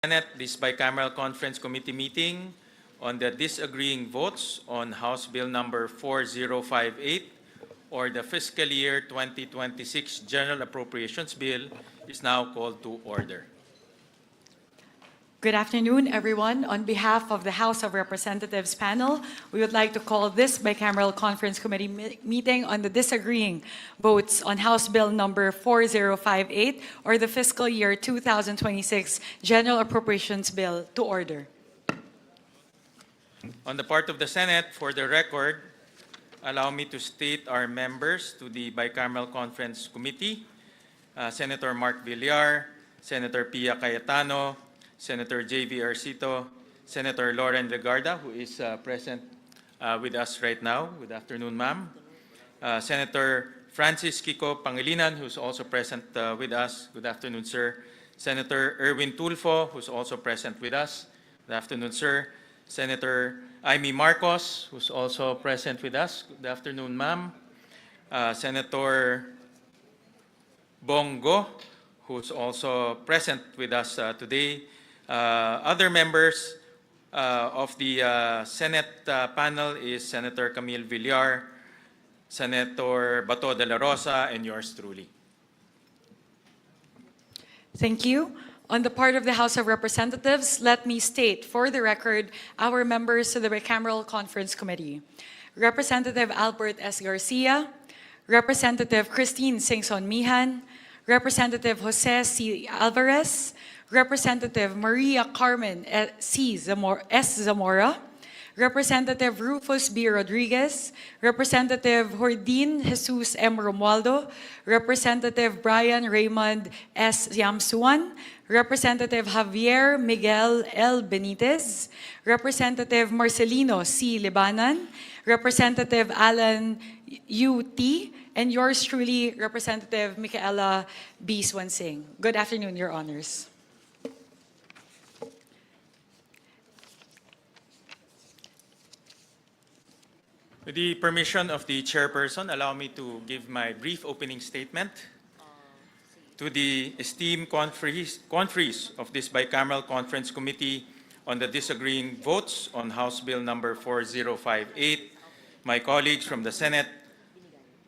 Senate, this bicameral conference committee meeting on the disagreeing votes on House Bill number 4058 or the fiscal year 2026 General Appropriations Bill is now called to order. Good afternoon, everyone. On behalf of the House of Representatives panel, we would like to call this bicameral conference committee meeting on the disagreeing votes on House Bill number 4058 or the fiscal year 2026 General Appropriations Bill to order. On the part of the Senate, for the record, allow me to state our members to the bicameral conference committee: Senator Mark Villar, Senator Pia Cayetano, Senator J.V. Arcito, Senator Lauren Legarda, who is present with us right now. Good afternoon, ma'am. Senator Francis Kiko Pangilinan, who's also present with us. Good afternoon, sir. Senator Erwin Tulfo, who's also present with us. Good afternoon, sir. Senator Amy Marcos, who's also present with us. Good afternoon, ma'am. Senator Bongo, who's also present with us today. Other members of the Senate panel is Senator Camille Villar, Senator Bato de la Rosa, and yours truly. Thank you. On the part of the House of Representatives, let me state for the record our members to the bicameral conference committee: Representative Albert S. Garcia, Representative Christine Singson Mihan, Representative Jose C. Alvarez, Representative Maria Carmen S. Zamora, Representative Rufus B. Rodriguez, Representative Jordin Jesus M. Romualdo, Representative Brian Raymond S. Yamsuan, Representative Javier Miguel L. Benitez, Representative Marcelino C. Libanan, Representative Alan U. T., and yours truly, Representative Micaela B. Swansing. Good afternoon, Your Honors. With the permission of the chairperson, allow me to give my brief opening statement. To the esteemed conferees of this bicameral conference committee on the disagreeing votes on House Bill number 4058, my colleagues from the Senate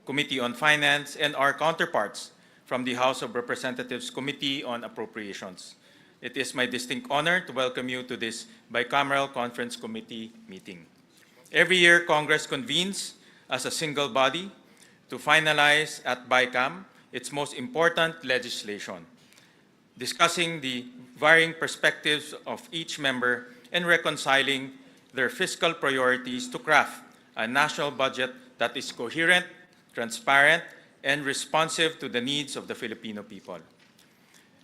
Committee on Finance, and our counterparts from the House of Representatives Committee on Appropriations. It is my distinct honor to welcome you to this bicameral conference committee meeting. Every year, Congress convenes as a single body to finalize at BICAM its most important legislation, discussing the varying perspectives of each member and reconciling their fiscal priorities to craft a national budget that is coherent, transparent, and responsive to the needs of the Filipino people.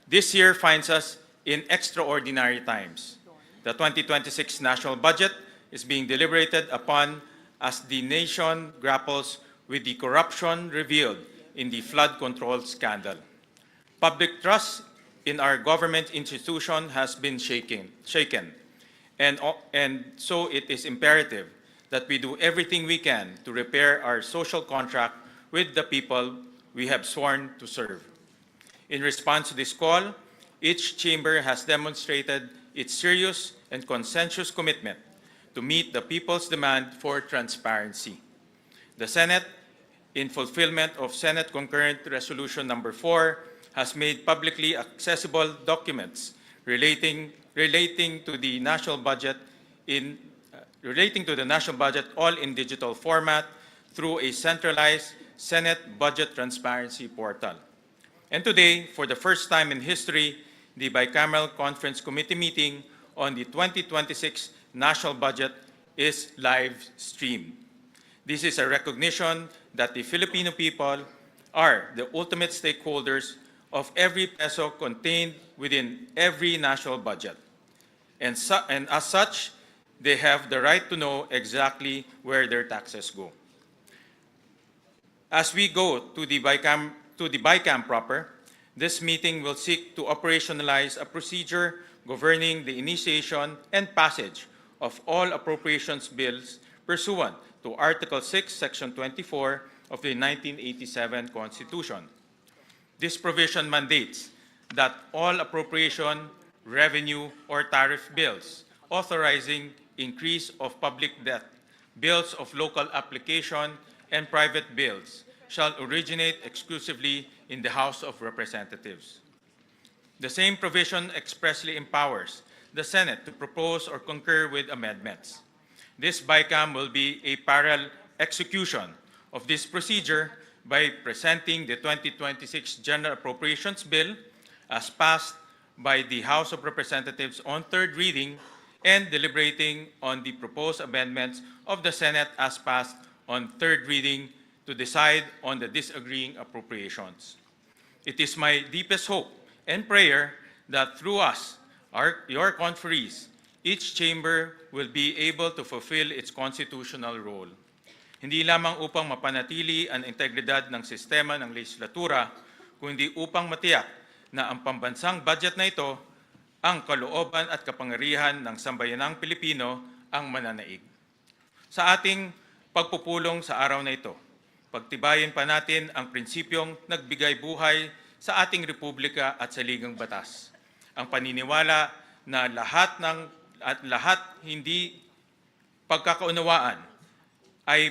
This year finds us in extraordinary times. The 2026 national budget is being deliberated upon as the nation grapples with the corruption revealed in the flood control scandal. Public trust in our government institution has been shaken. And so it is imperative that we do everything we can to repair our social contract with the people we have sworn to serve. In response to this call, each chamber has demonstrated its serious and consensuous commitment to meet the people's demand for transparency. The Senate, in fulfillment of Senate Concurrent Resolution number 4, has made publicly accessible documents relating to the national budget all in digital format through a centralized Senate Budget Transparency Portal. And today, for the first time in history, the bicameral conference committee meeting on the 2026 national budget is live streamed. This is a recognition that the Filipino people are the ultimate stakeholders of every peso contained within every national budget. And as such, they have the right to know exactly where their taxes go. As we go to the BICAM proper, this meeting will seek to operationalize a procedure governing the initiation and passage of all appropriations bills pursuant to Article 6, Section 24 of the 1987 Constitution. This provision mandates that all appropriation revenue, or tariff bills, authorizing increase of public debt, bills of local application, and private bills shall originate exclusively in the House of Representatives. The same provision expressly empowers the Senate to propose or concur with amendments. This BICAM will be a parallel execution of this procedure by presenting the 2026 General Appropriations Bill as passed by the House of Representatives on third reading and deliberating on the proposed amendments of the Senate as passed on third reading to decide on the disagreeing appropriations. It is my deepest hope and prayer that through us, your conferees, each chamber will be able to fulfill its constitutional role. Hindi lamang upang mapanatili ang integridad ng sistema ng legislatura, kundi upang matiyak na ang pambansang budget na ito, ang kalooban at kapangyarihan ng sambayanang Pilipino ang mananaig. Sa ating pagpupulong sa araw na ito, pagtibayin pa natin ang prinsipyong nagbigay buhay sa ating republika at sa ligang batas. Ang paniniwala na lahat hindi pagkakaunawaan ay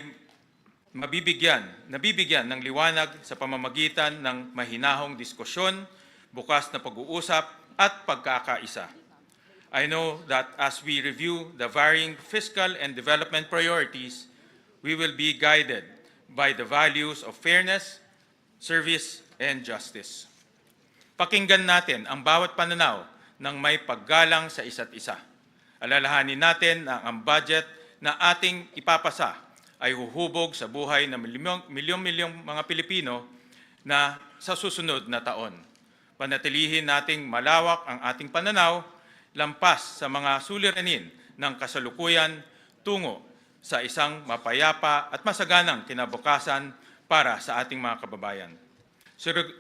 nabibigyan ng liwanag sa pamamagitan ng mahinahong diskusyon, bukas na pag-uusap at pagkakaisa. I know that as we review the varying fiscal and development priorities, we will be guided by the values of fairness, service, and justice. Pakinggan natin ang bawat pananaw ng may paggalang sa isa't isa. Alalahanin natin na ang budget na ating ipapasa ay huhubog sa buhay ng milyong-milyong mga Pilipino na sa susunod na taon. Panatilihin nating malawak ang ating pananaw lampas sa mga suliranin ng kasalukuyan tungo sa isang mapayapa at masaganang kinabukasan para sa ating mga kababayan.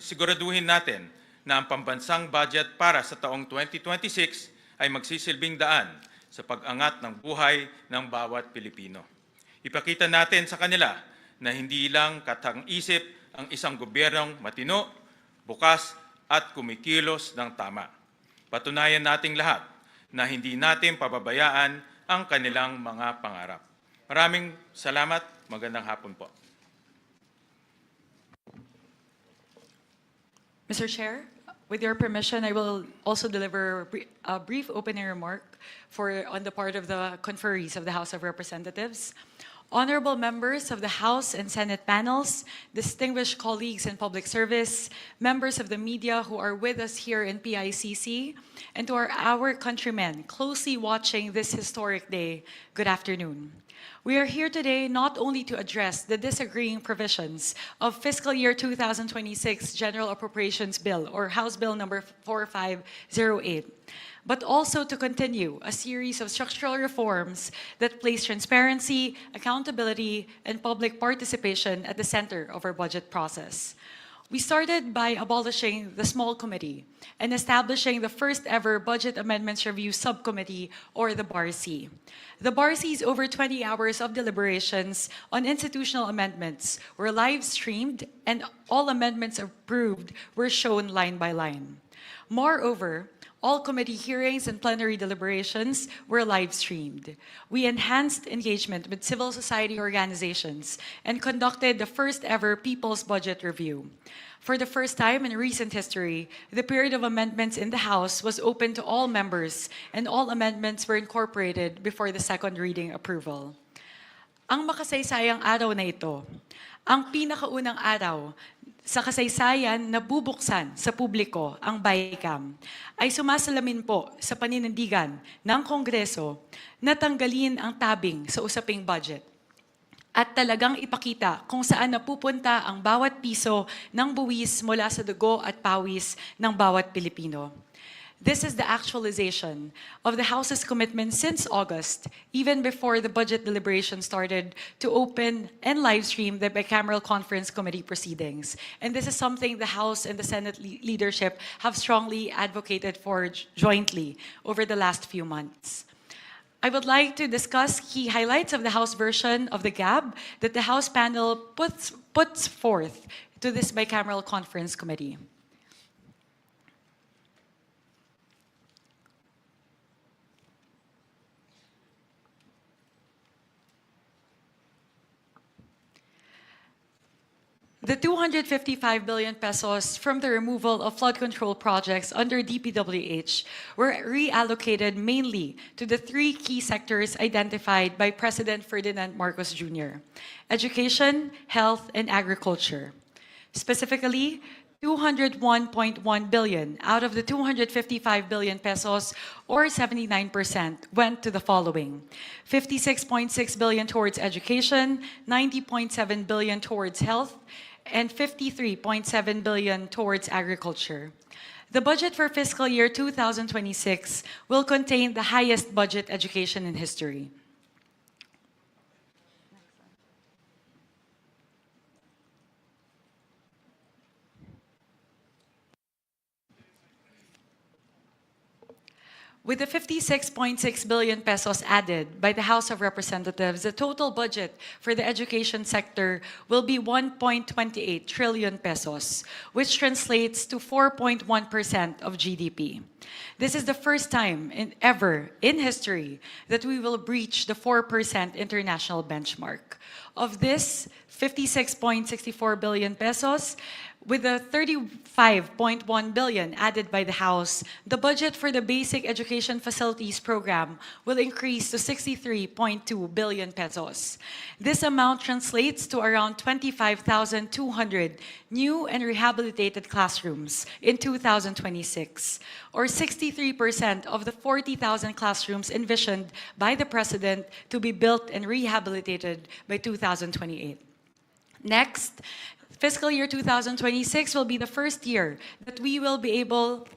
Siguraduhin natin na ang pambansang budget para sa taong 2026 ay magsisilbing daan sa pag-angat ng buhay ng bawat Pilipino. Ipakita natin sa kanila na hindi lang katang-isip ang isang gobyernong matino, bukas at kumikilos ng tama. Patunayan nating lahat na hindi natin pababayaan ang kanilang mga pangarap. Maraming salamat. Magandang hapon po. Mr. Chair, with your permission, I will also deliver a brief opening remark on the part of the conferees of the House of Representatives. Honorable members of the House and Senate panels, distinguished colleagues in public service, members of the media who are with us here in PICC, and to our countrymen closely watching this historic day, good afternoon. We are here today not only to address the disagreeing provisions of fiscal year 2026 General Appropriations Bill, or House Bill number 4508, but also to continue a series of structural reforms that place transparency, accountability, and public participation at the center of our budget process. We started by abolishing the small committee and establishing the first ever Budget Amendments Review Subcommittee, or the BARC. The BARC's over 20 hours of deliberations on institutional amendments were live streamed, and all amendments approved were shown line by line. Moreover, all committee hearings and plenary deliberations were live streamed. We enhanced engagement with civil society organizations and conducted the first ever People's Budget Review. For the first time in recent history, the period of amendments in the House was open to all members, and all amendments were incorporated before the second reading approval. Ang makasaysayang araw na ito, ang pinakaunang araw sa kasaysayan na bubuksan sa publiko ang BICAM, ay sumasalamin po sa paninindigan ng Kongreso na tanggalin ang tabing sa usaping budget at talagang ipakita kung saan napupunta ang bawat piso ng buwis mula sa dugo at pawis ng bawat Pilipino. This is the actualization of the House's commitment since August, even before the budget deliberation started, to open and live stream the Bicameral Conference Committee proceedings. And this is something the House and the Senate leadership have strongly advocated for jointly over the last few months. I would like to discuss key highlights of the House version of the GAB that the House panel puts forth to this Bicameral Conference Committee. The 255 billion pesos from the removal of flood control projects under DPWH were reallocated mainly to the three key sectors identified by President Ferdinand Marcos Jr.: education, health, and agriculture. Specifically, 201.1 billion out of the 255 billion pesos, or 79%, went to the following: 56.6 billion towards education, 90.7 billion towards health, and 53.7 billion towards agriculture. The budget for fiscal year 2026 will contain the highest budget education in history. With the 56.6 billion pesos added by the House of Representatives, the total budget for the education sector will be 1.28 trillion pesos, which translates to 4.1% of GDP. This is the first time ever in history that we will breach the 4% international benchmark. Of this, 56.64 billion pesos, with the 35.1 billion added by the House, the budget for the Basic Education Facilities Program will increase to 63.2 billion pesos. This amount translates to around 25,200 new and rehabilitated classrooms in 2026, or 63% of the 40,000 classrooms envisioned by the President to be built and rehabilitated by 2028. Next, fiscal year 2026 will be the first year that we will be able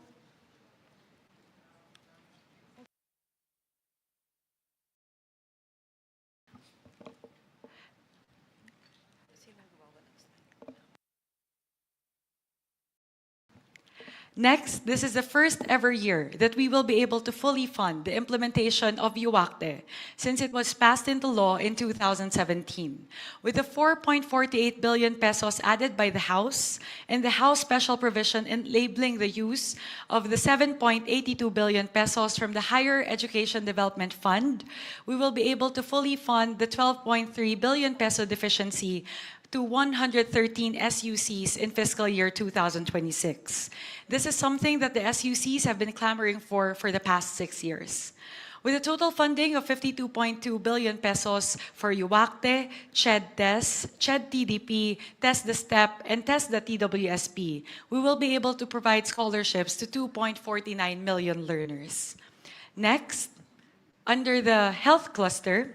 Next, this is the first ever year that we will be able to fully fund the implementation of UACTE since it was passed into law in 2017. With the 4.48 billion pesos added by the House and the House special provision enabling the use of the 7.82 billion pesos from the Higher Education Development Fund, we will be able to fully fund the 12.3 billion peso deficiency to 113 SUCs in fiscal year 2026. This is something that the SUCs have been clamoring for the past 6 years. With a total funding of 52.2 billion pesos for UACTE, CHED-TES, CHED-TDP, TES the STEP, and TES the TWSP, we will be able to provide scholarships to 2.49 million learners. Next, under the health cluster,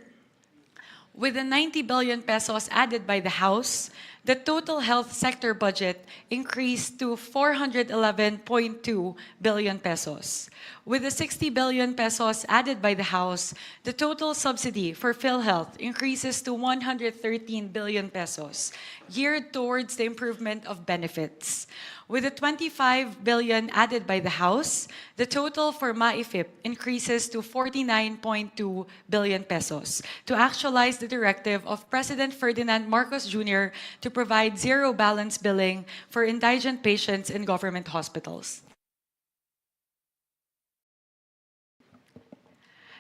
with the 90 billion pesos added by the House, the total health sector budget increased to 411.2 billion pesos. With the 60 billion pesos added by the House, the total subsidy for PhilHealth increases to 113 billion pesos, geared towards the improvement of benefits. With the 25 billion added by the House, the total for MAIFIP increases to 49.2 billion pesos to actualize the directive of President Ferdinand Marcos Jr. to provide zero balance billing for indigent patients in government hospitals.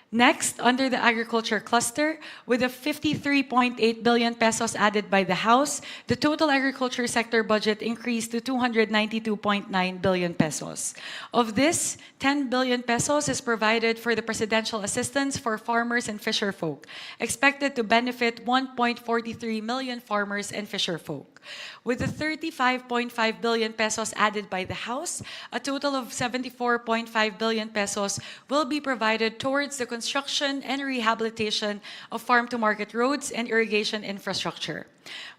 Next, under the agriculture cluster, with the 53.8 billion pesos added by the House, the total agriculture sector budget increased to 292.9 billion pesos. Of this, 10 billion pesos is provided for the presidential assistance for farmers and fisherfolk, expected to benefit 1.43 million farmers and fisherfolk. With the 35.5 billion pesos added by the House, a total of 74.5 billion pesos will be provided towards the construction and rehabilitation of farm-to-market roads and irrigation infrastructure.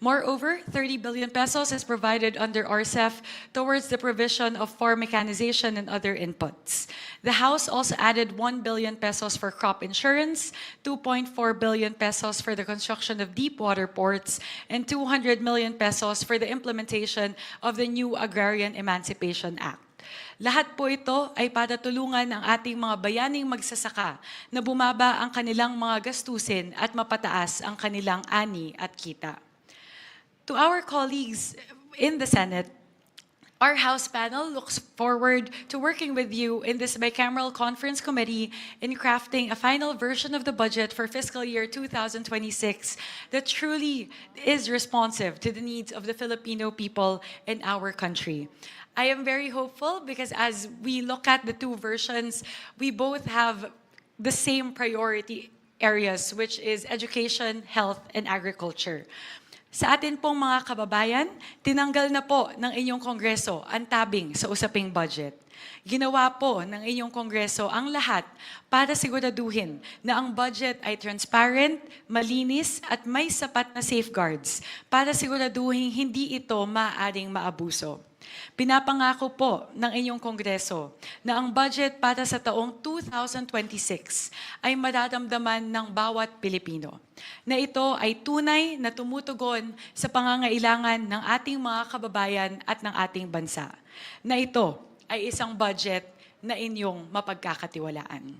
Moreover, 30 billion pesos is provided under RCEF towards the provision of farm mechanization and other inputs. The House also added 1 billion pesos for crop insurance, 2.4 billion pesos for the construction of deep water ports, and 200 million pesos for the implementation of the new Agrarian Emancipation Act. Lahat po ito ay para tulungan ang ating mga bayaning magsasaka na bumaba ang kanilang mga gastusin at mapataas ang kanilang ani at kita. To our colleagues in the Senate, Our House panel looks forward to working with you in this bicameral conference committee in crafting a final version of the budget for fiscal year 2026 that truly is responsive to the needs of the Filipino people in our country. I am very hopeful because as we look at the two versions, we both have the same priority areas, which is education, health, and agriculture. Sa atin pong mga kababayan, tinanggal na po ng inyong Kongreso ang tabing sa usaping budget. Ginawa po ng inyong Kongreso ang lahat para siguraduhin na ang budget ay transparent, malinis at may sapat na safeguards para siguraduhin hindi ito maaaring maabuso. Pinapangako po ng inyong Kongreso na ang budget para sa taong 2026 ay mararamdaman ng bawat Pilipino. Na ito ay tunay na tumutugon sa pangangailangan ng ating mga kababayan at ng ating bansa. Na ito ay isang budget na inyong mapagkakatiwalaan.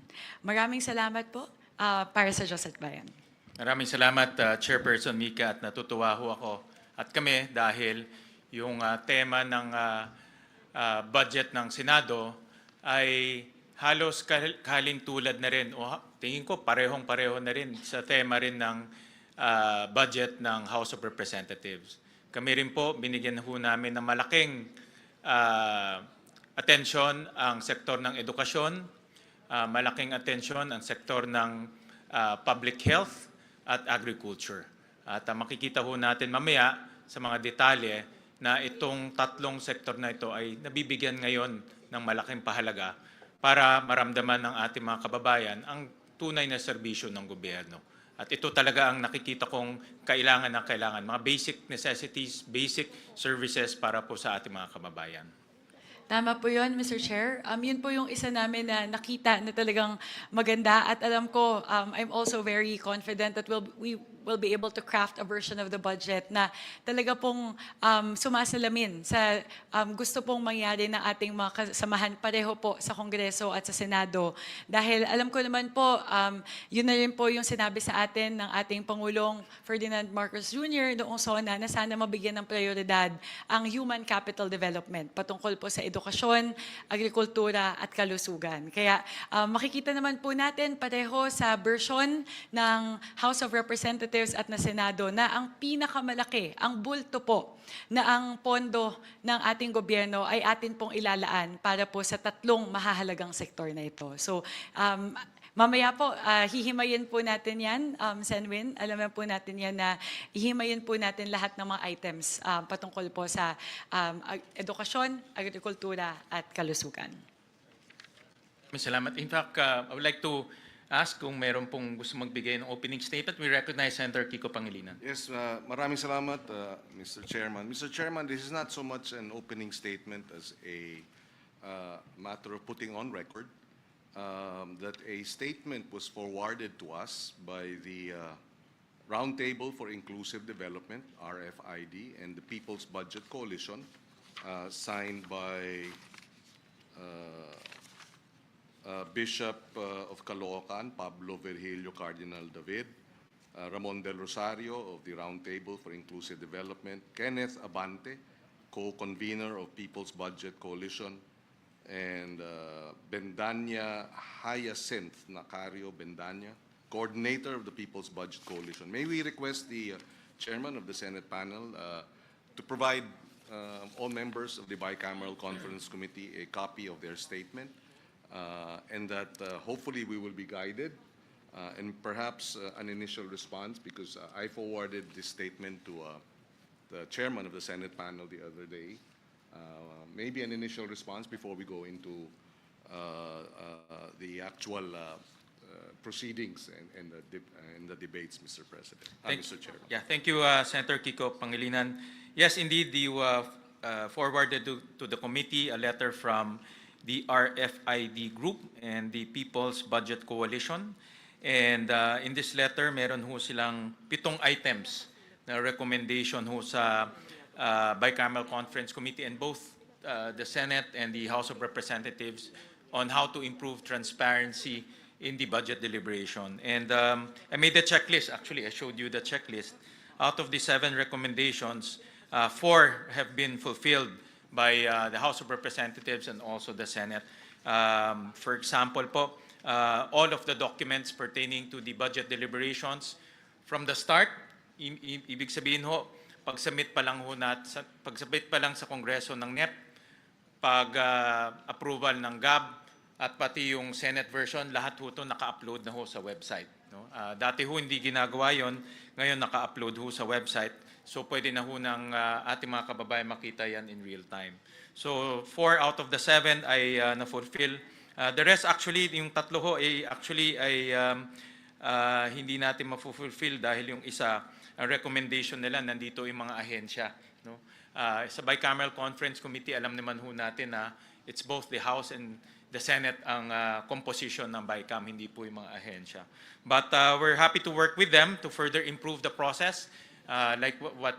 Maraming salamat po para sa Diyos at Bayan. Maraming salamat, Chairperson Mika, at natutuwa ho ako at kami dahil yung tema ng budget ng Senado ay halos kalintulad na rin o tingin ko parehong-pareho na rin sa tema rin ng budget ng House of Representatives. Kami rin po, binigyan ho namin ng malaking atensyon ang sektor ng edukasyon, malaking atensyon ang sektor ng public health at agriculture. At makikita ho natin mamaya sa mga detalye na itong tatlong sektor na ito ay nabibigyan ngayon ng malaking pahalaga para maramdaman ng ating mga kababayan ang tunay na serbisyo ng gobyerno. At ito talaga ang nakikita kong kailangan ng kailangan, mga basic necessities, basic services para po sa ating mga kababayan. Tama po yun, Mr. Chair. Yun po yung isa namin na nakita na talagang maganda at alam ko, I'm also very confident that we will be able to craft a version of the budget na talaga pong sumasalamin sa gusto pong mangyari ng ating mga kasamahan pareho po sa Kongreso at sa Senado. Dahil alam ko naman po, yun na rin po yung sinabi sa atin ng ating Pangulong Ferdinand Marcos Jr. noong SONA na sana mabigyan ng prioridad ang human capital development patungkol po sa edukasyon, agrikultura at kalusugan. Kaya makikita naman po natin pareho sa version ng House of Representatives at na Senado na ang pinakamalaki, ang bulto po na ang pondo ng ating gobyerno ay atin pong ilalaan para po sa tatlong mahahalagang sektor na ito. So, mamaya po, hihimayin po natin yan, Senwin. Alam po natin yan na hihimayin po natin lahat ng mga items patungkol po sa edukasyon, agrikultura at kalusugan. Salamat. In fact, I would like to ask kung meron pong gusto magbigay ng opening statement. We recognize Senator Kiko Pangilinan. Yes, maraming salamat, Mr. Chairman. Mr. Chairman, this is not so much an opening statement as a matter of putting on record that a statement was forwarded to us by the Roundtable for Inclusive Development, RFID, and the People's Budget Coalition, signed by Bishop of Caloocan, Pablo Virgilio Cardinal David, Ramon Del Rosario of the Roundtable for Inclusive Development, Kenneth Abante, co-convener of People's Budget Coalition, and Bendanya Hyacinth Nacario Bendanya, coordinator of the People's Budget Coalition. May we request the chairman of the Senate panel to provide all members of the Bicameral Conference Committee a copy of their statement, and that hopefully we will be guided and perhaps an initial response, because I forwarded this statement to the chairman of the Senate panel the other day. Maybe an initial response before we go into the actual proceedings and the debates, Mr. President. Mr. Chairman. Yeah, thank you, Senator Kiko Pangilinan. Yes, indeed, you forwarded to the committee a letter from the RFID group and the People's Budget Coalition. And in this letter, meron ho silang 7 items na recommendation ho sa Bicameral Conference Committee and both the Senate and the House of Representatives on how to improve transparency in the budget deliberation. And I made the checklist. Actually, I showed you the checklist. Out of the 7 recommendations, 4 have been fulfilled by the House of Representatives and also the Senate. For example po, all of the documents pertaining to the budget deliberations from the start, ibig sabihin ho, pag-submit pa lang sa Kongreso ng NEP, approval ng GAB, at pati yung Senate version, lahat ho ito naka-upload na ho sa website. No? Dati ho hindi ginagawa yon, ngayon naka-upload ho sa website. So pwede na ho ng ating mga kababayan makita yan in real time. So 4 out of the 7 ay na-fulfill. The rest actually, yung tatlo ho ay hindi natin ma-fulfill dahil yung isa, ang recommendation nila, nandito yung mga ahensya. No? Sa Bicameral Conference Committee, alam naman ho natin na it's both the House and the Senate ang composition ng BICAM, hindi po yung mga ahensya. But we're happy to work with them to further improve the process. Like what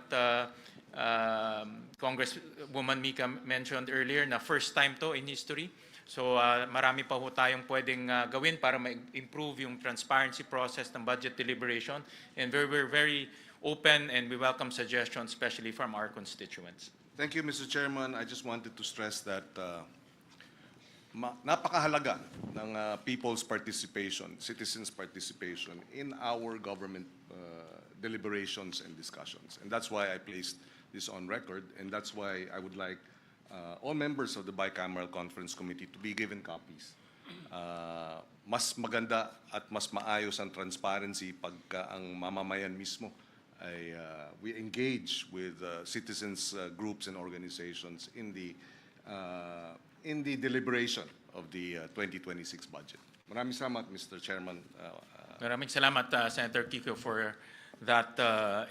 Congresswoman Mika mentioned earlier, na first time to in history. So marami pa ho tayong pwedeng gawin para ma-improve yung transparency process ng budget deliberation. And we're very open and we welcome suggestions, especially from our constituents. Thank you, Mr. Chairman. I just wanted to stress that napakahalaga ng people's participation, citizens' participation in our government deliberations and discussions. And that's why I placed this on record, and that's why I would like all members of the Bicameral Conference Committee to be given copies. Mas maganda at mas maayos ang transparency pagka ang mamamayan mismo ay we engage with citizens groups and organizations in the deliberation of the 2026 budget. Maraming salamat, Mr. Chairman. Maraming salamat, Senator Kiko, for that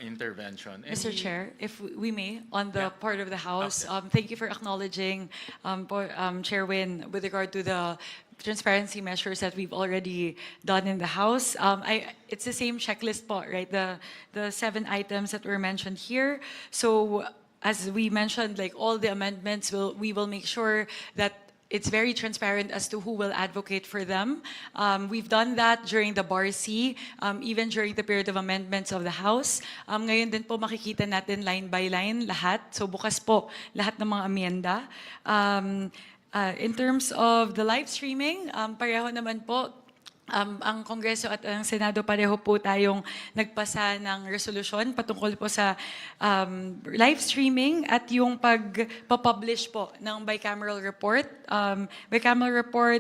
intervention. Mr. Chair, if we may, on the Yeah. part of the House, Okay. thank you for acknowledging, Chair Win, with regard to the transparency measures that we've already done in the House. It's the same checklist po, right? The 7 items that were mentioned here. So as we mentioned, like all the amendments, we will make sure that it's very transparent as to who will advocate for them. We've done that during the BARC, even during the period of amendments of the House. Ngayon din po makikita natin line by line lahat. So bukas po lahat ng mga amyenda. In terms of the live streaming, pareho naman po, ang Kongreso at ang Senado pareho po tayong nagpasa ng resolusyon patungkol po sa live streaming at yung pagpapublish po ng bicameral report,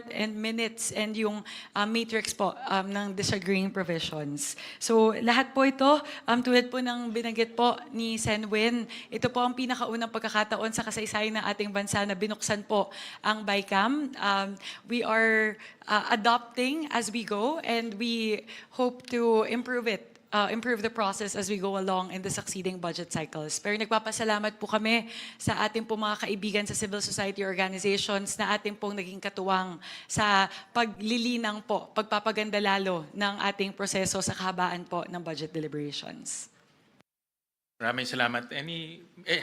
and minutes and yung matrix po ng disagreeing provisions. So lahat po ito, tulad po ng binanggit po ni Sen Win, ito po ang pinakaunang pagkakataon sa kasaysayan ng ating bansa na binuksan po ang BICAM. We are adopting as we go, and we hope to improve the process as we go along in the succeeding budget cycles. Pero nagpapasalamat po kami sa ating po mga kaibigan sa civil society organizations na ating pong naging katuwang sa paglilinang po, pagpapaganda lalo ng ating proseso sa kahabaan po ng budget deliberations. Maraming salamat.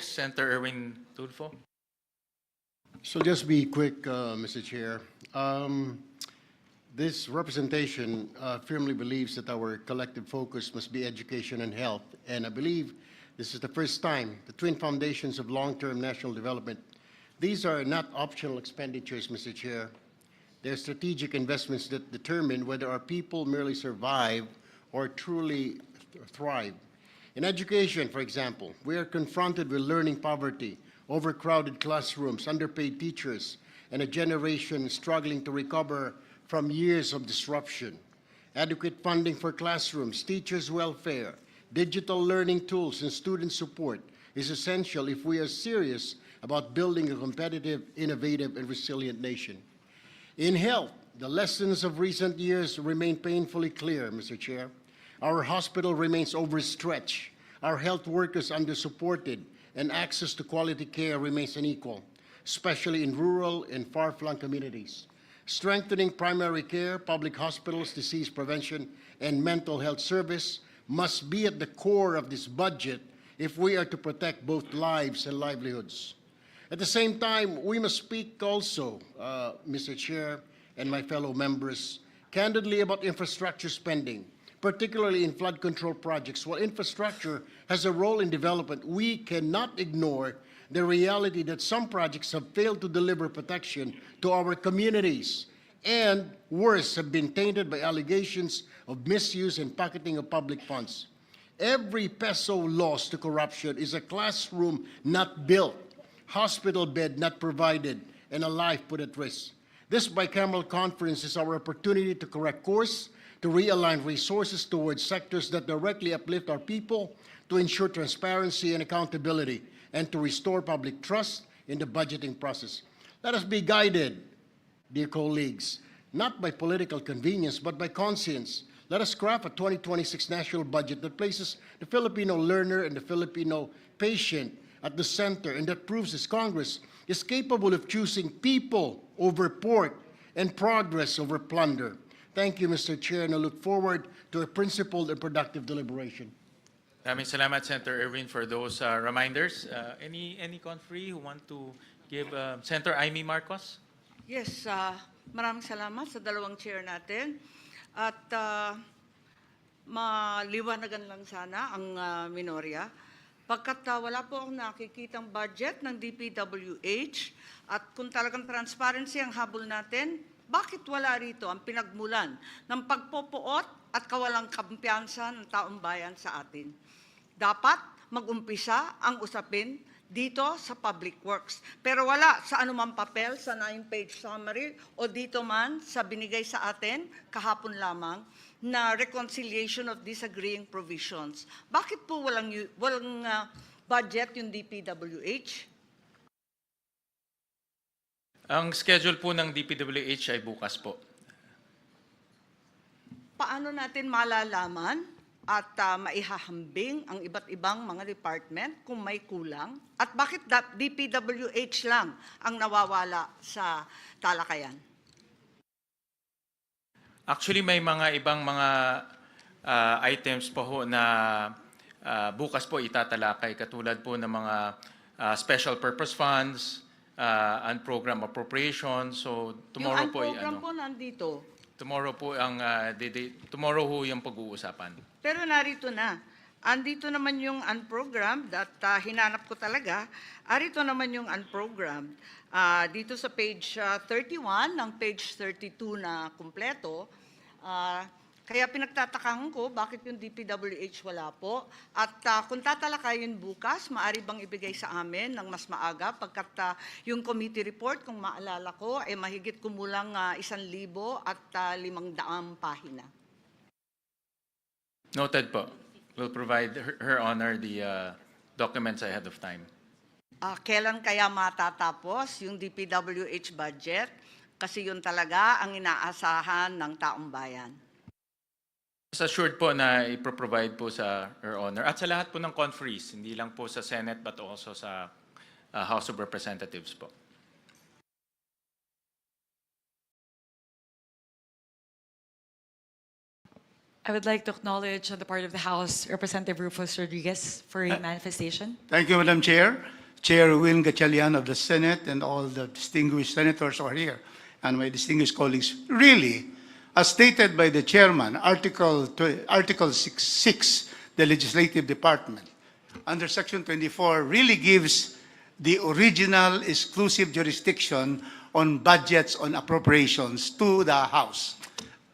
Senator Erwin Tulfo? So just be quick, Mr. Chair. This representation firmly believes that our collective focus must be education and health. And I believe this is the first time the twin foundations of long-term national development, these are not optional expenditures, Mr. Chair. They're strategic investments that determine whether our people merely survive or truly thrive. In education, for example, we are confronted with learning poverty, overcrowded classrooms, underpaid teachers, and a generation struggling to recover from years of disruption. Adequate funding for classrooms, teachers' welfare, digital learning tools, and student support is essential if we are serious about building a competitive, innovative, and resilient nation. In health, the lessons of recent years remain painfully clear, Mr. Chair. Our hospital remains overstretched, our health workers undersupported, and access to quality care remains unequal, especially in rural and far-flung communities. Strengthening primary care, public hospitals, disease prevention, and mental health service must be at the core of this budget if we are to protect both lives and livelihoods. At the same time, we must speak also, Mr. Chair and my fellow members, candidly about infrastructure spending, particularly in flood control projects. While infrastructure has a role in development, we cannot ignore the reality that some projects have failed to deliver protection to our communities and, worse, have been tainted by allegations of misuse and pocketing of public funds. Every peso lost to corruption is a classroom not built, hospital bed not provided, and a life put at risk. This bicameral conference is our opportunity to correct course, to realign resources towards sectors that directly uplift our people, to ensure transparency and accountability, and to restore public trust in the budgeting process. Let us be guided, dear colleagues, not by political convenience, but by conscience. Let us craft a 2026 national budget that places the Filipino learner and the Filipino patient at the center, and that proves this Congress is capable of choosing people over pork and progress over plunder. Thank you, Mr. Chair, and I look forward to a principled and productive deliberation. Maraming salamat, Senator Erwin, for those reminders. Any conferee who want to give Senator Amy Marcos? Yes, maraming salamat sa dalawang chair natin. At maliwanagan lang sana ang minorya. Pagkat wala po akong nakikitang budget ng DPWH at kung talagang transparency ang habol natin, bakit wala rito ang pinagmulan ng pagpopoot at kawalang kampiyansa ng taong bayan sa atin? Dapat mag-umpisa ang usapin dito sa Public Works. Pero wala sa anumang papel, sa 9-page summary o dito man sa binigay sa atin kahapon lamang na reconciliation of disagreeing provisions. Bakit po walang budget yung DPWH? Ang schedule po ng DPWH ay bukas po. Paano natin malalaman at maihahambing ang iba't ibang mga department kung may kulang? At bakit DPWH lang ang nawawala sa talakayan? Actually, may mga ibang mga items po ho na bukas po itatalakay, katulad po ng mga special purpose funds, and program appropriations. So tomorrow Yung po program po nandito. tomorrow po ang tomorrow ho yung pag-uusapan. Pero narito na. Andito naman yung unprogrammed at hinanap ko talaga. Arito naman yung unprogrammed. Dito sa page 31 ng page 32 na kumpleto. Kaya pinagtatakahan ko bakit yung DPWH wala po. At kung tatalakayin bukas, maaari bang ibigay sa amin ng mas maaga pagkat yung committee report, kung maalala ko, ay mahigit kumulang 1,000 at 500 pahina. Noted po. We'll provide Her Honor the documents ahead of time. Kailan kaya matatapos yung DPWH budget? Kasi yun talaga ang inaasahan ng taong bayan. Assured po na ipro-provide po sa Her Honor at sa lahat po ng conferees, hindi lang po sa Senate but also sa House of Representatives po. I would like to acknowledge on the part of the House, Representative Rufus Rodriguez for a manifestation. Thank you, Madam Chair. Chair Win Gatchalian of the Senate and all the distinguished senators who are here, and my distinguished colleagues, really, as stated by the chairman, Article 6, the Legislative Department, under Section 24, really gives the original exclusive jurisdiction on budgets, on appropriations to the House.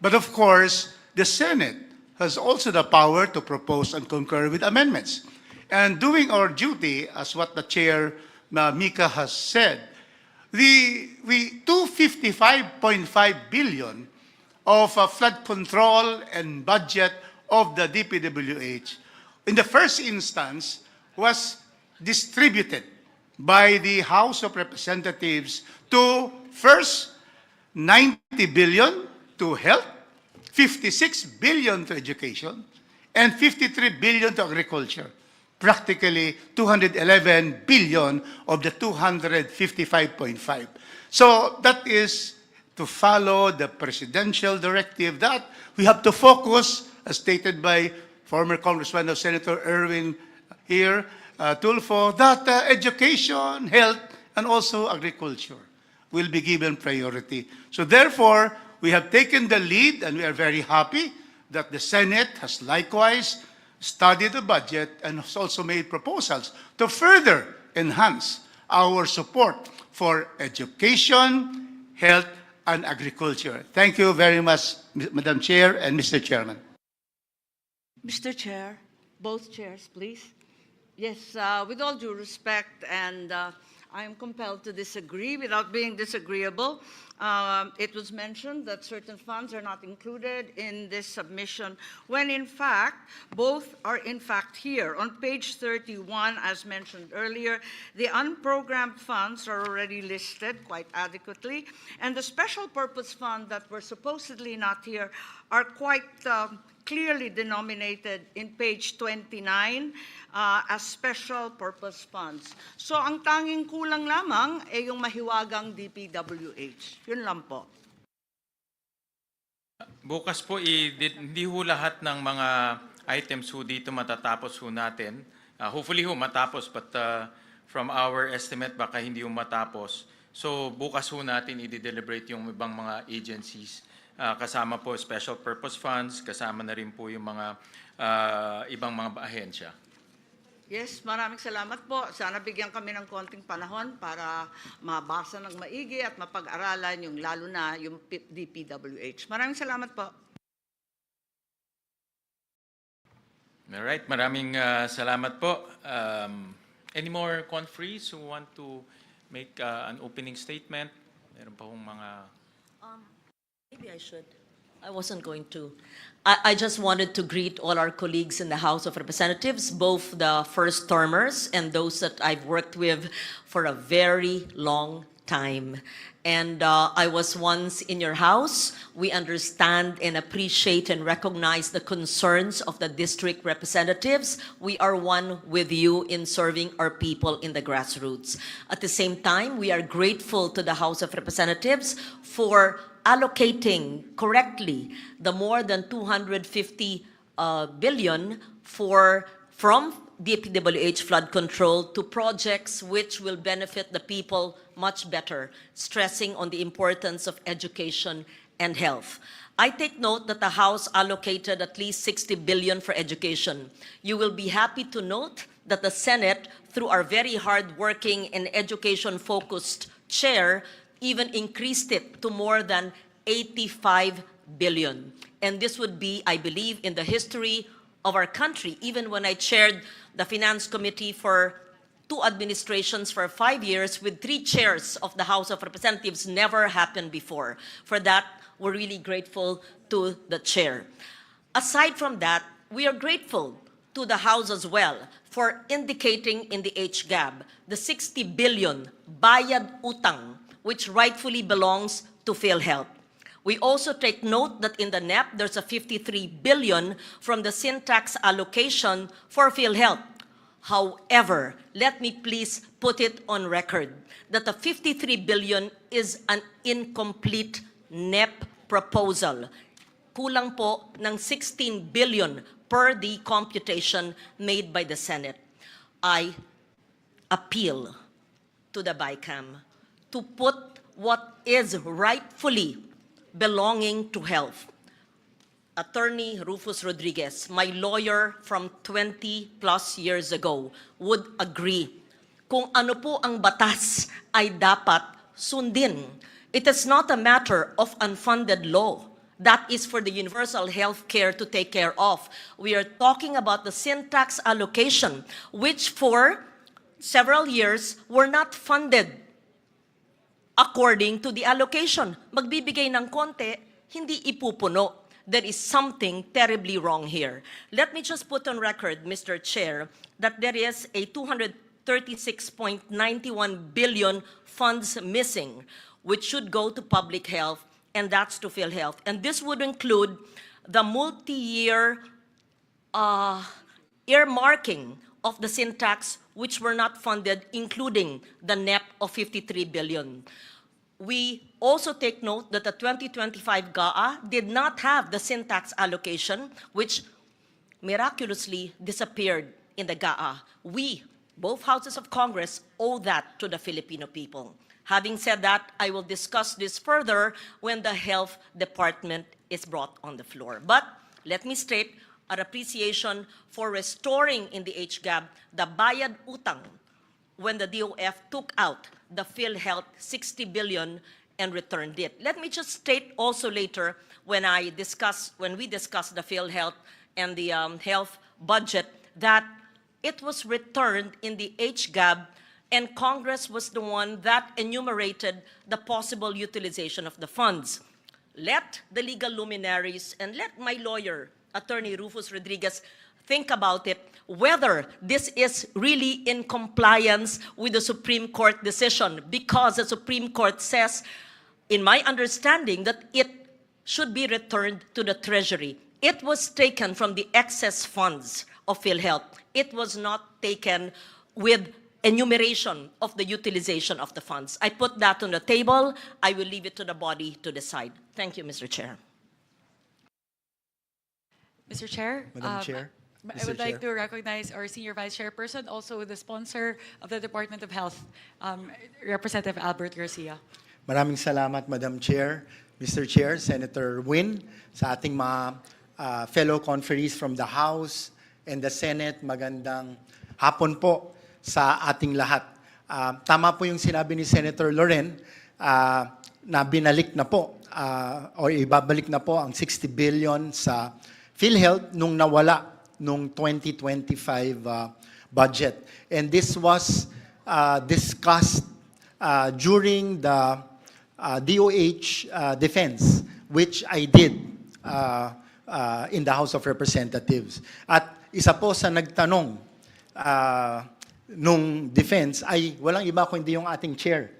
But of course, the Senate has also the power to propose and concur with amendments. And doing our duty, as what the Chair, Mika, has said, we 255.5 billion of flood control and budget of the DPWH, in the first instance, was distributed by the House of Representatives to first 90 billion to health, 56 billion to education, and 53 billion to agriculture. Practically 211 billion of the 255.5. So that is to follow the presidential directive that we have to focus, as stated by former Congressman of Senator Erwin here, Tulfo, that education, health, and also agriculture will be given priority. So therefore, we have taken the lead, and we are very happy that the Senate has likewise studied the budget and has also made proposals to further enhance our support for education, health, and agriculture. Thank you very much, Madam Chair and Mr. Chairman. Mr. Chair, both chairs, please. Yes, with all due respect, and I am compelled to disagree without being disagreeable. It was mentioned that certain funds are not included in this submission, when in fact, both are in fact here. On page 31, as mentioned earlier, the unprogrammed funds are already listed quite adequately, and the special purpose fund that were supposedly not here are quite clearly denominated in page 29 as special purpose funds. So ang tanging kulang lamang ay yung mahiwagang DPWH. Yun lang po. Bukas po, hindi ho lahat ng mga items ho dito matatapos ho natin. Hopefully ho matapos, but from our estimate, baka hindi ho matapos. So bukas ho natin i-deliberate yung ibang mga agencies. Kasama po special purpose funds, kasama na rin po yung mga ibang mga ahensya. Yes, maraming salamat po. Sana bigyan kami ng konting panahon para mabasa ng maigi at mapag-aralan yung lalo na yung DPWH. Maraming salamat po. Alright, maraming salamat po. Any more conferees who want to make an opening statement? Meron pa hong mga... Maybe I should. I wasn't going to. I just wanted to greet all our colleagues in the House of Representatives, both the first termers and those that I've worked with for a very long time. And I was once in your house. We understand and appreciate and recognize the concerns of the district representatives. We are one with you in serving our people in the grassroots. At the same time, we are grateful to the House of Representatives for allocating correctly the more than 250 billion from DPWH flood control to projects which will benefit the people much better, stressing on the importance of education and health. I take note that the House allocated at least 60 billion for education. You will be happy to note that the Senate, through our very hard-working and education-focused chair, even increased it to more than 85 billion. And this would be, I believe, in the history of our country. Even when I chaired the Finance Committee for 2 administrations for 5 years with 3 chairs of the House of Representatives, never happened before. For that, we're really grateful to the chair. Aside from that, we are grateful to the House as well for indicating in the HGAB the 60 billion bayad utang which rightfully belongs to PhilHealth. We also take note that in the NEP, there's a 53 billion from the syntax allocation for PhilHealth. However, let me please put it on record that the 53 billion is an incomplete NEP proposal. Kulang po ng 16 billion per the computation made by the Senate. I appeal to the BICAM to put what is rightfully belonging to health. Attorney Rufus Rodriguez, my lawyer from 20 plus years ago, would agree. Kung ano po ang batas ay dapat sundin. It is not a matter of unfunded law. That is for the universal health care to take care of. We are talking about the syntax allocation, which for several years were not funded according to the allocation. Magbibigay ng konti, hindi ipupuno. There is something terribly wrong here. Let me just put on record, Mr. Chair, that there is a 236.91 billion funds missing, which should go to public health, and that's to PhilHealth. And this would include the multi-year earmarking of the syntax, which were not funded, including the NEP of 53 billion. We also take note that the 2025 GAA did not have the syntax allocation, which miraculously disappeared in the GAA. We, both houses of Congress, owe that to the Filipino people. Having said that, I will discuss this further when the Health Department is brought on the floor. But let me state our appreciation for restoring in the HGAB the bayad utang when the DOF took out the PhilHealth 60 billion and returned it. Let me just state also later when we discussed the PhilHealth and the health budget that it was returned in the HGAB, and Congress was the one that enumerated the possible utilization of the funds. Let the legal luminaries and let my lawyer, Attorney Rufus Rodriguez, think about it, whether this is really in compliance with the Supreme Court decision, because the Supreme Court says, in my understanding, that it should be returned to the Treasury. It was taken from the excess funds of PhilHealth. It was not taken with enumeration of the utilization of the funds. I put that on the table. I will leave it to the body to decide. Thank you, Mr. Chair. Mr. Chair? Madam Chair? I would like to recognize our Senior Vice Chairperson, also the sponsor of the Department of Health, Representative Albert Garcia. Maraming salamat, Madam Chair, Mr. Chair, Senator Win, sa ating mga fellow conferees from the House and the Senate. Magandang hapon po sa ating lahat. Tama po yung sinabi ni Senator Loren na binalik na po o ibabalik na po ang 60 billion sa PhilHealth nung nawala nung 2025 budget. And this was discussed during the DOH defense, which I did in the House of Representatives. At isa po sa nagtanong nung defense ay walang iba kundi yung ating chair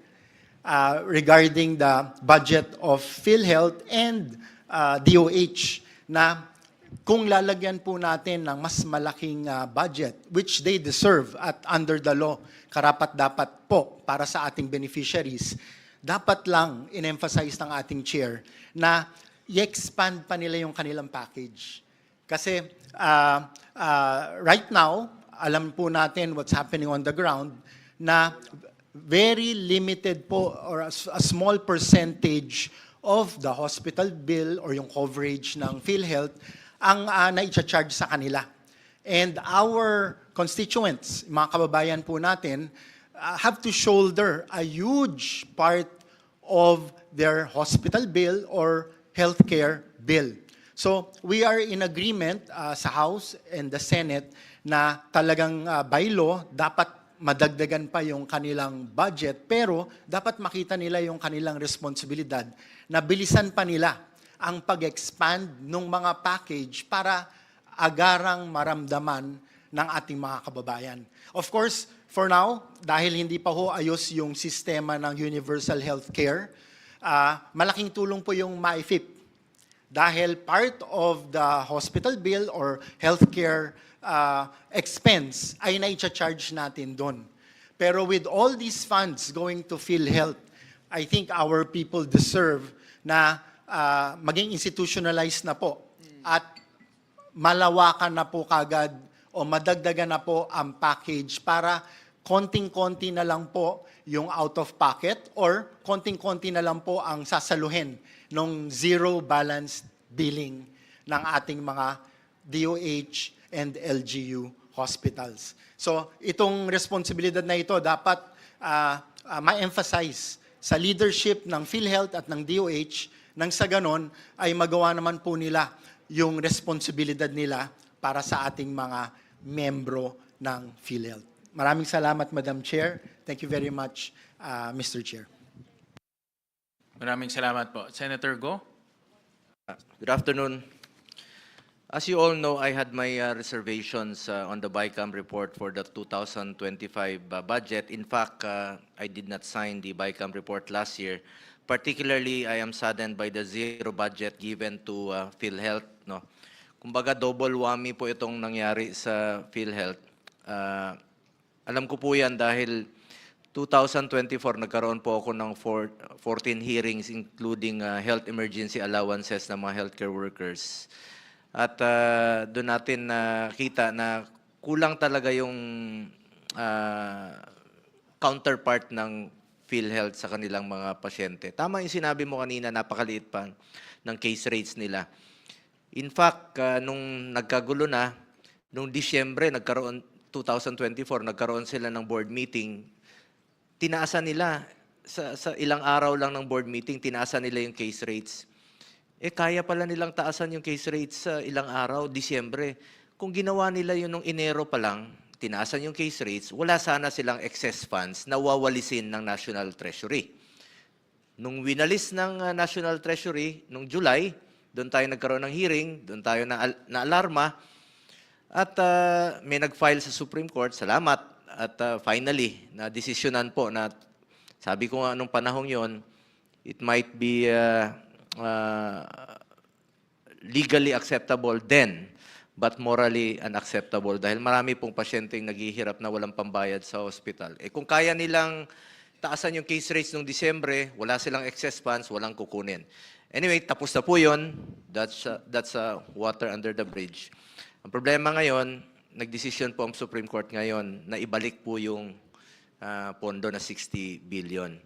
regarding the budget of PhilHealth and DOH na kung lalagyan po natin ng mas malaking budget, which they deserve at under the law, karapat-dapat po para sa ating beneficiaries, dapat lang in-emphasize ng ating chair na i-expand pa nila yung kanilang package. Kasi right now, alam po natin what's happening on the ground na very limited po or a small percentage of the hospital bill or yung coverage ng PhilHealth ang na-charge sa kanila. And our constituents, mga kababayan po natin, have to shoulder a huge part of their hospital bill or healthcare bill. So we are in agreement sa House and the Senate na talagang by law, dapat madagdagan pa yung kanilang budget, pero dapat makita nila yung kanilang responsibilidad na bilisan pa nila ang pag-expand ng mga package para agarang maramdaman ng ating mga kababayan. Of course, for now, dahil hindi pa ho ayos yung sistema ng universal healthcare, malaking tulong po yung MyFIP. Dahil part of the hospital bill or healthcare expense ay na-charge natin doon. Pero with all these funds going to PhilHealth, I think our people deserve na maging institutionalized na po at malawakan na po kagad o madagdagan na po ang package para konting-konti na lang po yung out of pocket or konting-konti na lang po ang sasaluhin ng zero balance billing ng ating mga DOH and LGU hospitals. So itong responsibilidad na ito dapat ma-emphasize sa leadership ng PhilHealth at ng DOH nang sa ganon ay magawa naman po nila yung responsibilidad nila para sa ating mga membro ng PhilHealth. Maraming salamat, Madam Chair. Thank you very much, Mr. Chair. Maraming salamat po. Senator Go? Good afternoon. As you all know, I had my reservations on the BICAM report for the 2025 budget. In fact, I did not sign the BICAM report last year. Particularly, I am saddened by the zero budget given to PhilHealth. No? Kumbaga, double whammy po itong nangyari sa PhilHealth. Alam ko po yan dahil 2024, nagkaroon po ako ng 14 hearings including health emergency allowances ng mga healthcare workers. At doon natin nakita na kulang talaga yung counterpart ng PhilHealth sa kanilang mga pasyente. Tama yung sinabi mo kanina, napakaliit pa ng case rates nila. In fact, nung nagkagulo na, nung Disyembre, nagkaroon 2024, nagkaroon sila ng board meeting, tinaasan nila sa ilang araw lang ng board meeting, tinaasan nila yung case rates. Kaya pala nilang taasan yung case rates sa ilang araw, Disyembre. Kung ginawa nila yun nung Enero pa lang, tinaasan yung case rates, wala sana silang excess funds na wawalisin ng National Treasury. Nung winalis ng National Treasury, nung July, doon tayo nagkaroon ng hearing, doon tayo na alarma, at may nag-file sa Supreme Court, salamat, at finally, na-desisyonan po na, sabi ko nga nung panahong yon, it might be legally acceptable then, but morally unacceptable dahil marami pong pasyenteng naghihirap na walang pambayad sa hospital. Kung kaya nilang taasan yung case rates noong Disyembre, wala silang excess funds, walang kukunin. Anyway, tapos na po yun. That's water under the bridge. Ang problema ngayon, nagdesisyon po ang Supreme Court ngayon na ibalik po yung pondo na 60 billion.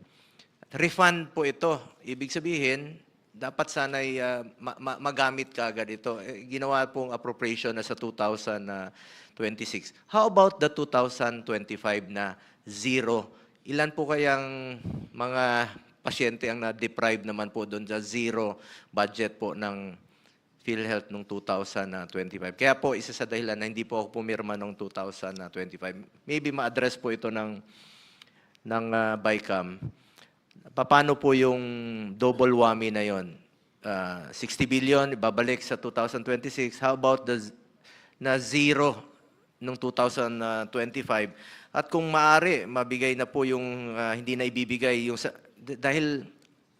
Refund po ito. Ibig sabihin, dapat sana'y magamit ka agad ito. Ginawa pong appropriation na sa 2026. How about the 2025 na zero? Ilan po kayang mga pasyente ang na-deprive naman po doon sa zero budget po ng PhilHealth noong 2025. Kaya po, isa sa dahilan na hindi po ako pumirma noong 2025. Maybe ma-address po ito ng BICAM. Paano po yung double whammy na yon? 60 billion, ibabalik sa 2026. How about na zero noong 2025? At kung maaari, mabigay na po yung hindi na ibibigay. Dahil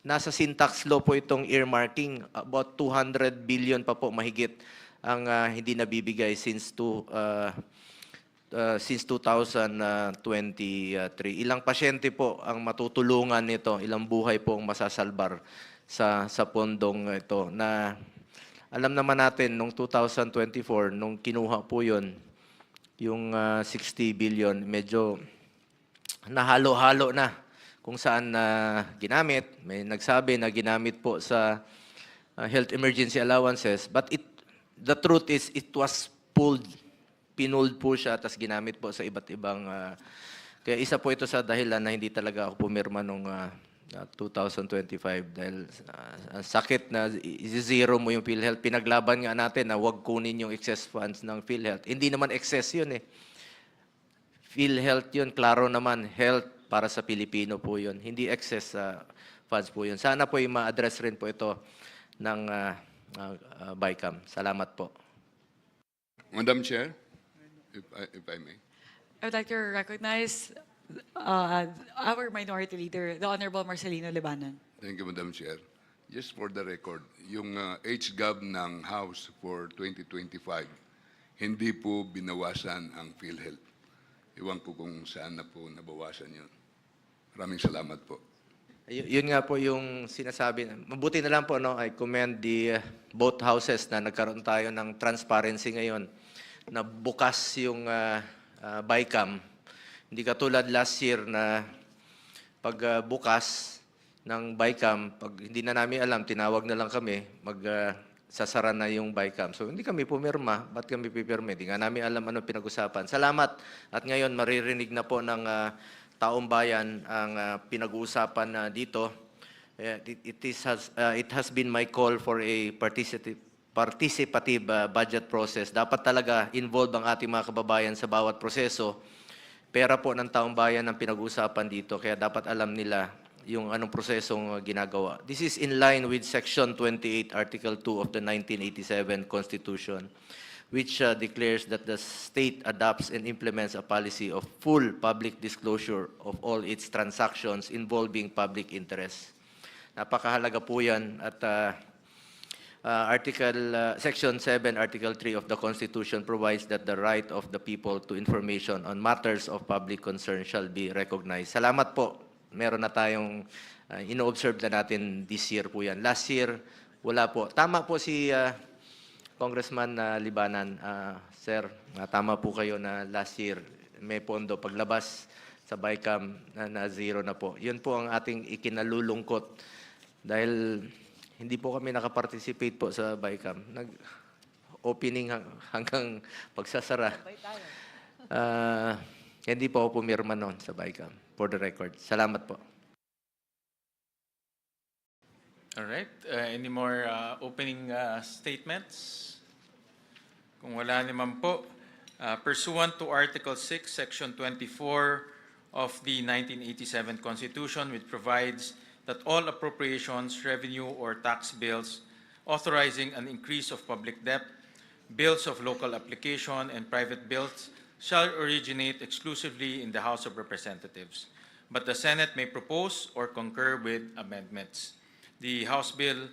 nasa syntax law po itong earmarking, about 200 billion pa po mahigit ang hindi nabibigay since 2023. Ilang pasyente po ang matutulungan nito, ilang buhay po ang masasalbar sa pondong ito na alam naman natin nung 2024 nung kinuha po yun yung 60 billion medyo nahalo-halo na kung saan ginamit. May nagsabi na ginamit po sa health emergency allowances. But the truth is, it was pinulled po siya, tapos ginamit po sa iba't ibang... kaya isa po ito sa dahilan na hindi talaga ako pumirma noong 2025. Dahil ang sakit na zero mo yung PhilHealth. Pinaglaban nga natin na huwag kunin yung excess funds ng PhilHealth. Hindi naman excess yun eh. PhilHealth yun, klaro naman, health para sa Pilipino po yun. Hindi excess funds po yun. Sana po ma-address rin po ito ng BICAM. Salamat po. Madam Chair, if I may. I would like to recognize our Minority Leader, the Honorable Marcelino Libanan. Thank you, Madam Chair. Just for the record, yung HGAB ng House for 2025, hindi po binawasan ang PhilHealth. Iwan ko kung saan na po nabawasan yun. Maraming salamat po. Yun nga po yung sinasabi. Mabuti na lang po, no? I commend the both houses na nagkaroon tayo ng transparency ngayon na bukas yung BICAM. Hindi katulad last year na pag bukas ng BICAM, pag hindi na namin alam, tinawag na lang kami, sasara na yung BICAM. So hindi kami pumirma. Ba't kami pipirma? Hindi nga namin alam ano pinag-usapan. Salamat. At ngayon maririnig na po ng taong bayan ang pinag-uusapan dito. It has been my call for a participative budget process. Dapat talaga involved ang ating mga kababayan sa bawat proseso. Pera po ng taong bayan ang pinag-uusapan dito. Kaya dapat alam nila yung anong prosesong ginagawa. This is in line with Section 28, Article 2 of the 1987 Constitution, which declares that the state adopts and implements a policy of full public disclosure of all its transactions involving public interest. Napakahalaga po yan at Section 7, Article 3 of the Constitution provides that the right of the people to information on matters of public concern shall be recognized. Salamat po. Meron na tayong ino-observe na natin this year po yan. Last year, wala po. Tama po si Congressman Libanan. Sir, tama po kayo na last year may pondo. Paglabas sa BICAM na zero na po. Yun po ang ating ikinalulungkot dahil hindi po kami nakaparticipate po sa BICAM. Nag-opening hanggang pagsasara. Hindi po ako pumirma noon sa BICAM, for the record. Salamat po. All right. Any more opening statements? Kung wala naman po, pursuant to Article 6, Section 24 of the 1987 Constitution, which provides that all appropriations, revenue, or tax bills authorizing an increase of public debt, bills of local application, and private bills shall originate exclusively in the House of Representatives, but the Senate may propose or concur with amendments. The House Bill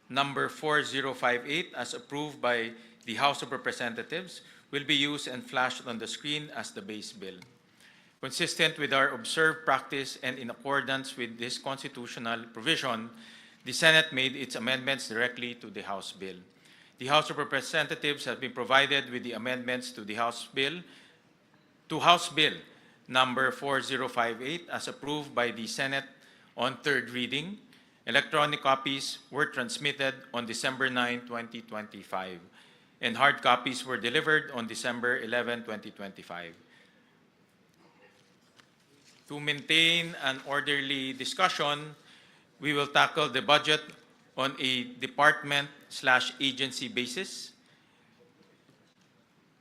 number 4058, as approved by the House of Representatives, will be used and flashed on the screen as the base bill. Consistent with our observed practice and in accordance with this constitutional provision, the Senate made its amendments directly to the House bill. The House of Representatives has been provided with the amendments to House Bill number 4058 as approved by the Senate on third reading. Electronic copies were transmitted on December 9, 2025, and hard copies were delivered on December 11, 2025. To maintain an orderly discussion, we will tackle the budget on a department/agency basis.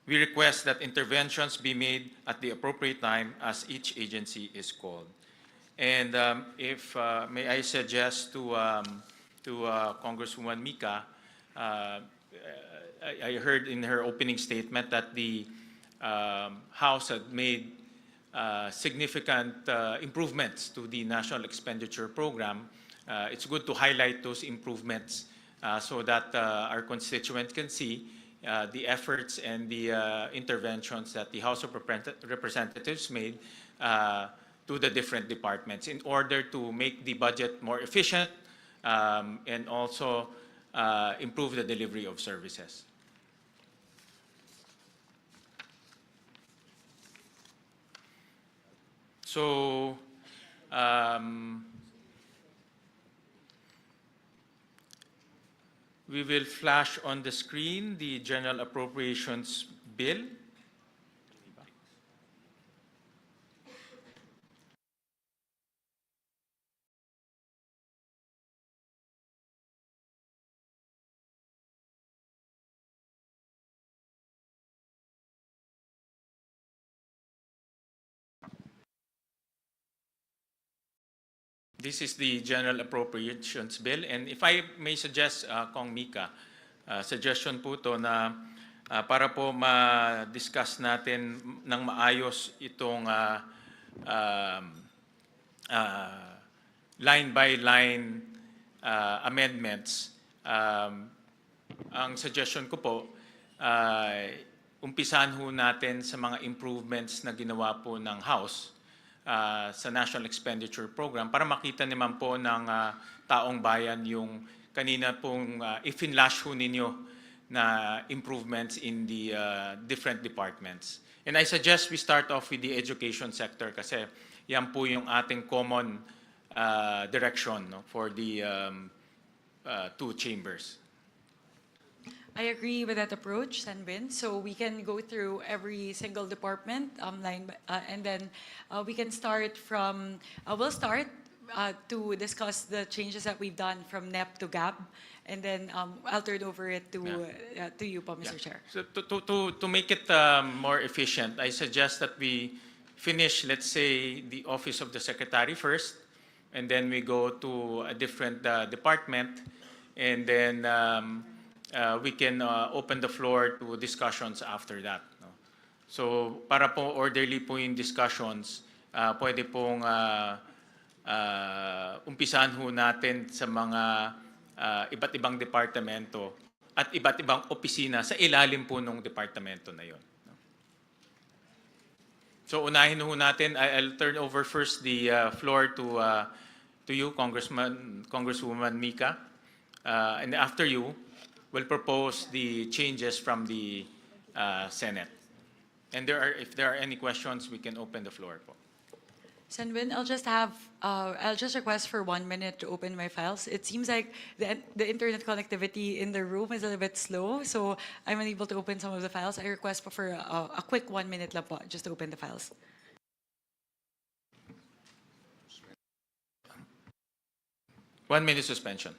We request that interventions be made at the appropriate time as each agency is called. And if may I suggest to Congresswoman Mika, I heard in her opening statement that the House had made significant improvements to the National Expenditure Program. It's good to highlight those improvements so that our constituents can see the efforts and the interventions that the House of Representatives made to the different departments in order to make the budget more efficient and also improve the delivery of services. So, we will flash on the screen the General Appropriations Bill. This is the General Appropriations Bill. And if I may suggest, Kong Mika, suggestion po to na para po ma-discuss natin ng maayos itong line-by-line amendments, ang suggestion ko po, umpisahan ho natin sa mga improvements na ginawa po ng House sa National Expenditure Program para makita naman po ng taong bayan yung kanina pong i-finlash ho ninyo na improvements in the different departments. And I suggest we start off with the education sector kasi yan po yung ating common direction, no, for the two chambers. I agree with that approach, Sanbin. So we can go through every single department and then we can start from, we'll start to discuss the changes that we've done from NEP to GAB, and then I'll turn over it to you, Mr. Chair. So to make it more efficient, I suggest that we finish, let's say, the Office of the Secretary first, and then we go to a different department, and then we can open the floor to discussions after that. No? So para po orderly po yung discussions, pwede pong umpisahan ho natin sa mga iba't ibang departamento at iba't ibang opisina sa ilalim po ng departamento na yon. No? So unahin ho natin, I'll turn over first the floor to you, Congresswoman Mika, and after you, will propose the changes from the Senate. And if there are any questions, we can open the floor po. Senwin, I'll just request for 1 minute to open my files. It seems like the internet connectivity in the room is a little bit slow, so I'm unable to open some of the files. I request for a quick 1 minute lang po, just to open the files. 1 minute suspension.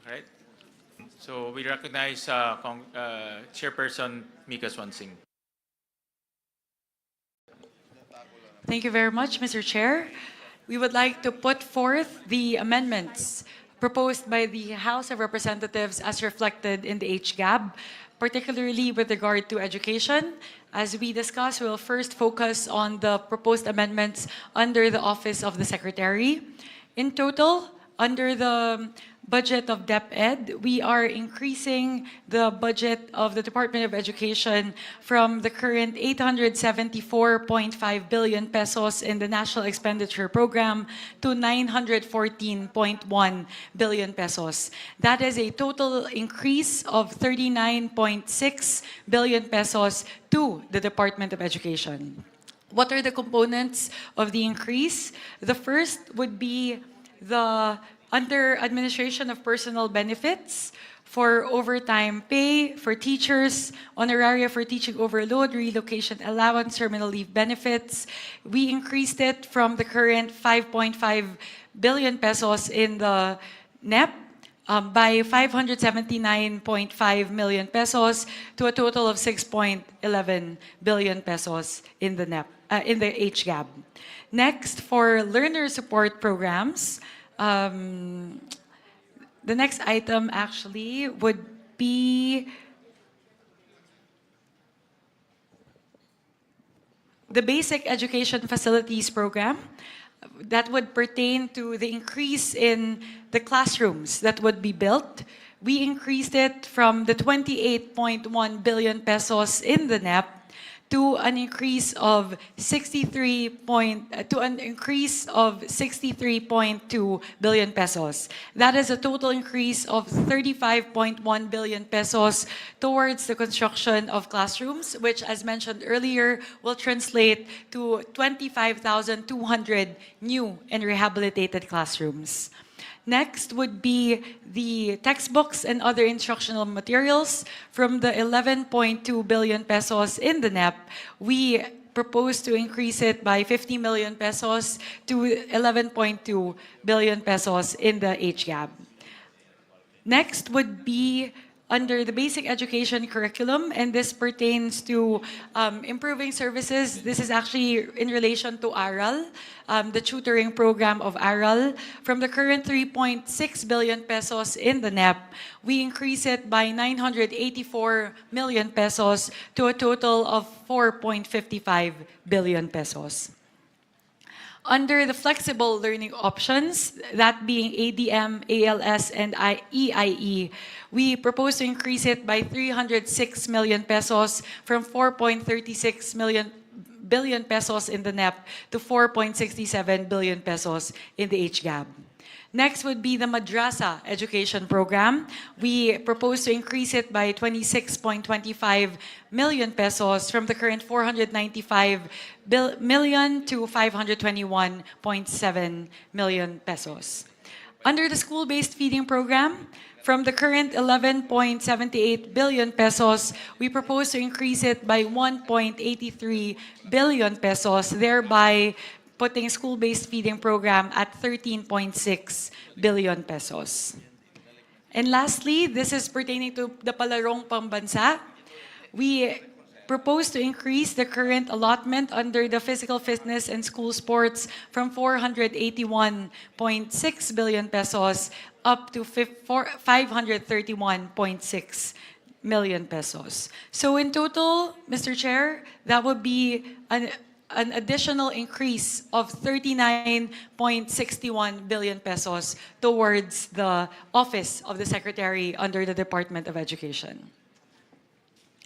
Right? So we recognize Chairperson Mika Swansing. Thank you very much, Mr. Chair. We would like to put forth the amendments proposed by the House of Representatives as reflected in the HGAB, particularly with regard to education. As we discussed, we'll first focus on the proposed amendments under the Office of the Secretary. In total, under the budget of DepEd, we are increasing the budget of the Department of Education from the current 874.5 billion pesos in the National Expenditure Program to 914.1 billion pesos. That is a total increase of 39.6 billion pesos to the Department of Education. What are the components of the increase? The first would be the under administration of personal benefits for overtime pay for teachers, honoraria for teaching overload, relocation allowance, terminal leave benefits. We increased it from the current 5.5 billion pesos in the NEP by 579.5 million pesos to a total of 6.11 billion pesos in the NEP, in the HGAB. Next, for learner support programs, the next item actually would be the Basic Education Facilities Program. That would pertain to the increase in the classrooms that would be built. We increased it from the 28.1 billion pesos in the NEP to an increase of 63.2 billion pesos. That is a total increase of 35.1 billion pesos towards the construction of classrooms, which, as mentioned earlier, will translate to 25,200 new and rehabilitated classrooms. Next would be the textbooks and other instructional materials. From the 11.2 billion pesos in the NEP, we propose to increase it by 50 million pesos to 11.2 billion pesos in the HGAB. Next would be under the basic education curriculum, and this pertains to improving services. This is actually in relation to ARAL, the tutoring program of ARAL. From the current 3.6 billion pesos in the NEP, we increase it by 984 million pesos to a total of 4.55 billion pesos. Under the flexible learning options, that being ADM, ALS, and EIE, we propose to increase it by 306 million pesos from 4.36 billion pesos in the NEP to 4.67 billion pesos in the HGAB. Next would be the Madrasa Education Program. We propose to increase it by 26.25 million pesos from the current 495 million to 521.7 million pesos. Under the school-based feeding program, from the current 11.78 billion pesos, we propose to increase it by 1.83 billion pesos, thereby putting school-based feeding program at 13.6 billion pesos. And lastly, this is pertaining to the Palarong Pambansa. We propose to increase the current allotment under the physical fitness and school sports from 481.6 billion pesos up to 531.6 million pesos. So in total, Mr. Chair, that would be an additional increase of 39.61 billion pesos towards the Office of the Secretary under the Department of Education.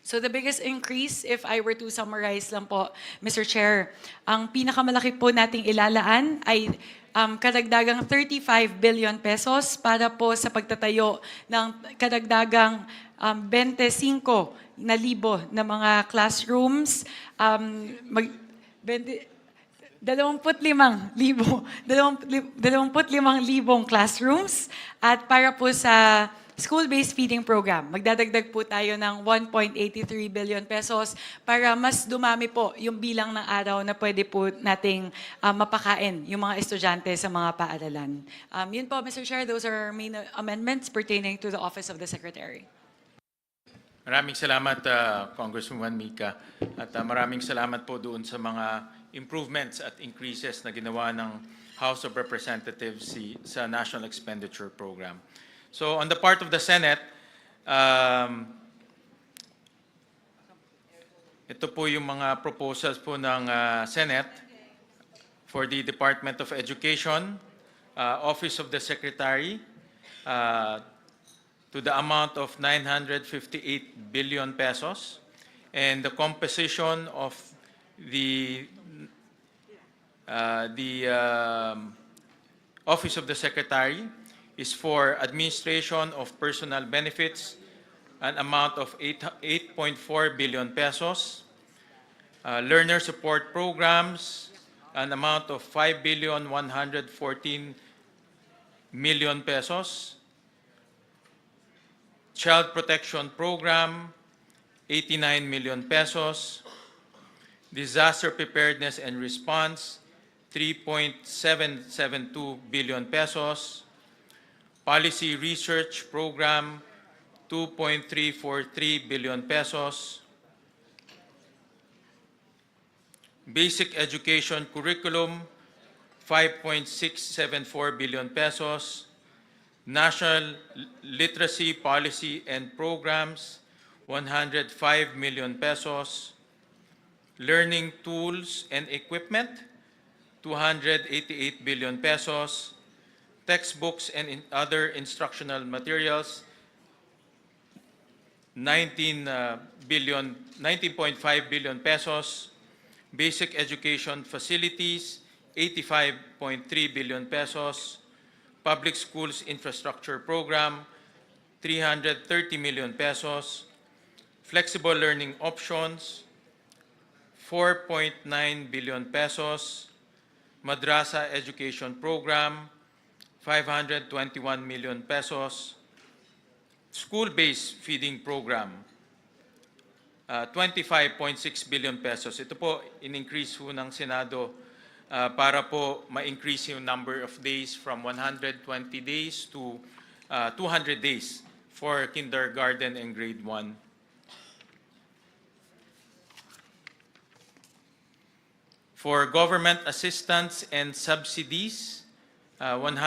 So the biggest increase, if I were to summarize lang po, Mr. Chair, ang pinakamalaki po nating ilalaan ay kadagdagang 35 billion pesos para po sa pagtatayo ng kadagdagang 25,000 na mga classrooms, 25,000 classrooms, at para po sa school-based feeding program. Magdadagdag po tayo ng 1.83 billion pesos para mas dumami po yung bilang ng araw na pwede po nating mapakain yung mga estudyante sa mga paaralan. Yun po, Mr. Chair, those are our main amendments pertaining to the Office of the Secretary. Maraming salamat, Congresswoman Mika. At maraming salamat po doon sa mga improvements at increases na ginawa ng House of Representatives sa National Expenditure Program. So on the part of the Senate, ito po yung mga proposals po ng Senate for the Department of Education, Office of the Secretary, to the amount of 958 billion pesos, and the composition of the Office of the Secretary is for administration of personal benefits, an amount of 8.4 billion pesos, learner support programs, an amount of 5,114 million pesos, child protection program, 89 million pesos, disaster preparedness and response, 3.772 billion pesos, policy research program, 2.343 billion pesos, basic education curriculum, 5.674 billion pesos, national literacy policy and programs, 105 million pesos, learning tools and equipment, 288 billion pesos, textbooks and other instructional materials, 19.5 billion pesos, basic education facilities, 85.3 billion pesos, public schools infrastructure program, 330 million pesos, flexible learning options, 4.9 billion pesos, madrasa education program, 521 million pesos, school-based feeding program, 25.6 billion pesos. Ito po, in-increase po ng Senado para po ma-increase yung number of days from 120 days to 200 days for kindergarten and grade 1. For government assistance and subsidies, 100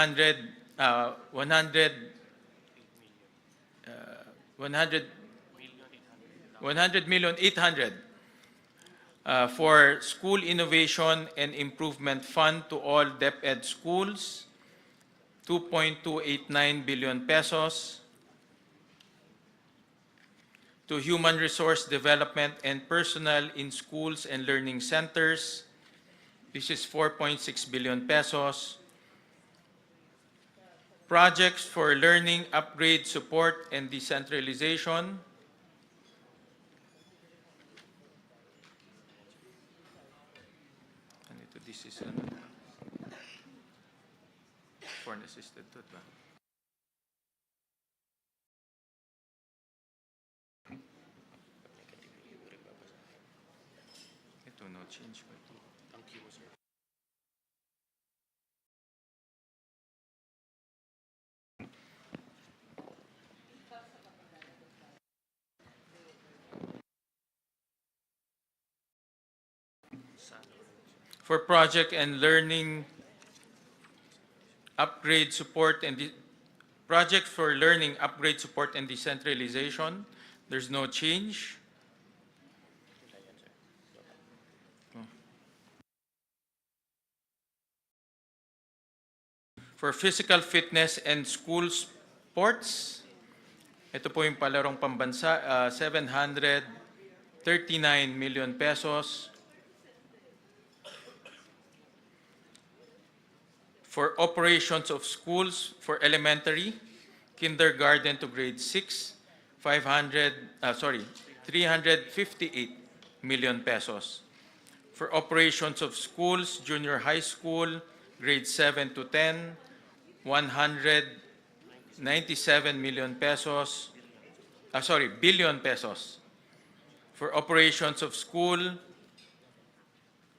million 800 for school innovation and improvement fund to all DepEd schools, 2.289 billion pesos. To human resource development and personnel in schools and learning centers, this is 4.6 billion pesos. Projects for learning, upgrade, support, and decentralization, this is foreign assisted to ba? Ito no change ba ito? For project and learning upgrade support and project for learning upgrade support and decentralization, there's no change. For physical fitness and school sports, ito po yung palarong pambansa, 739 million pesos. For operations of schools for elementary, kindergarten to grade 6, 358 million pesos. For operations of schools, junior high school, grade 7 to 10, 119 97 million pesos, billion pesos for operations of school,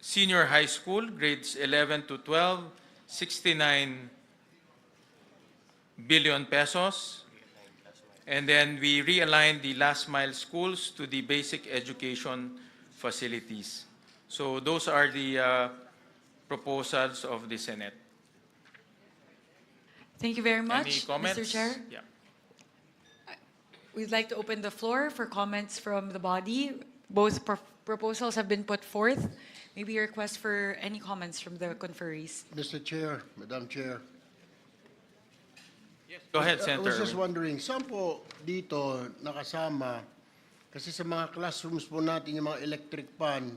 senior high school, grades 11 to 12, 69 billion pesos. And then we realigned the last mile schools to the basic education facilities. So those are the proposals of the Senate. Thank you very Any much, comments? Mr. Chair. Yeah. We'd like to open the floor for comments from the body. Both proposals have been put forth. Maybe a request for any comments from the conferees. Mr. Chair, Madam Chair. Go ahead, I Senator was just Erwin. wondering, saan po dito nakasama, kasi sa mga classrooms po natin yung mga electric fan,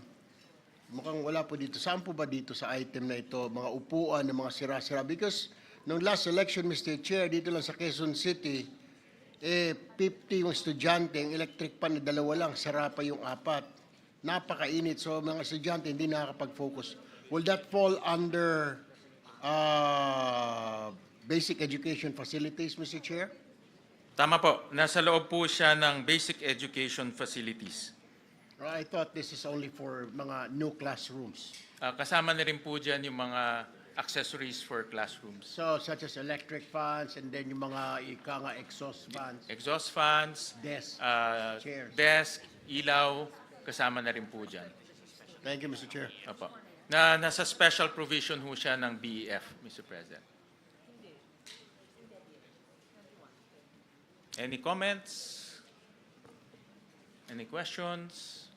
mukhang wala po dito. Saan po ba dito sa item na ito, mga upuan, ng mga sira-sira? Because nung last election, Mr. Chair, dito lang sa Quezon City, 50 yung estudyante, yung electric fan na dalawa lang, sara pa yung apat. Napakainit, so mga estudyante hindi nakakapag-focus. Will that fall under basic education facilities, Mr. Chair? Tama po, nasa loob po siya ng basic education facilities. I thought this is only for mga new classrooms. Kasama na rin po dyan yung mga accessories for classrooms. So, such as electric fans and then yung mga ika nga exhaust fans, Exhaust fans, desk. Chairs. desk, ilaw, kasama na rin po dyan. Thank you, Mr. Chair. Opo. Nasa special provision ho siya ng BEF, Mr. President. Any comments? Any questions?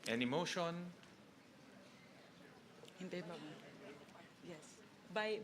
Any motion? Hindi ba? Yes. By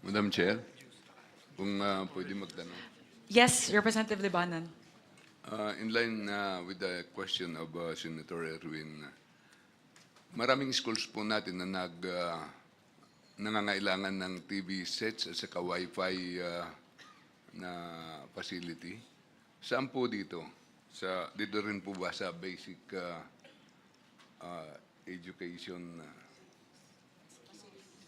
Madam Chair, kung pwede magtanong. yes, Representative Libanan. In line with the question of Senator Erwin, maraming schools po natin na nangangailangan ng TV sets at saka Wi-Fi na facility. Saan po dito? Dito rin po ba sa basic education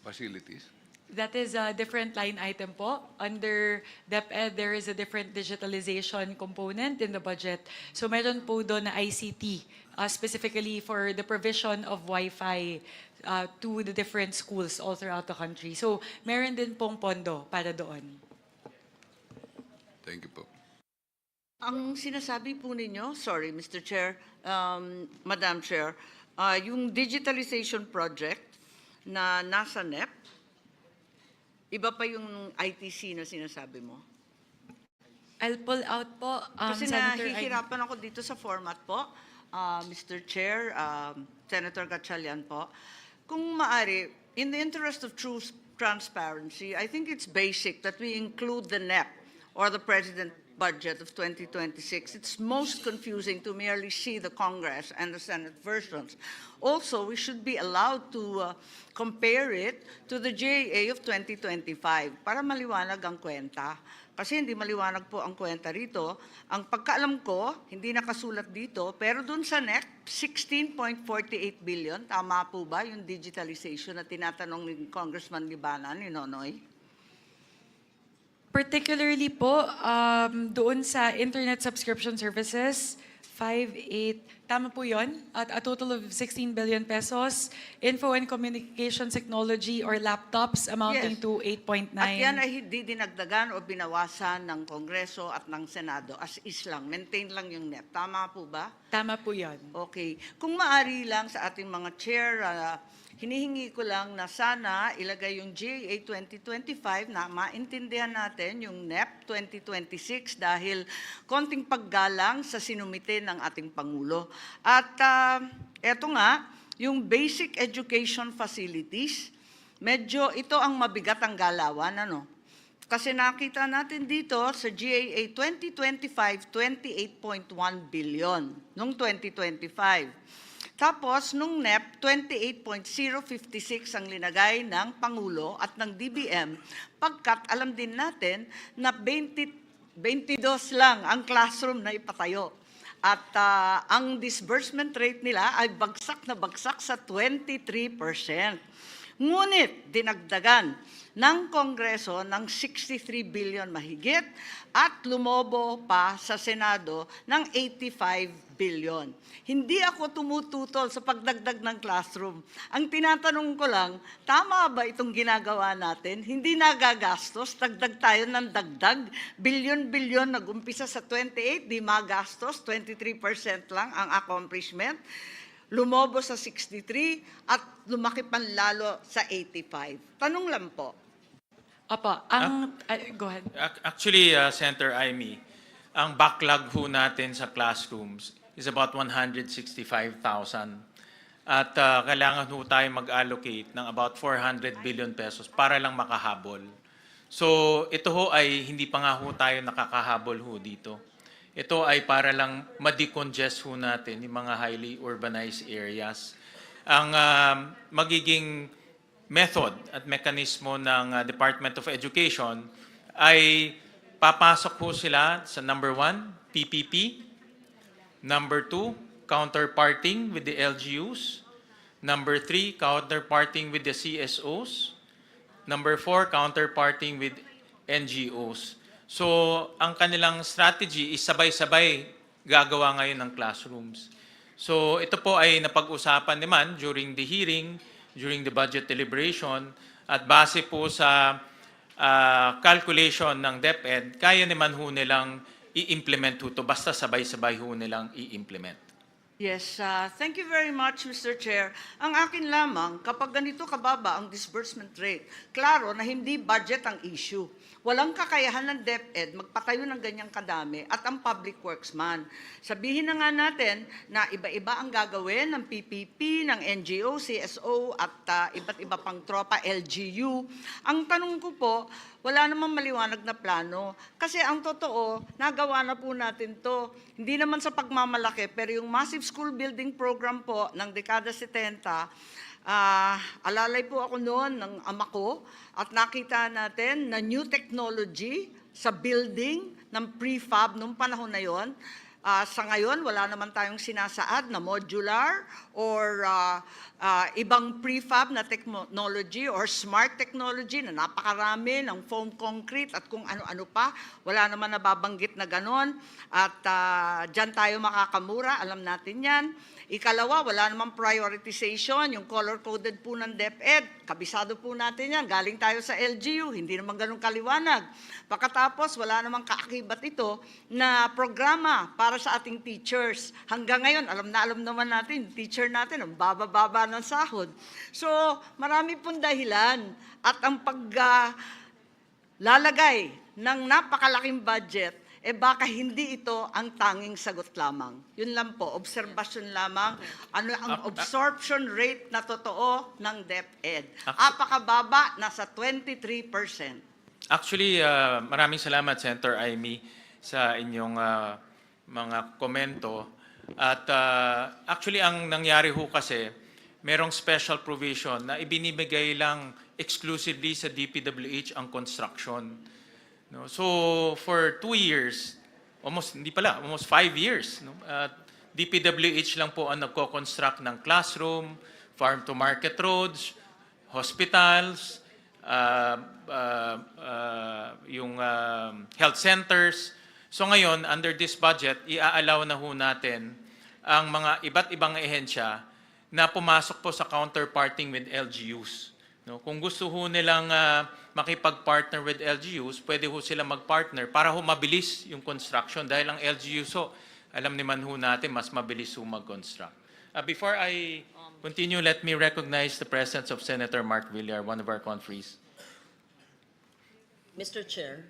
facilities? That is a different line item po. Under DepEd, there is a different digitalization component in the budget. So meron po doon na ICT, specifically for the provision of Wi-Fi to the different schools all throughout the country. So meron din pong pondo para doon. Thank you po. Ang sinasabi po ninyo, sorry Mr. Chair, Madam Chair, yung digitalization project na nasa NEP, iba pa yung ITC na sinasabi mo? I'll pull out po, Kasi Senator. nahihirapan ako dito sa format po, Mr. Chair, Senator Gatchalian po. Kung maari, in the interest of true transparency, I think it's basic that we include the NEP or the President budget of 2026. It's most confusing to merely see the Congress and the Senate versions. Also, we should be allowed to compare it to the JA of 2025 para maliwanag ang kwenta. Kasi hindi maliwanag po ang kwenta rito. Ang pagkaalam ko, hindi nakasulat dito, pero dun sa NEP, 16.48 billion, tama po ba yung digitalization na tinatanong ni Congressman Libanan, ni Nonoy? Particularly po, doon sa internet subscription services, 5.8, tama po yun, at a total of 16 billion pesos. Info and communications technology or laptops amounting Yes. to 8.9. At yan ay hindi dinagdagan o binawasan ng Kongreso at ng Senado. As is lang, maintain lang yung NEP. Tama po ba? Tama po yun. Okay. Kung maari lang sa ating mga chair, hinihingi ko lang na sana ilagay yung GAA 2025 na maintindihan natin yung NEP 2026 dahil konting paggalang sa sinumite ng ating Pangulo. At eto nga, yung basic education facilities, medyo ito ang mabigat ang galawan, ano? Kasi nakita natin dito sa GAA 2025, 28.1 billion noong 2025. Tapos, nung NEP, 28.056 ang linagay ng Pangulo at ng DBM, pagkat alam din natin na 22 lang ang classroom na ipatayo. At ang disbursement rate nila ay bagsak na bagsak sa 23%. Ngunit dinagdagan ng Kongreso ng 63 billion mahigit at lumobo pa sa Senado ng 85 billion. Hindi ako tumututol sa pagdagdag ng classroom. Ang tinatanong ko lang, tama ba itong ginagawa natin? Hindi nagagastos, dagdag tayo ng dagdag, bilyon-bilyon nag-umpisa sa 28, di magastos, 23% lang ang accomplishment. Lumobo sa 63 at lumaki panlalo sa 85. Tanong lang po. Opo, go ahead. Actually, Senator Amy, ang backlog ho natin sa classrooms is about 165,000. At kailangan ho tayo mag-allocate ng about 400 billion pesos para lang makahabol. So ito ho ay hindi pa nga ho tayo nakakahabol ho dito. Ito ay para lang ma-decongest ho natin yung mga highly urbanized areas. Ang magiging method at mekanismo ng Department of Education ay papasok ho sila sa number 1, PPP, number 2, counterparting with the LGUs, number 3, counterparting with the CSOs, number 4, counterparting with NGOs. So, ang kanilang strategy is sabay-sabay gagawa ngayon ng classrooms. So, ito po ay napag-usapan naman during the hearing, during the budget deliberation, at base po sa calculation ng DepEd, kaya naman ho nilang i-implement ho ito, basta sabay-sabay ho nilang i-implement. Yes, thank you very much, Mr. Chair. Ang akin lamang, kapag ganito kababa ang disbursement rate, klaro na hindi budget ang issue. Walang kakayahan ng DepEd magpatayo ng ganyang kadami at ang public works man. Sabihin na nga natin na iba-iba ang gagawin ng PPP, ng NGO, CSO at iba't iba pang tropa, LGU. Ang tanong ko po, wala namang maliwanag na plano. Kasi ang totoo, nagawa na po natin to. Hindi naman sa pagmamalaki, pero yung massive school building program po ng dekada 70, alalay po ako noon ng ama ko at nakita natin na new technology sa building ng prefab nung panahon na yon. Sa ngayon, wala naman tayong sinasaad na modular or ibang prefab na technology or smart technology na napakarami ng foam concrete at kung ano-ano pa. Wala naman nababanggit na ganon. At dyan tayo makakamura, alam natin yan. Ikalawa, wala namang prioritization, yung color-coded po ng DepEd. Kabisado po natin yan. Galing tayo sa LGU, hindi naman ganun kaliwanag. Pagkatapos, wala namang kaakibat ito na programa para sa ating teachers. Hanggang ngayon, alam naman natin, teacher natin, ang baba-baba ng sahod. So, marami pong dahilan. At ang paglalagay ng napakalaking budget, baka hindi ito ang tanging sagot lamang. Yun lang po, obserbasyon lamang. Ano ang absorption rate na totoo ng DepEd? Apakababa, nasa 23%. Actually, maraming salamat, Senator Amy, sa inyong mga komento. At actually, ang nangyari ho kasi, merong special provision na ibinibigay lang exclusively sa DPWH ang construction. No? So for 2 years, almost 5 years, no? DPWH lang po ang nagko-construct ng classroom, farm-to-market roads, hospitals, yung health centers. So ngayon, under this budget, i-allow na ho natin ang mga iba't ibang ehensya na pumasok po sa counterparting with LGUs. No? Kung gusto ho nilang makipag-partner with LGUs, pwede ho sila mag-partner para ho mabilis yung construction dahil ang LGUs ho, alam naman ho natin, mas mabilis ho mag-construct. Before I continue, let me recognize the presence of Senator Mark Villar, one of our conferees. Mr. Chair.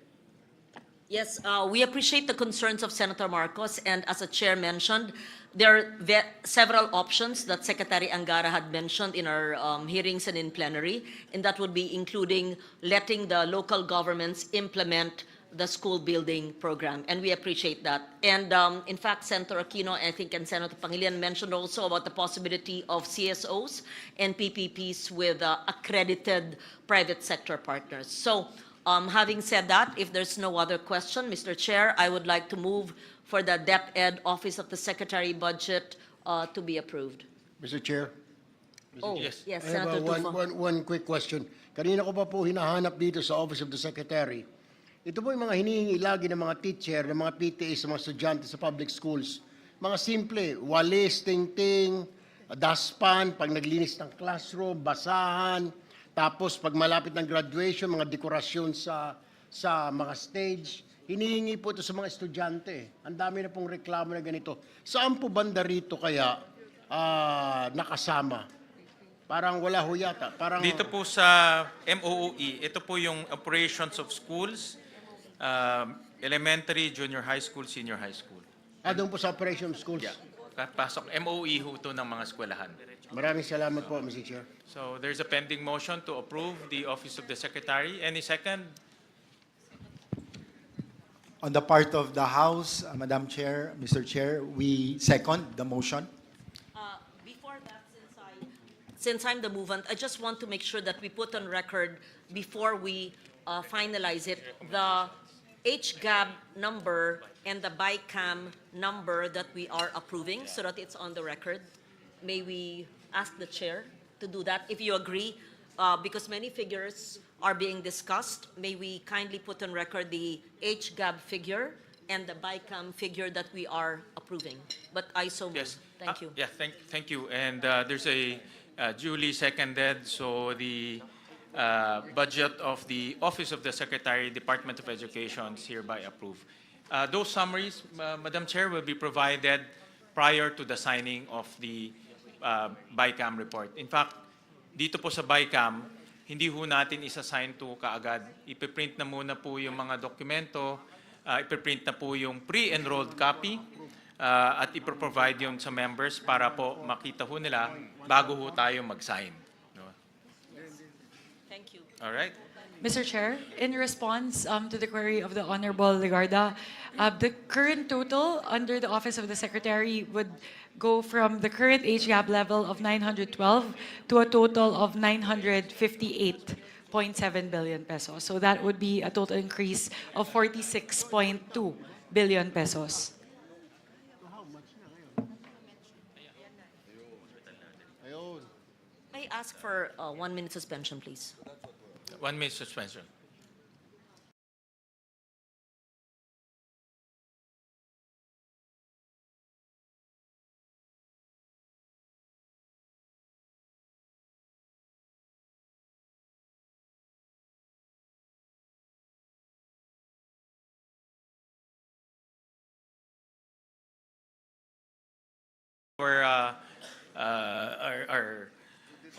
Yes, we appreciate the concerns of Senator Marcos, and as the chair mentioned, there are several options that Secretary Angara had mentioned in our hearings and in plenary, and that would be including letting the local governments implement the school building program, and we appreciate that. And in fact, Senator Aquino, I think, and Senator Pangilinan mentioned also about the possibility of CSOs and PPPs with accredited private sector partners. So, having said that, if there's no other question, Mr. Chair, I would like to move for the DepEd Office of the Secretary budget to be approved. Mr. Chair? Oh, Yes. yes, I have Senator Tulfo. one quick question. Kanina ko pa po hinahanap dito sa Office of the Secretary. Ito po yung mga hinihingi lagi ng mga teacher, ng mga PTA sa mga estudyante sa public schools. Mga simple, walis, ting-ting, daspan, pag naglinis ng classroom, basahan, tapos pag malapit ng graduation, mga dekorasyon sa mga stage. Hinihingi po ito sa mga estudyante. Ang dami na pong reklamo na ganito. Saan po banda rito kaya nakasama? Parang wala ho yata. Parang, Dito po sa MOOE, ito po yung operations of schools, elementary, junior high school, senior high school. doon po sa operation schools. Yeah. Pasok, MOE ho ito ng mga eskwelahan. Maraming salamat po, Mr. Chair. So there's a pending motion to approve the Office of the Secretary. Any second? On the part of the House, Madam Chair, Mr. Chair, we second the motion. Before that, since I'm the movant, I just want to make sure that we put on record before we finalize it, the HGAB number and the BICAM number that we are approving so that it's on the record. May we ask the chair to do that, if you agree, because many figures are being discussed. May we kindly put on record the HGAB figure and the BICAM figure that we are approving? But I so move. Yes. Thank you. Yeah, thank you. And there's a duly seconded, so the budget of the Office of the Secretary, Department of Education is hereby approved. Those summaries, Madam Chair, will be provided prior to the signing of the BICAM report. In fact, dito po sa BICAM, hindi ho natin isa-sign to kaagad. Ipiprint na muna po yung mga dokumento, ipiprint na po yung pre-enrolled copy, at iproprovide yun sa members para po makita ho nila bago ho tayo mag-sign. No? Thank you. All right? Mr. Chair, in response to the query of the Honorable Legarda, the current total under the Office of the Secretary would go from the current HGAB level of 912 to a total of 958.7 billion pesos. So that would be a total increase of 46.2 billion pesos. May I ask for 1 minute suspension, please? 1 minute suspension.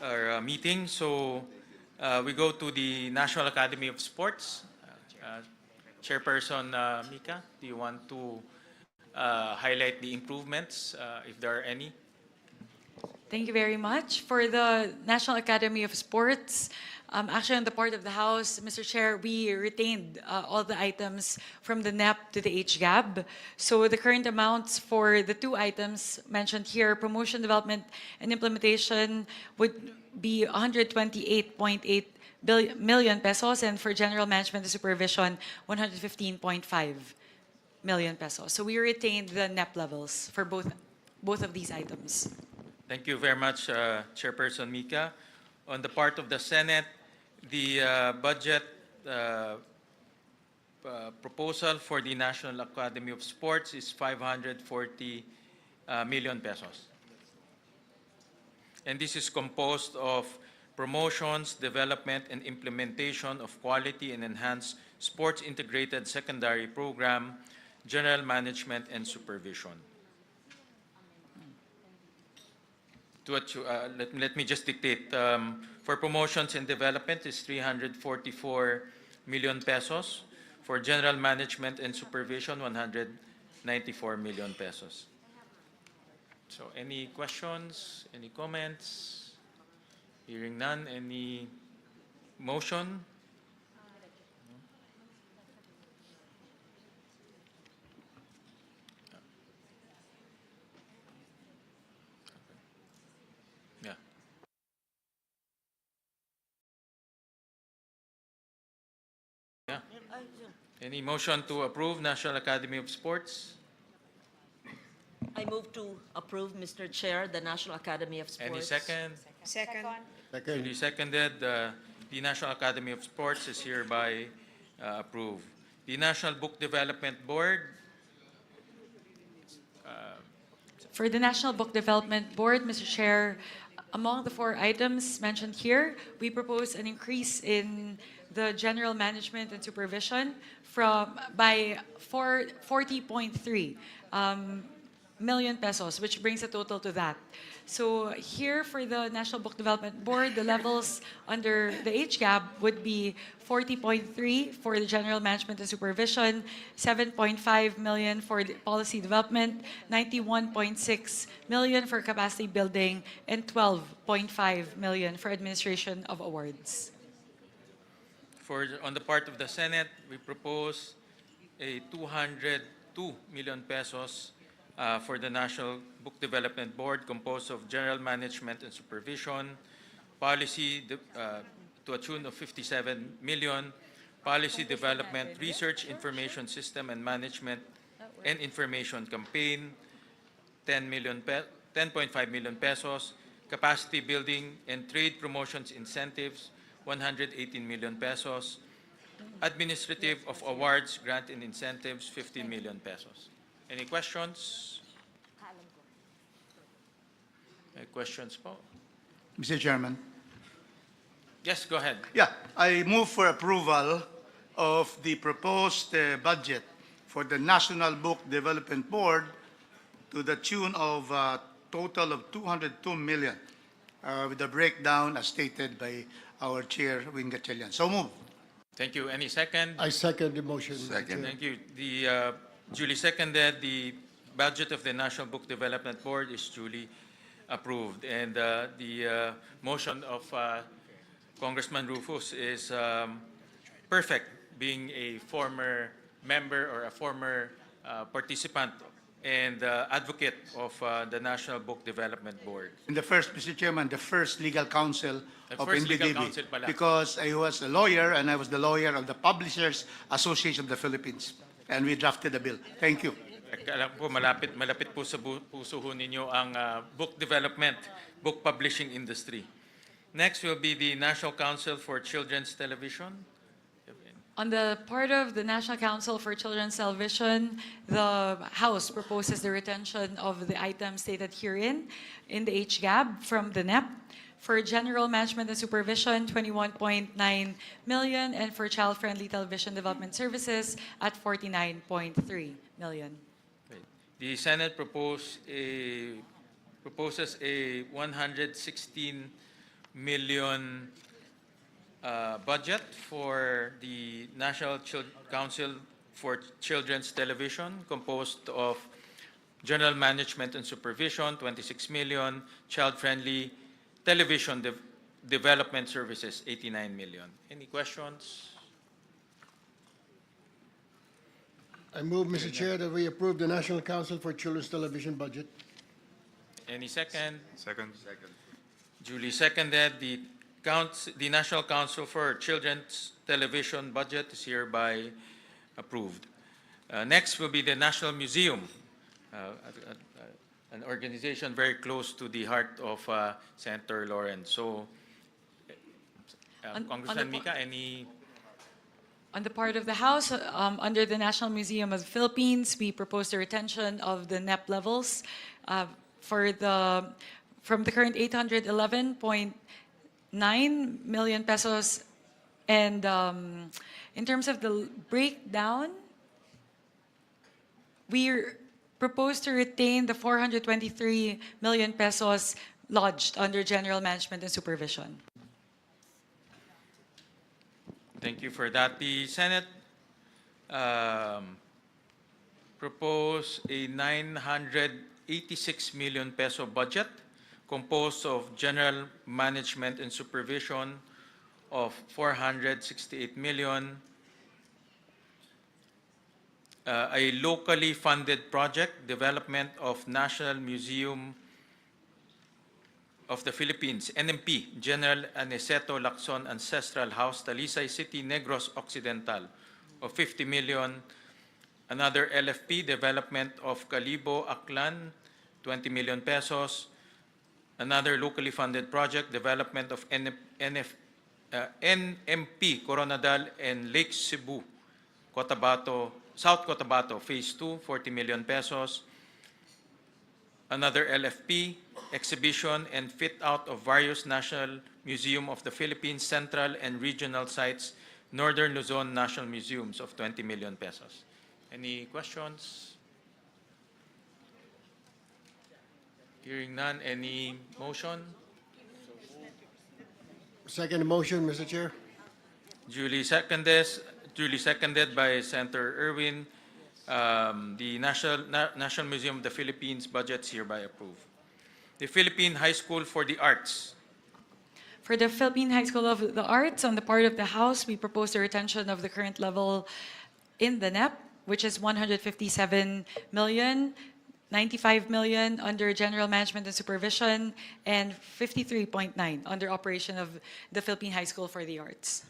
Our meeting. So we go to the National Academy of Sports. Chairperson Mika, do you want to highlight the improvements, if there are any? Thank you very much. For the National Academy of Sports, Actually, on the part of the House, Mr. Chair, we retained all the items from the NEP to the HGAB. So the current amounts for the two items mentioned here, promotion, development, and implementation, would be 128.8 million pesos, and for general management and supervision, 115.5 million pesos. So we retained the NEP levels for both of these items. Thank you very much, Chairperson Mika. On the part of the Senate, the budget proposal for the National Academy of Sports is 540 million pesos. And this is composed of promotions, development, and implementation of quality and enhanced sports integrated secondary program, general management, and supervision. Let me just dictate. For promotions and development is 344 million pesos. For general management and supervision, 194 million pesos. So any questions, any comments? Hearing none, any motion? Yeah. Yeah. Any motion to approve National Academy of Sports? I move to approve, Mr. Chair, the National Academy of Sports. Any second? Second. Duly seconded. The National Academy of Sports is hereby approved. The National Book Development Board, For the National Book Development Board, Mr. Chair, among the four items mentioned here, we propose an increase in the general management and supervision by 40.3 million pesos, which brings a total to that. So here for the National Book Development Board, the levels under the HGAB would be 40.3 for the general management and supervision, 7.5 million for the policy development, 91.6 million for capacity building, and 12.5 million for administration of awards. on the part of the Senate, we propose a 202 million pesos for the National Book Development Board, composed of general management and supervision, policy to a tune of 57 million, policy development, research, information system and management, and information campaign, 10.5 million pesos, capacity building and trade promotions incentives, 118 million pesos, administrative of awards, grant and incentives, 15 million pesos. Any questions? Any questions, po? Mr. Chairman. Yes, go ahead. Yeah, I move for approval of the proposed budget for the National Book Development Board to the tune of a total of 202 million, with a breakdown as stated by our chair, Wing Gatchalian. So move. Thank you. Any second? I second the motion. Mr. Second. Chair. Thank you. The duly seconded, the budget of the National Book Development Board is duly approved. And the motion of Congressman Rufus is perfect, being a former member or a former participant and advocate of the National Book Development Board. In the first, Mr. Chairman, the first legal counsel The of first legal NBDB, counsel pala. because I was a lawyer and I was the lawyer of the Publishers Association of the Philippines, and we drafted the bill. Thank you. Alam po, malapit po sa puso ho ninyo ang book development, book publishing industry. Next will be the National Council for Children's Television. On the part of the National Council for Children's Television, the House proposes the retention of the items stated herein in the HGAB from the NEP. For general management and supervision, 21.9 million, and for child-friendly television development services at 49.3 million. The Senate proposes a 116 million budget for the National Council for Children's Television, composed of general management and supervision, 26 million, child-friendly television Development Services, 89 million. Any questions? I move, Mr. Chair, that we approve the National Council for Children's Television budget. Any second? Second. Duly seconded. The National Council for Children's Television budget is hereby approved. Next will be the National Museum, an organization very close to the heart of Senator Lawrence. So, On Congressman the po- Mika, any? On the part of the House, under the National Museum of the Philippines, we propose the retention of the NEP levels from the current 811.9 million pesos. And in terms of the breakdown, we propose to retain the 423 million pesos lodged under General Management and Supervision. Thank you for that. The Senate proposed a 986 million peso budget composed of general management and supervision of 468 million, a locally funded project, development of National Museum of the Philippines, NMP, General Aniceto Lacson Ancestral House, Talisay City, Negros Occidental, of 50 million. Another LFP, development of Calibo, Aklan, 20 million pesos. Another locally funded project, development of NMP, Coronadal and Lake Cebu, Cotabato, South Cotabato, Phase 2, 40 million pesos. Another LFP, exhibition and fit out of various National Museum of the Philippines Central and Regional Sites, Northern Luzon National Museums, of 20 million pesos. Any questions? Hearing none, any motion? Second motion, Mr. Chair. Duly seconded by Senator Erwin. The National Museum of the Philippines budgets hereby approved. The Philippine High School for the Arts. For the Philippine High School of the Arts, on the part of the House, we propose the retention of the current level in the NEP, which is 157 million, 95 million under General Management and Supervision, and 53.9 under operation of the Philippine High School for the Arts.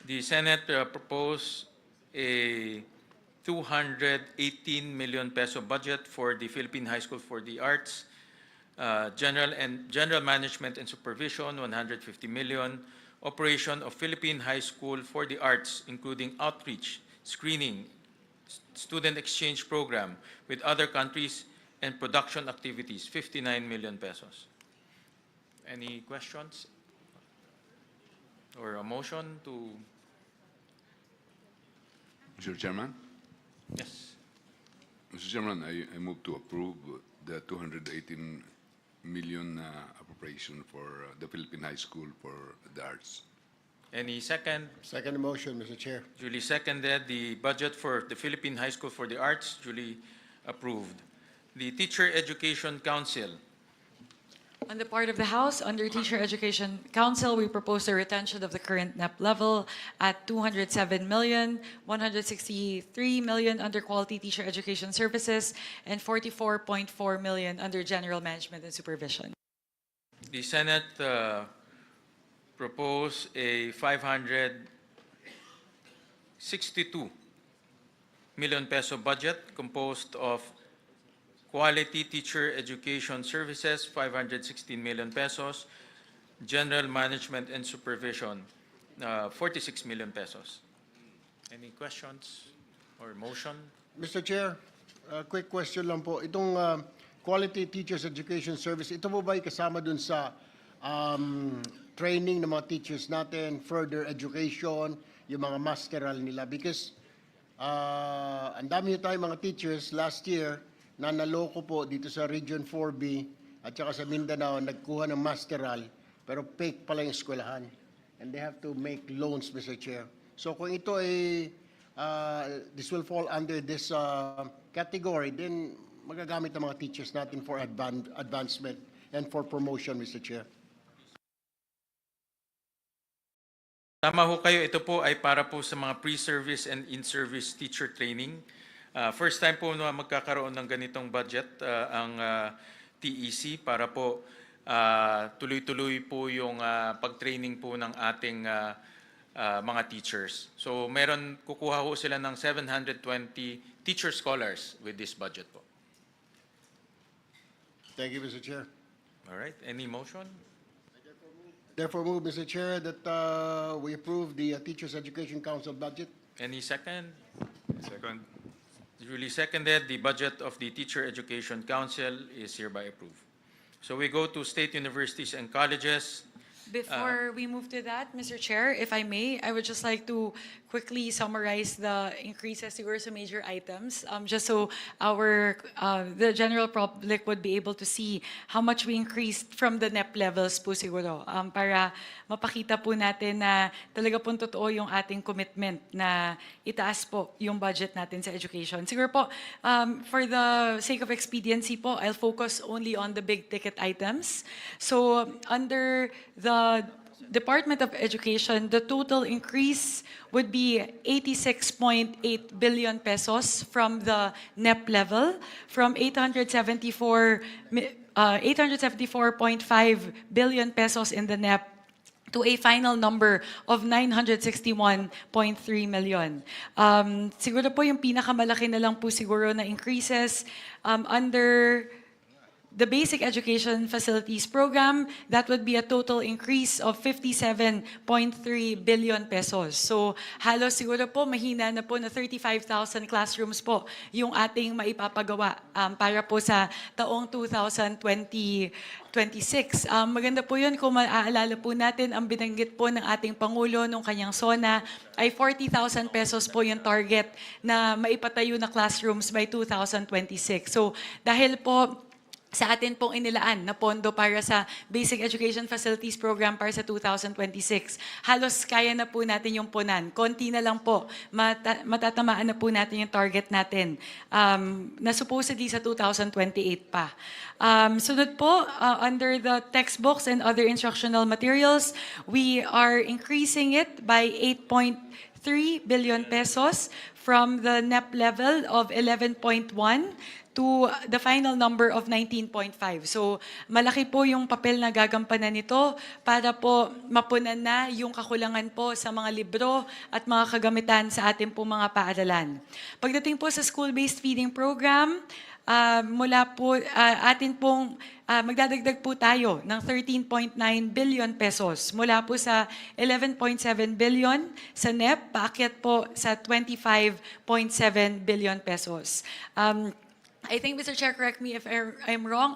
The Senate proposed a 218 million peso budget for the Philippine High School for the Arts. General Management and Supervision, 150 million. Operation of Philippine High School for the Arts, including outreach, screening, student exchange program with other countries, and production activities, 59 million pesos. Any questions? Or a motion to? Mr. Chairman? Yes. Mr. Chairman, I move to approve the 218 million appropriation for the Philippine High School for the Arts. Any second? Second motion, Mr. Chair. Duly seconded. The budget for the Philippine High School for the Arts, duly approved. The Teacher Education Council. On the part of the House, under Teacher Education Council, we propose the retention of the current NEP level at 207 million, 163 million under Quality Teacher Education Services, and 44.4 million under General Management and Supervision. The Senate proposed a 562 million peso budget composed of Quality Teacher Education Services, 516 million pesos. General Management and Supervision, 46 million pesos. Any questions or motion? Mr. Chair, quick question lang po. Itong Quality Teachers Education Service, ito po ba ay kasama dun sa training ng mga teachers natin, further education, yung mga masteral nila? Because ang dami tayo mga teachers last year na naloko po dito sa Region 4B at saka sa Mindanao, nagkuha ng masteral, pero fake pala yung eskwelahan. And they have to make loans, Mr. Chair. So kung ito ay, this will fall under this category, then magagamit ng mga teachers natin for advancement and for promotion, Mr. Chair. Tama ho kayo, ito po ay para po sa mga pre-service and in-service teacher training. First time po na magkakaroon ng ganitong budget ang TEC para po tuloy-tuloy po yung pag-training po ng ating mga teachers. So meron, kukuha ho sila ng 720 teacher scholars with this budget po. Thank you, Mr. Chair. All right, any motion? Therefore move, Mr. Chair, that we approve the Teachers Education Council budget. Any second? Second. Duly seconded, the budget of the Teacher Education Council is hereby approved. So we go to state universities and colleges. Before we move to that, Mr. Chair, if I may, I would just like to quickly summarize the increases siguro sa major items, just so the general public would be able to see how much we increased from the NEP levels po siguro, para mapakita po natin na talaga po totoo yung ating commitment na itaas po yung budget natin sa education. Siguro po, for the sake of expediency po, I'll focus only on the big ticket items. So under the Department of Education, the total increase would be 86.8 billion pesos from the NEP level, from 874.5 billion pesos in the NEP to a final number of 961.3 million. Siguro po yung pinakamalaki na lang po siguro na increases under the Basic Education Facilities Program, that would be a total increase of 57.3 billion pesos. So halos siguro po mahina na po na 35,000 classrooms po yung ating maipapagawa para po sa taong 2026. Maganda po yun kung maaalala po natin, ang binanggit po ng ating Pangulo nung kanyang SONA ay 40,000 pesos po yung target na maipatayo na classrooms by 2026. So dahil po sa atin pong inilaan na pondo para sa Basic Education Facilities Program para sa 2026. Halos kaya na po natin yung punan. Konti na lang po, matatamaan na po natin yung target natin na supposedly sa 2028 pa. Sunod po, under the textbooks and other instructional materials, we are increasing it by 8.3 billion pesos from the NEP level of 11.1 to the final number of 19.5. So malaki po yung papel na gagampanan nito para po mapunan na yung kakulangan po sa mga libro at mga kagamitan sa ating po mga paaralan. Pagdating po sa school-based feeding program, mula po atin pong magdadagdag po tayo ng 13.9 billion pesos mula po sa 11.7 billion sa NEP, paakyat po sa 25.7 billion pesos. I think, Mr. Chair, correct me if I'm wrong,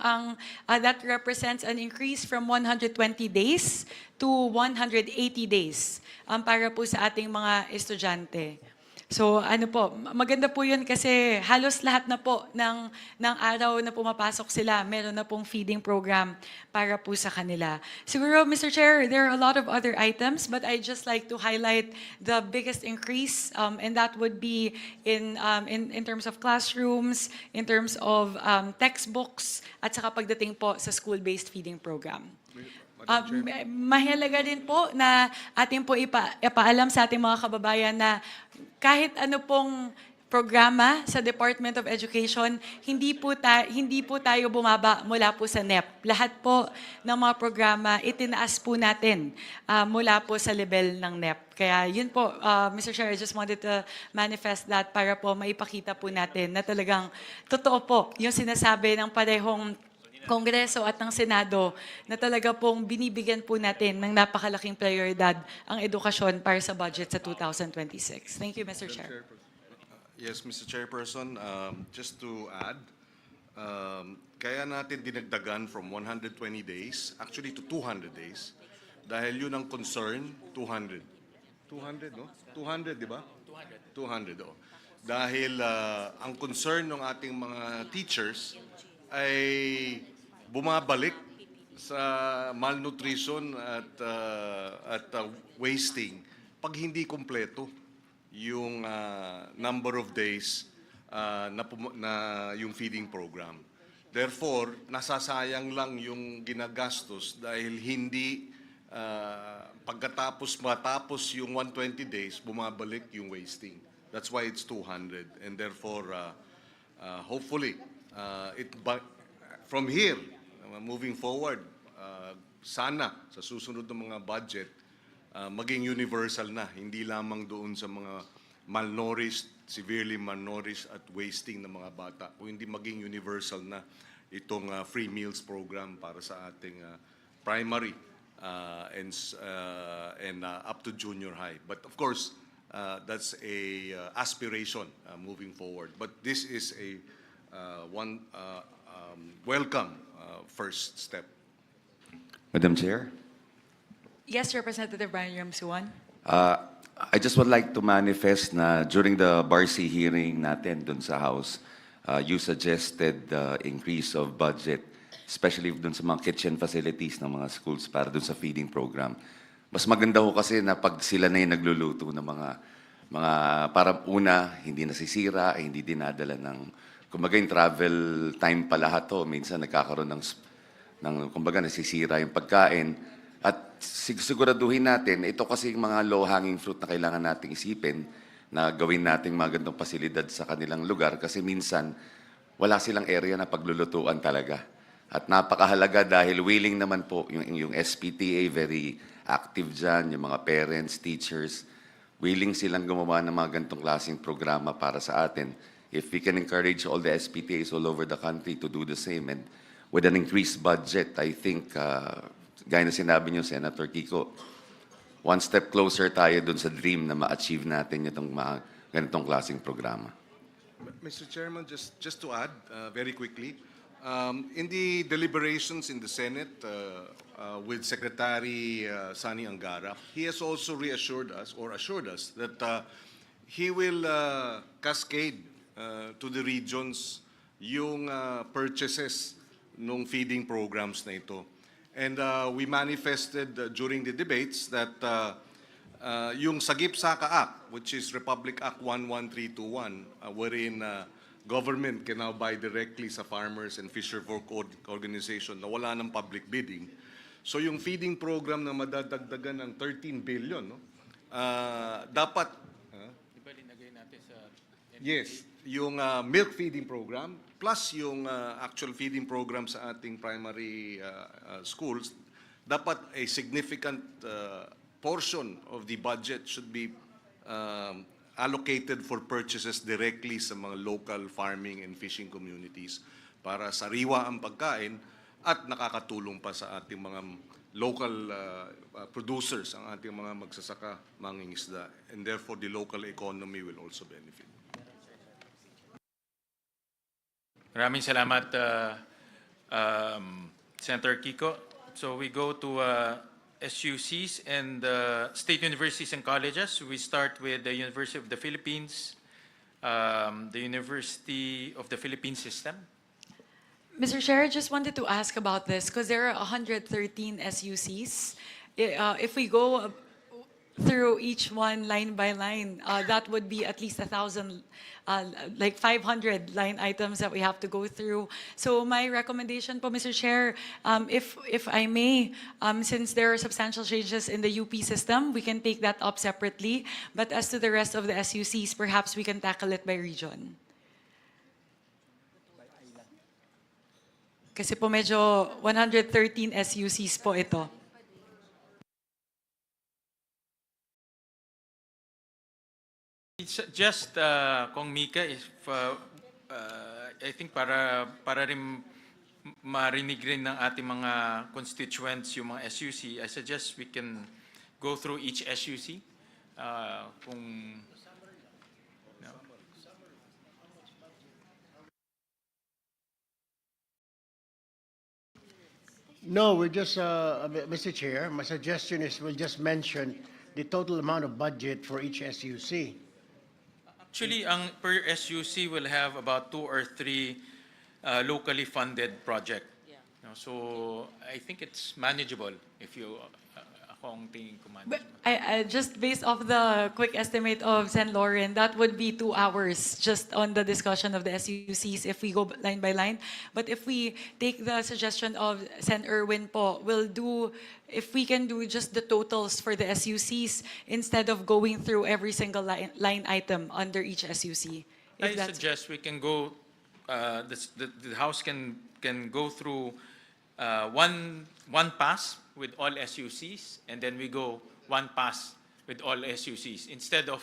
that represents an increase from 120 days to 180 days para po sa ating mga estudyante. So ano po, maganda po yun kasi halos lahat na po ng araw na pumapasok sila, meron na pong feeding program para po sa kanila. Siguro, Mr. Chair, there are a lot of other items, but I'd just like to highlight the biggest increase, and that would be in terms of classrooms, in terms of textbooks, at saka pagdating po sa school-based feeding program. Mahalaga din po na ating po ipaalam sa ating mga kababayan na kahit ano pong programa sa Department of Education, hindi po tayo bumaba mula po sa NEP. Lahat po ng mga programa, itinaas po natin mula po sa level ng NEP. Kaya yun po, Mr. Chair, I just wanted to manifest that para po maipakita po natin na talagang totoo po yung sinasabi ng parehong Kongreso at ng Senado na talaga pong binibigyan po natin ng napakalaking prioridad ang edukasyon para sa budget sa 2026. Thank you, Mr. Chair. Yes, Mr. Chairperson, just to add, kaya natin dinagdagan from 120 days, actually to 200 days, dahil yun ang concern, 200. 200, no? 200, di ba? 200, oh. Dahil ang concern ng ating mga teachers ay bumabalik sa malnutrition at wasting pag hindi kumpleto yung number of days na yung feeding program. Therefore, nasasayang lang yung ginagastos dahil hindi matapos yung 120 days, bumabalik yung wasting. That's why it's 200. And therefore, hopefully, from here, moving forward, sana sa susunod na mga budget, maging universal na, hindi lamang doon sa mga malnourished, severely malnourished at wasting ng mga bata, kung hindi maging universal na itong free meals program para sa ating primary and up to junior high. But of course, that's a aspiration moving forward. But this is a welcome first step. Madam Chair, Yes, Representative Brian Ramsuan. I just would like to manifest na during the BARC hearing natin dun sa House, you suggested the increase of budget, especially dun sa mga kitchen facilities ng mga schools para dun sa feeding program. Mas maganda ho kasi na pag sila na yung nagluluto ng mga para una, hindi nasisira, hindi dinadala ng, kumbaga yung travel time pa lahat ho, minsan nagkakaroon ng kumbaga nasisira yung pagkain. At siguraduhin natin, ito kasi yung mga low-hanging fruit na kailangan nating isipin na gawin nating magandang pasilidad sa kanilang lugar kasi minsan wala silang area na paglulutuan talaga. At napakahalaga dahil willing naman po yung SPTA, very active dyan, yung mga parents, teachers, willing silang gumawa ng mga ganitong klaseng programa para sa atin. If we can encourage all the SPTAs all over the country to do the same and with an increased budget, I think, gaya na sinabi niyo, Senator Kiko, one step closer tayo dun sa dream na ma-achieve natin itong mga ganitong klaseng programa. Mr. Chairman, just to add very quickly, in the deliberations in the Senate with Secretary Sani Angara, he has also reassured us or assured us that he will cascade to the regions yung purchases ng feeding programs na ito. And we manifested during the debates that yung Sagip Saka Act, which is Republic Act 11321, wherein government can now buy directly sa farmers and fisherfolk organization na wala ng public bidding. So yung feeding program na madadagdagan ng 13 billion, no? Dapat, yes, yung milk feeding program plus yung actual feeding program sa ating primary schools, dapat a significant portion of the budget should be allocated for purchases directly sa mga local farming and fishing communities para sariwa ang pagkain at nakakatulong pa sa ating mga local producers, ang ating mga magsasaka, mangingisda, and therefore the local economy will also benefit. Maraming salamat, Senator Kiko. So we go to SUCs and state universities and colleges. We start with the University of the Philippines, the University of the Philippines System. Mr. Chair, I just wanted to ask about this because there are 113 SUCs. If we go through each one line by line, that would be at least 1,000, like 500 line items that we have to go through. So my recommendation po, Mr. Chair, if I may, since there are substantial changes in the UP system, we can take that up separately. But as to the rest of the SUCs, perhaps we can tackle it by region. Kasi po medyo 113 SUCs po ito. It's just, Kong Mika, if, I think para rin marinig rin ng ating mga constituents yung mga SUC, I suggest we can go through each SUC. Kung No, we're just, Mr. Chair, my suggestion is we'll just mention the total amount of budget for each SUC. Actually, ang per SUC will have about 2 or 3 locally funded project. So I think it's manageable if you Ako ang tingin ko man. But just based off the quick estimate of Sen. Lauren, that would be 2 hours just on the discussion of the SUCs if we go line by line. But if we take the suggestion of Sen. Erwin po, we'll do, if we can do just the totals for the SUCs instead of going through every single line item under each SUC. I suggest we can go, the House can go through one pass with all SUCs, and then we go one pass with all SUCs instead of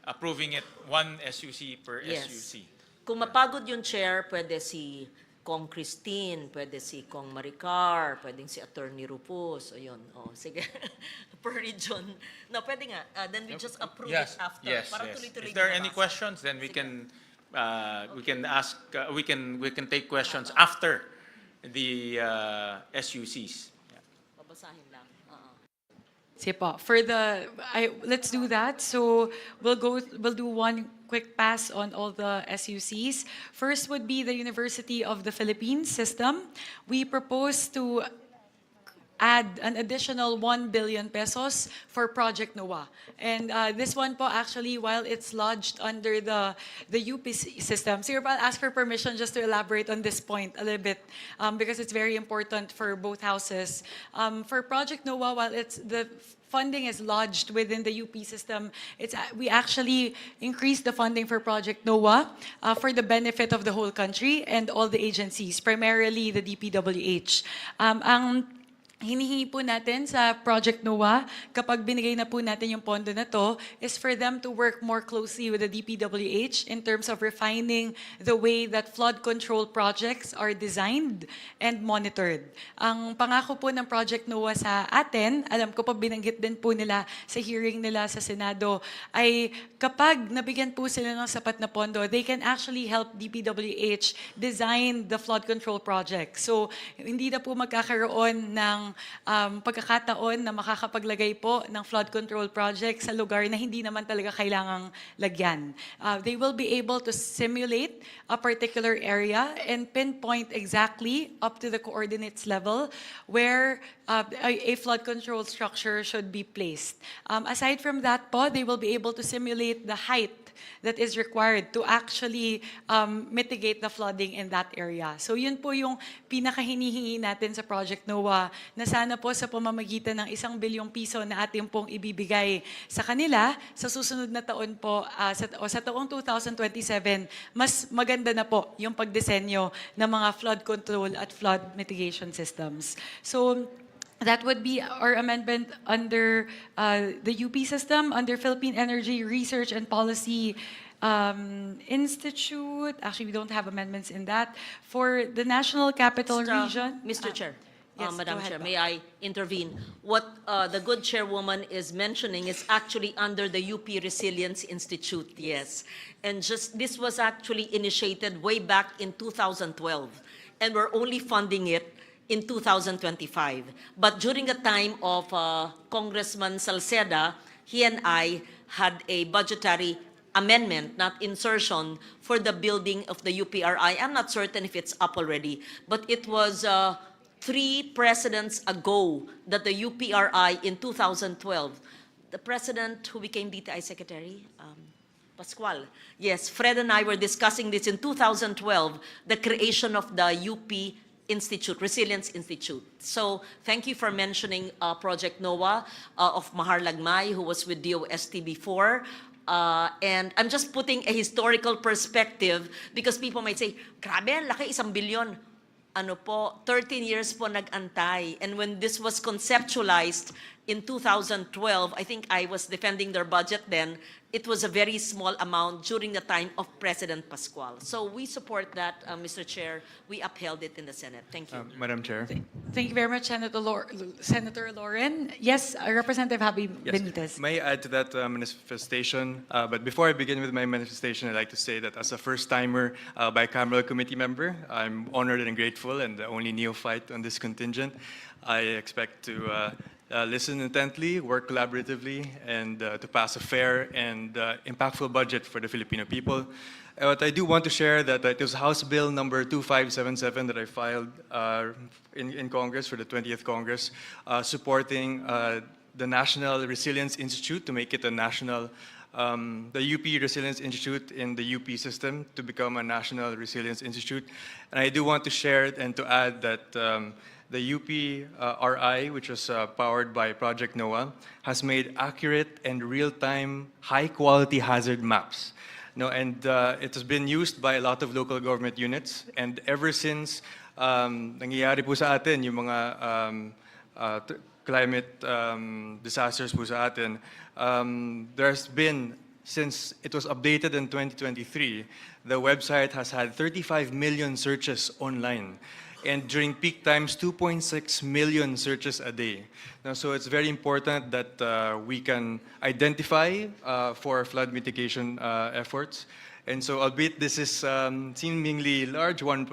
approving it one SUC per Yes. SUC. Kung mapagod yung chair, pwede si Kong Christine, pwede si Kong Maricar, pwedeng si Attorney Rufus, o yun. O, sige. Per region. No, pwede nga. Then we just approve Yes, it after. yes, Para yes. tuloy-tuloy If there are na any nabasa. questions, then we can ask, we can take questions after the SUCs. Babasahin lang. Sige po. Let's do that. So we'll do one quick pass on all the SUCs. First would be the University of the Philippines system. We propose to add an additional 1 billion pesos for Project NOAA. And this one po actually, while it's lodged under the UP system, so I'll ask for permission just to elaborate on this point a little bit because it's very important for both houses. For Project NOAA, while the funding is lodged within the UP system, we actually increased the funding for Project NOAA for the benefit of the whole country and all the agencies, primarily the DPWH. Ang hinihingi po natin sa Project NOAA, kapag binigay na po natin yung pondo na to, is for them to work more closely with the DPWH in terms of refining the way that flood control projects are designed and monitored. Ang pangako po ng Project NOAA sa atin, alam ko po binanggit din po nila sa hearing nila sa Senado, ay kapag nabigyan po sila ng sapat na pondo, they can actually help DPWH design the flood control project. So, hindi na po magkakaroon ng pagkakataon na makakapaglagay po ng flood control project sa lugar na hindi naman talaga kailangang lagyan. They will be able to simulate a particular area and pinpoint exactly up to the coordinates level where a flood control structure should be placed. Aside from that po, they will be able to simulate the height that is required to actually mitigate the flooding in that area. So yun po yung pinakahinihingi natin sa Project NOAA na sana po sa pamamagitan ng 1 bilyong piso na ating pong ibibigay sa kanila sa susunod na taon po sa taong 2027, mas maganda na po yung pagdisenyo ng mga flood control at flood mitigation systems. So that would be our amendment under the UP system, under Philippine Energy Research and Policy Institute. Actually, we don't have amendments in that. For the National Capital Region. Mr. Chair. Yes, Madam go ahead Chair, po. may I intervene? What the good chairwoman is mentioning is actually under the UP Resilience Institute, yes. And this was actually initiated way back in 2012, and we're only funding it in 2025. But during the time of Congressman Salceda, he and I had a budgetary amendment, not insertion, for the building of the UPRI. I'm not certain if it's up already, but it was 3 presidents ago that the UPRI in 2012, the president who became DTI Secretary, Pascual. Yes, Fred and I were discussing this in 2012, the creation of the UP Institute, Resilience Institute. So thank you for mentioning Project NOAA of Mahar Lagmay, who was with DOST before. And I'm just putting a historical perspective because people might say, grabe, ang laki, 1 bilyon. Ano po, 13 years po nag-antay. And when this was conceptualized in 2012, I think I was defending their budget then, it was a very small amount during the time of President Pascual. So we support that, Mr. Chair. We upheld it in the Senate. Thank you. Madam Chair. Thank you very much, Senator Lauren. Yes, Representative Happy Benitez. May I add to that manifestation? But before I begin with my manifestation, I'd like to say that as a first-timer bicameral committee member, I'm honored and grateful and the only neophyte on this contingent. I expect to listen intently, work collaboratively, and to pass a fair and impactful budget for the Filipino people. What I do want to share that it was House Bill number 2577 that I filed in Congress for the 20th Congress, supporting the National Resilience Institute to make it a national, the UP Resilience Institute in the UP system to become a National Resilience Institute. And I do want to share and to add that the UP RI, which was powered by Project NOAA, has made accurate and real-time, high-quality hazard maps. No, and it has been used by a lot of local government units. And ever since nangyayari po sa atin yung mga climate disasters po sa atin, there's been, since it was updated in 2023, the website has had 35 million searches online. And during peak times, 2.6 million searches a day. Now, so it's very important that we can identify for flood mitigation efforts. And so, albeit this is seemingly large, 1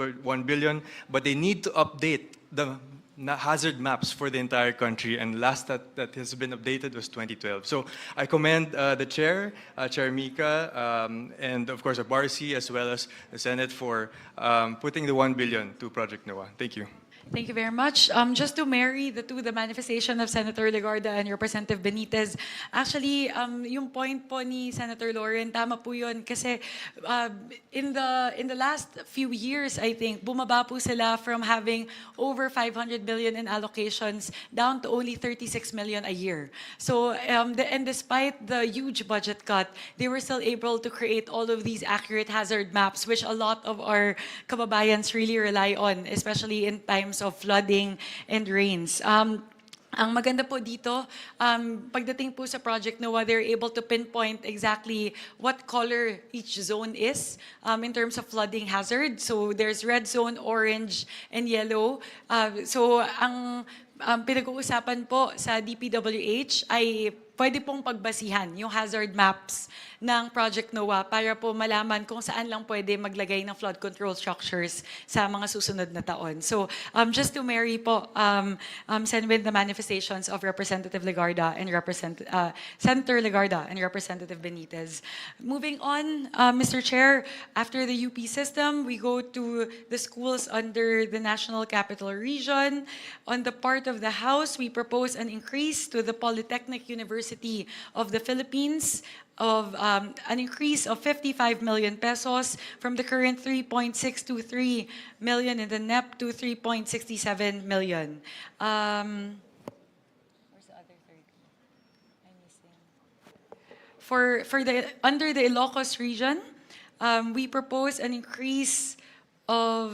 billion, but they need to update the hazard maps for the entire country, and last that has been updated was 2012. So I commend the chair, Chair Mika, and of course Barsi, as well as the Senate for putting the 1 billion to Project NOAA. Thank you. Thank you very much. Just to marry the manifestation of Senator Legarda and Representative Benitez, actually, yung point po ni Senator Lauren, tama po yun. Kasi in the last few years, I think, bumaba po sila from having over 500 billion in allocations down to only 36 million a year. So, and despite the huge budget cut, they were still able to create all of these accurate hazard maps, which a lot of our kababayans really rely on, especially in times of flooding and rains. Ang maganda po dito, pagdating po sa Project NOAA, they're able to pinpoint exactly what color each zone is in terms of flooding hazard. So there's red zone, orange, and yellow. So ang pinag-uusapan po sa DPWH ay pwede pong pagbasihan yung hazard maps ng Project NOAA para po malaman kung saan lang pwede maglagay ng flood control structures sa mga susunod na taon. So just to marry po, send with the manifestations of Representative Legarda and Senator Legarda and Representative Benitez. Moving on, Mr. Chair, after the UP system, we go to the schools under the National Capital Region. On the part of the House, we propose an increase to the Polytechnic University of the Philippines of an increase of 55 million pesos from the current 3.623 million in the NEP to 3.67 million. Where's the other third? I'm missing. For the under the Ilocos region, we propose an increase of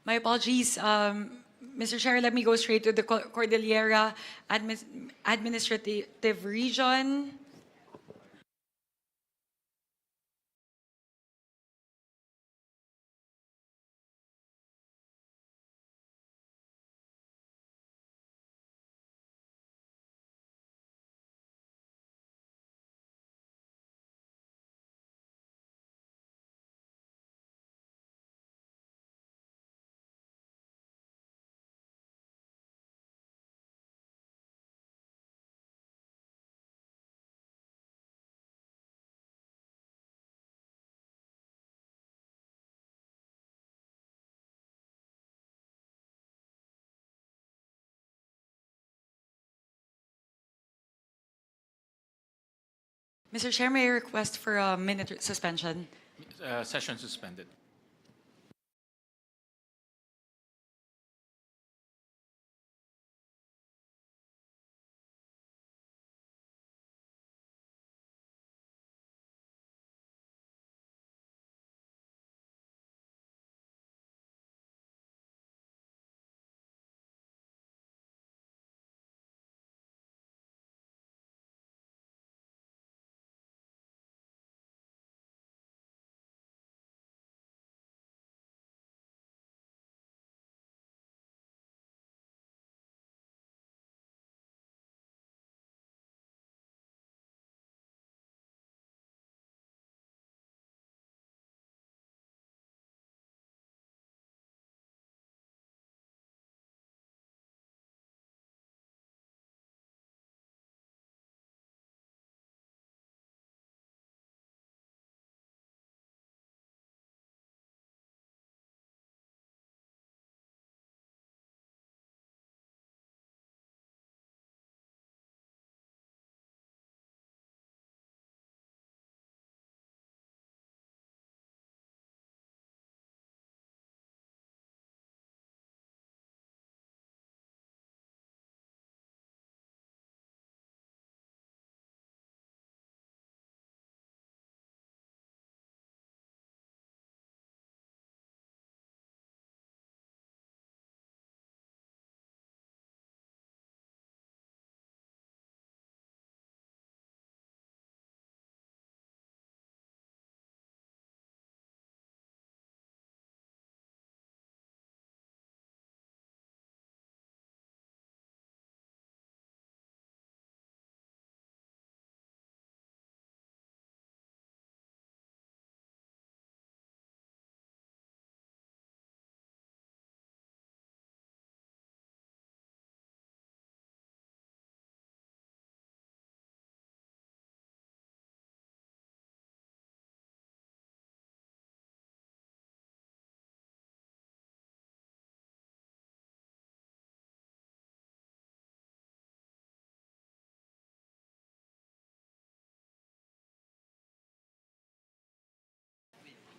my apologies, Mr. Chair, let me go straight to the Cordillera Administrative Region. Mr. Chair, may I request for a minute suspension? Session suspended.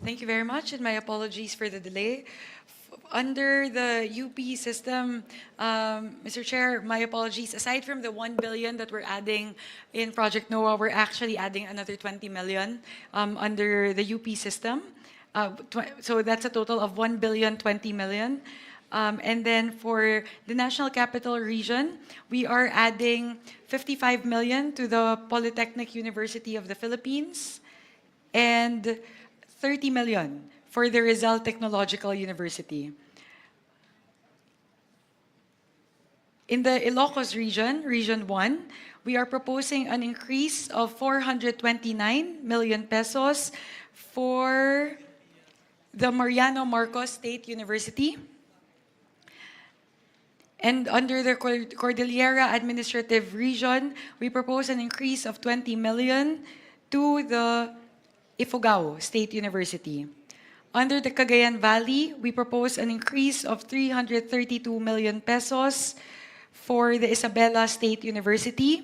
Thank you very much, and my apologies for the delay. Under the UP system, Mr. Chair, my apologies. Aside from the 1 billion that we're adding in Project NOAA, we're actually adding another 20 million under the UP system. So that's a total of 1 billion 20 million. And then for the National Capital Region, we are adding 55 million to the Polytechnic University of the Philippines and 30 million for the Rizal Technological University. In the Ilocos region, Region 1, we are proposing an increase of 429 million pesos for the Mariano Marcos State University. And under the Cordillera Administrative Region, we propose an increase of 20 million to the Ifugao State University. Under the Cagayan Valley, we propose an increase of 332 million pesos for the Isabela State University.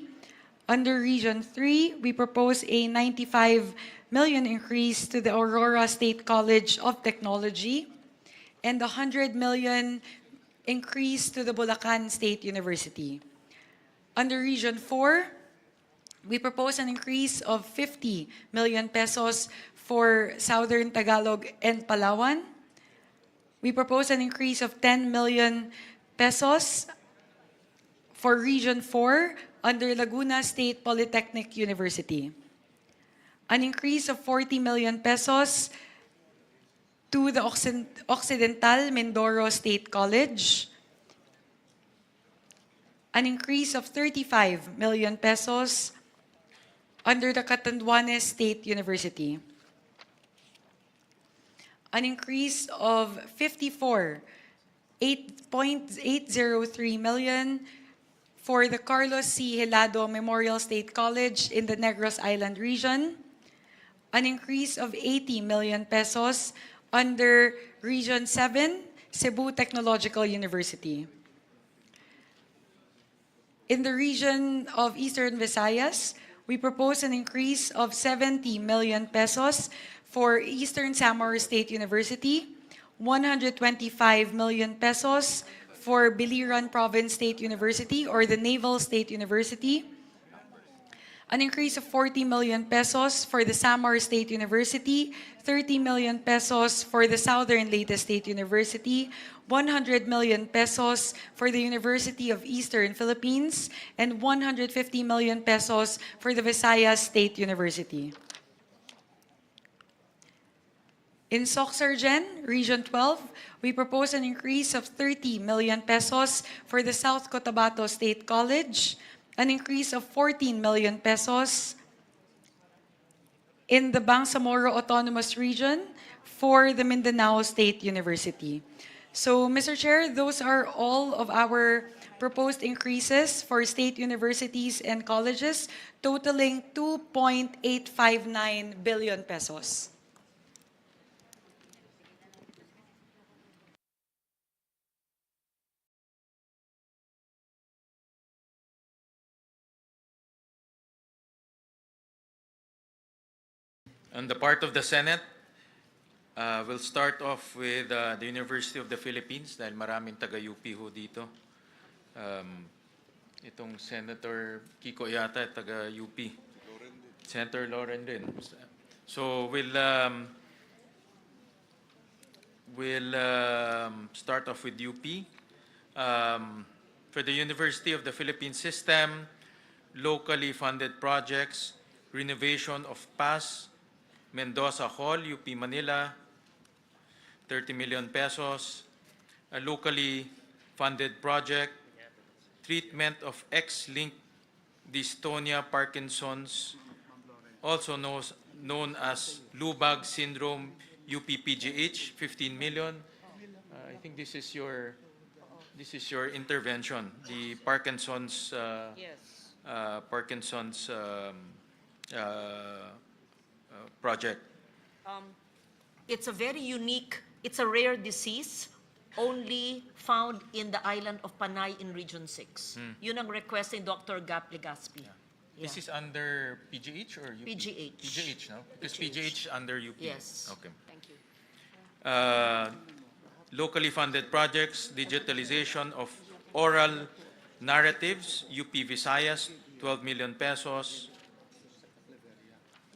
Under Region 3, we propose a 95 million increase to the Aurora State College of Technology and a 100 million increase to the Bulacan State University. Under Region 4, we propose an increase of 50 million pesos for Southern Tagalog and Palawan. We propose an increase of 10 million pesos for Region 4 under Laguna State Polytechnic University. An increase of 40 million pesos to the Occidental Mindoro State College. An increase of 35 million pesos under the Catanduanes State University. An increase of 8.803 million for the Carlos C. Helado Memorial State College in the Negros Island region. An increase of 80 million pesos under Region 7, Cebu Technological University. In the region of Eastern Visayas, we propose an increase of 70 million pesos for Eastern Samar State University, 125 million pesos for Biliran Province State University or the Naval State University, an increase of 40 million pesos for the Samar State University, 30 million pesos for the Southern Leyte State University, 100 million pesos for the University of Eastern Philippines, and 150 million pesos for the Visayas State University. In Soxargen, Region 12, we propose an increase of 30 million pesos for the South Cotabato State College, an increase of 14 million pesos in the Bangsamoro Autonomous Region for the Mindanao State University. So, Mr. Chair, those are all of our proposed increases for state universities and colleges, totaling 2.859 billion pesos. On the part of the Senate, we'll start off with the University of the Philippines dahil maraming taga-UP ho dito. Itong Senator Kiko yata taga-UP. Senator Loren din. So we'll start off with UP. For the University of the Philippines system, locally funded projects, renovation of PAS, Mendoza Hall, UP Manila, 30 million pesos. A locally funded project, treatment of X-linked dystonia Parkinson's, also known as Lubag syndrome, UP-PGH, 15 million. I think this is your intervention, the Parkinson's project. It's a very unique, it's a rare disease only found in the island of Panay in Region 6. Yun ang request ni Dr. Gap Legaspi. Yeah. This is under PGH or UP? PGH. PGH, no? Because PGH under UP. Yes. Okay. Thank you. locally funded projects, digitalization of oral narratives, UP Visayas, 12 million pesos.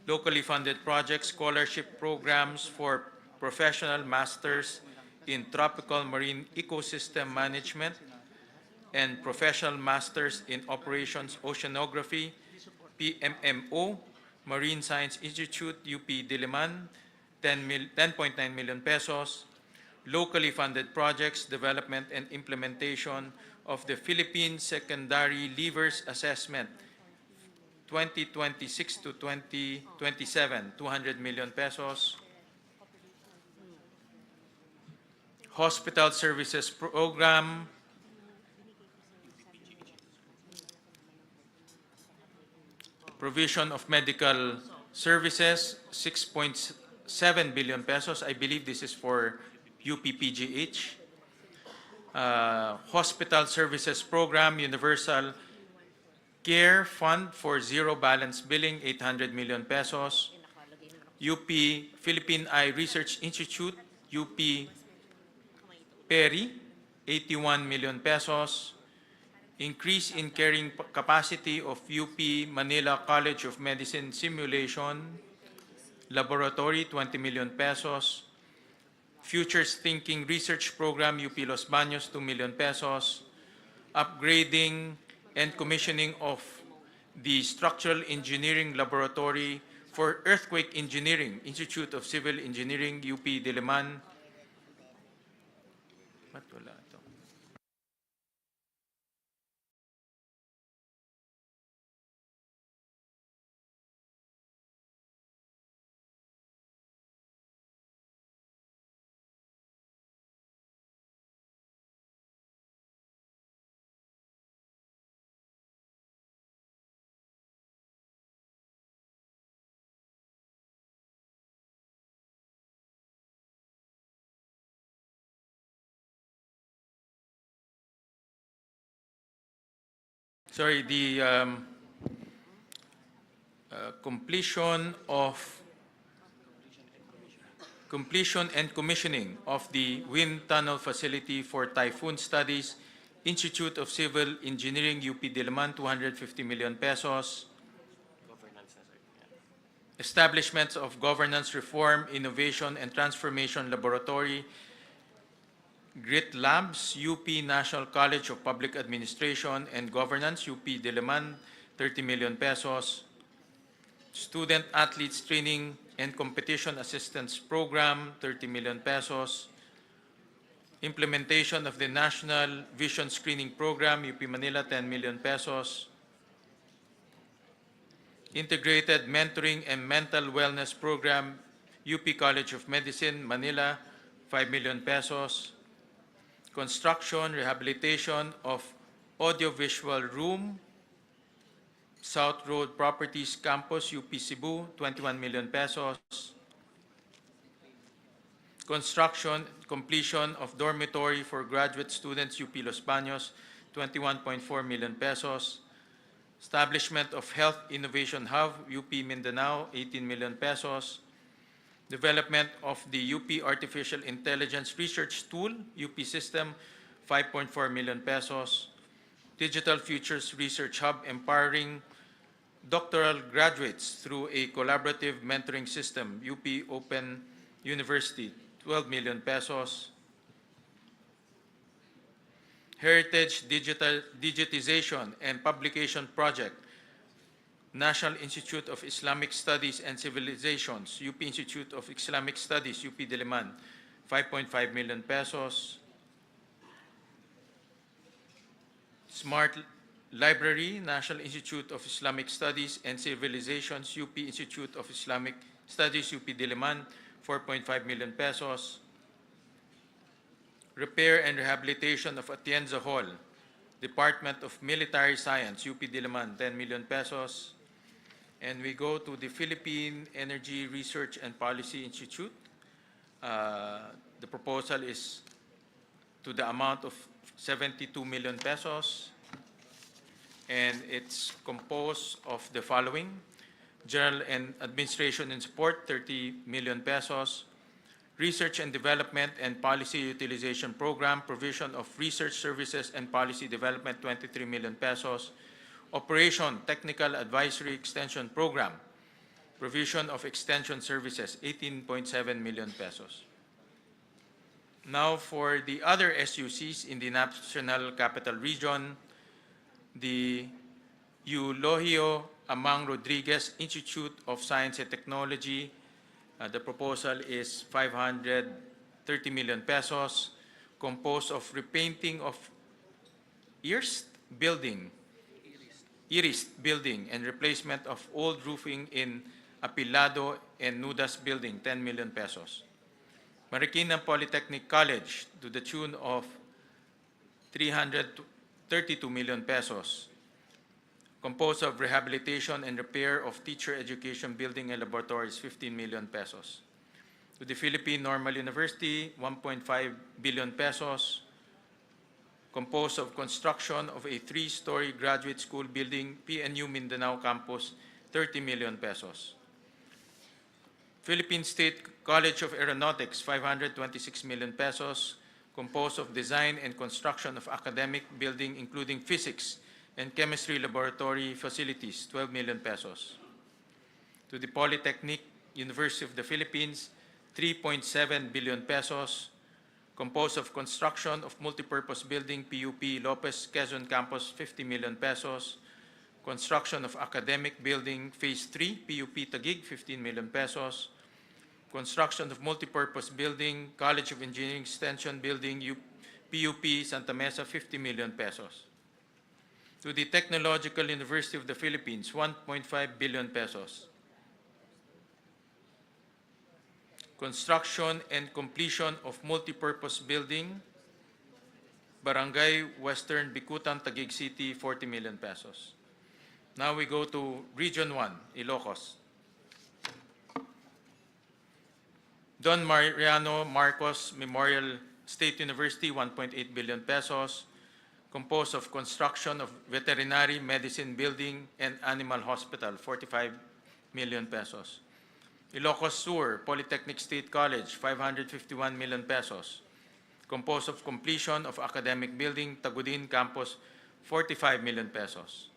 Locally funded projects, scholarship programs for professional masters in tropical marine ecosystem management and professional masters in operations oceanography, PMMO, Marine Science Institute, UP Diliman, 10.9 million pesos. Locally funded projects, development and implementation of the Philippine Secondary Leavers Assessment 2026 to 2027, 200 million pesos. Hospital Services Program, provision of medical services, 6.7 billion pesos. I believe this is for UPPGH. Hospital Services Program, Universal Care Fund for Zero Balance Billing, 800 million pesos. UP Philippine Eye Research Institute, UP Peri, 81 million pesos. Increase in carrying capacity of UP Manila College of Medicine Simulation Laboratory, 20 million pesos. Futures Thinking Research Program, UP Los Baños, 2 million pesos. Upgrading and commissioning of the Structural Engineering Laboratory for Earthquake Engineering, Institute of Civil Engineering, UP Diliman. Ba't wala ito? Sorry, the completion and commissioning of the wind tunnel facility for typhoon studies, Institute of Civil Engineering, UP Diliman, 250 million pesos. Establishments of Governance Reform, Innovation and Transformation Laboratory, GRIT Labs, UP National College of Public Administration and Governance, UP Diliman, 30 million pesos. Student Athletes Training and Competition Assistance Program, 30 million pesos. Implementation of the National Vision Screening Program, UP Manila, 10 million pesos. Integrated Mentoring and Mental Wellness Program, UP College of Medicine, Manila, 5 million pesos. Construction, rehabilitation of audiovisual room, South Road Properties Campus, UP Cebu, 21 million pesos. Construction, completion of dormitory for graduate students, UP Los Baños, 21.4 million pesos. Establishment of Health Innovation Hub, UP Mindanao, 18 million pesos. Development of the UP Artificial Intelligence Research Tool, UP System, 5.4 million pesos. Digital Futures Research Hub, empowering doctoral graduates through a collaborative mentoring system, UP Open University, 12 million pesos. Heritage Digitization and Publication Project, National Institute of Islamic Studies and Civilizations, UP Institute of Islamic Studies, UP Diliman, 5.5 million pesos. Smart Library, National Institute of Islamic Studies and Civilizations, UP Institute of Islamic Studies, UP Diliman, 4.5 million pesos. Repair and Rehabilitation of Atienza Hall, Department of Military Science, UP Diliman, 10 million pesos. And we go to the Philippine Energy Research and Policy Institute. The proposal is to the amount of 72 million pesos. And it's composed of the following: General and Administration and Support, 30 million pesos. Research and Development and Policy Utilization Program, provision of research services and policy development, 23 million pesos. Operation Technical Advisory Extension Program, provision of extension services, 18.7 million pesos. Now for the other SUCs in the National Capital Region, the Eulogio Amang Rodriguez Institute of Science and Technology, the proposal is 530 million pesos, composed of repainting of Iris building and replacement of old roofing in Apilado and Nudas building, 10 million pesos. Marikina Polytechnic College to the tune of 332 million pesos, composed of rehabilitation and repair of teacher education building and laboratories, 15 million pesos. To the Philippine Normal University, 1.5 billion pesos, composed of construction of a 3-story graduate school building, PNU Mindanao campus, 30 million pesos. Philippine State College of Aeronautics, 526 million pesos, composed of design and construction of academic building including physics and chemistry laboratory facilities, 12 million pesos. To the Polytechnic University of the Philippines, 3.7 billion pesos, composed of construction of multipurpose building, PUP Lopez Quezon Campus, 50 million pesos, construction of academic building, Phase 3, PUP Taguig, 15 million pesos, construction of multipurpose building, College of Engineering Extension building, PUP Santa Mesa, 50 million pesos. To the Technological University of the Philippines, 1.5 billion pesos. Construction and completion of multipurpose building, Barangay Western Bicutan, Taguig City, 40 million pesos. Now we go to Region 1, Ilocos. Don Mariano Marcos Memorial State University, 1.8 billion pesos, composed of construction of veterinary medicine building and animal hospital, 45 million pesos. Ilocos Sur Polytechnic State College, 551 million pesos, composed of completion of academic building, Tagudin Campus, 45 million pesos.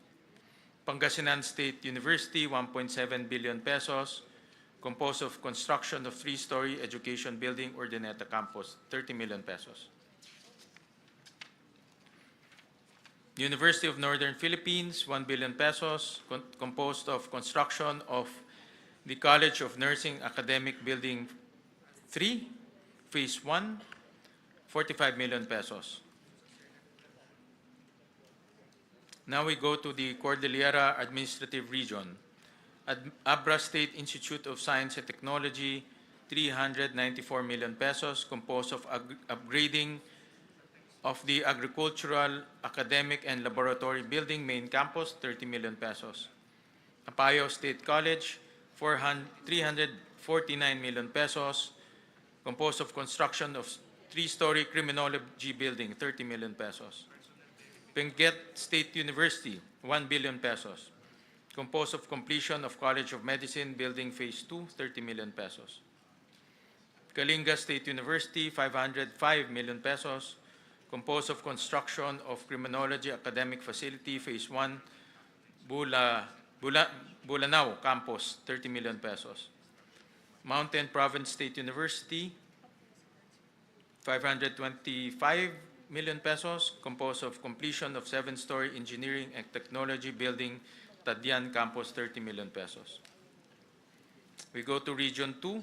Pangasinan State University, 1.7 billion pesos, composed of construction of 3-story education building, Urdaneta Campus, 30 million pesos. University of Northern Philippines, 1 billion pesos, composed of construction of the College of Nursing Academic Building 3, Phase 1, 45 million pesos. Now we go to the Cordillera Administrative Region. Abra State Institute of Science and Technology, 394 million pesos, composed of upgrading of the Agricultural, Academic, and Laboratory Building Main Campus, 30 million pesos. Apayao State College, 349 million pesos, composed of construction of 3-story Criminology Building, 30 million pesos. Benguet State University, 1 billion pesos, composed of completion of College of Medicine Building Phase 2, 30 million pesos. Kalinga State University, 505 million pesos, composed of construction of Criminology Academic Facility Phase 1, Bulanao Campus, 30 million pesos. Mountain Province State University, 525 million pesos, composed of completion of 7-story Engineering and Technology Building, Tadyan Campus, 30 million pesos. We go to Region 2,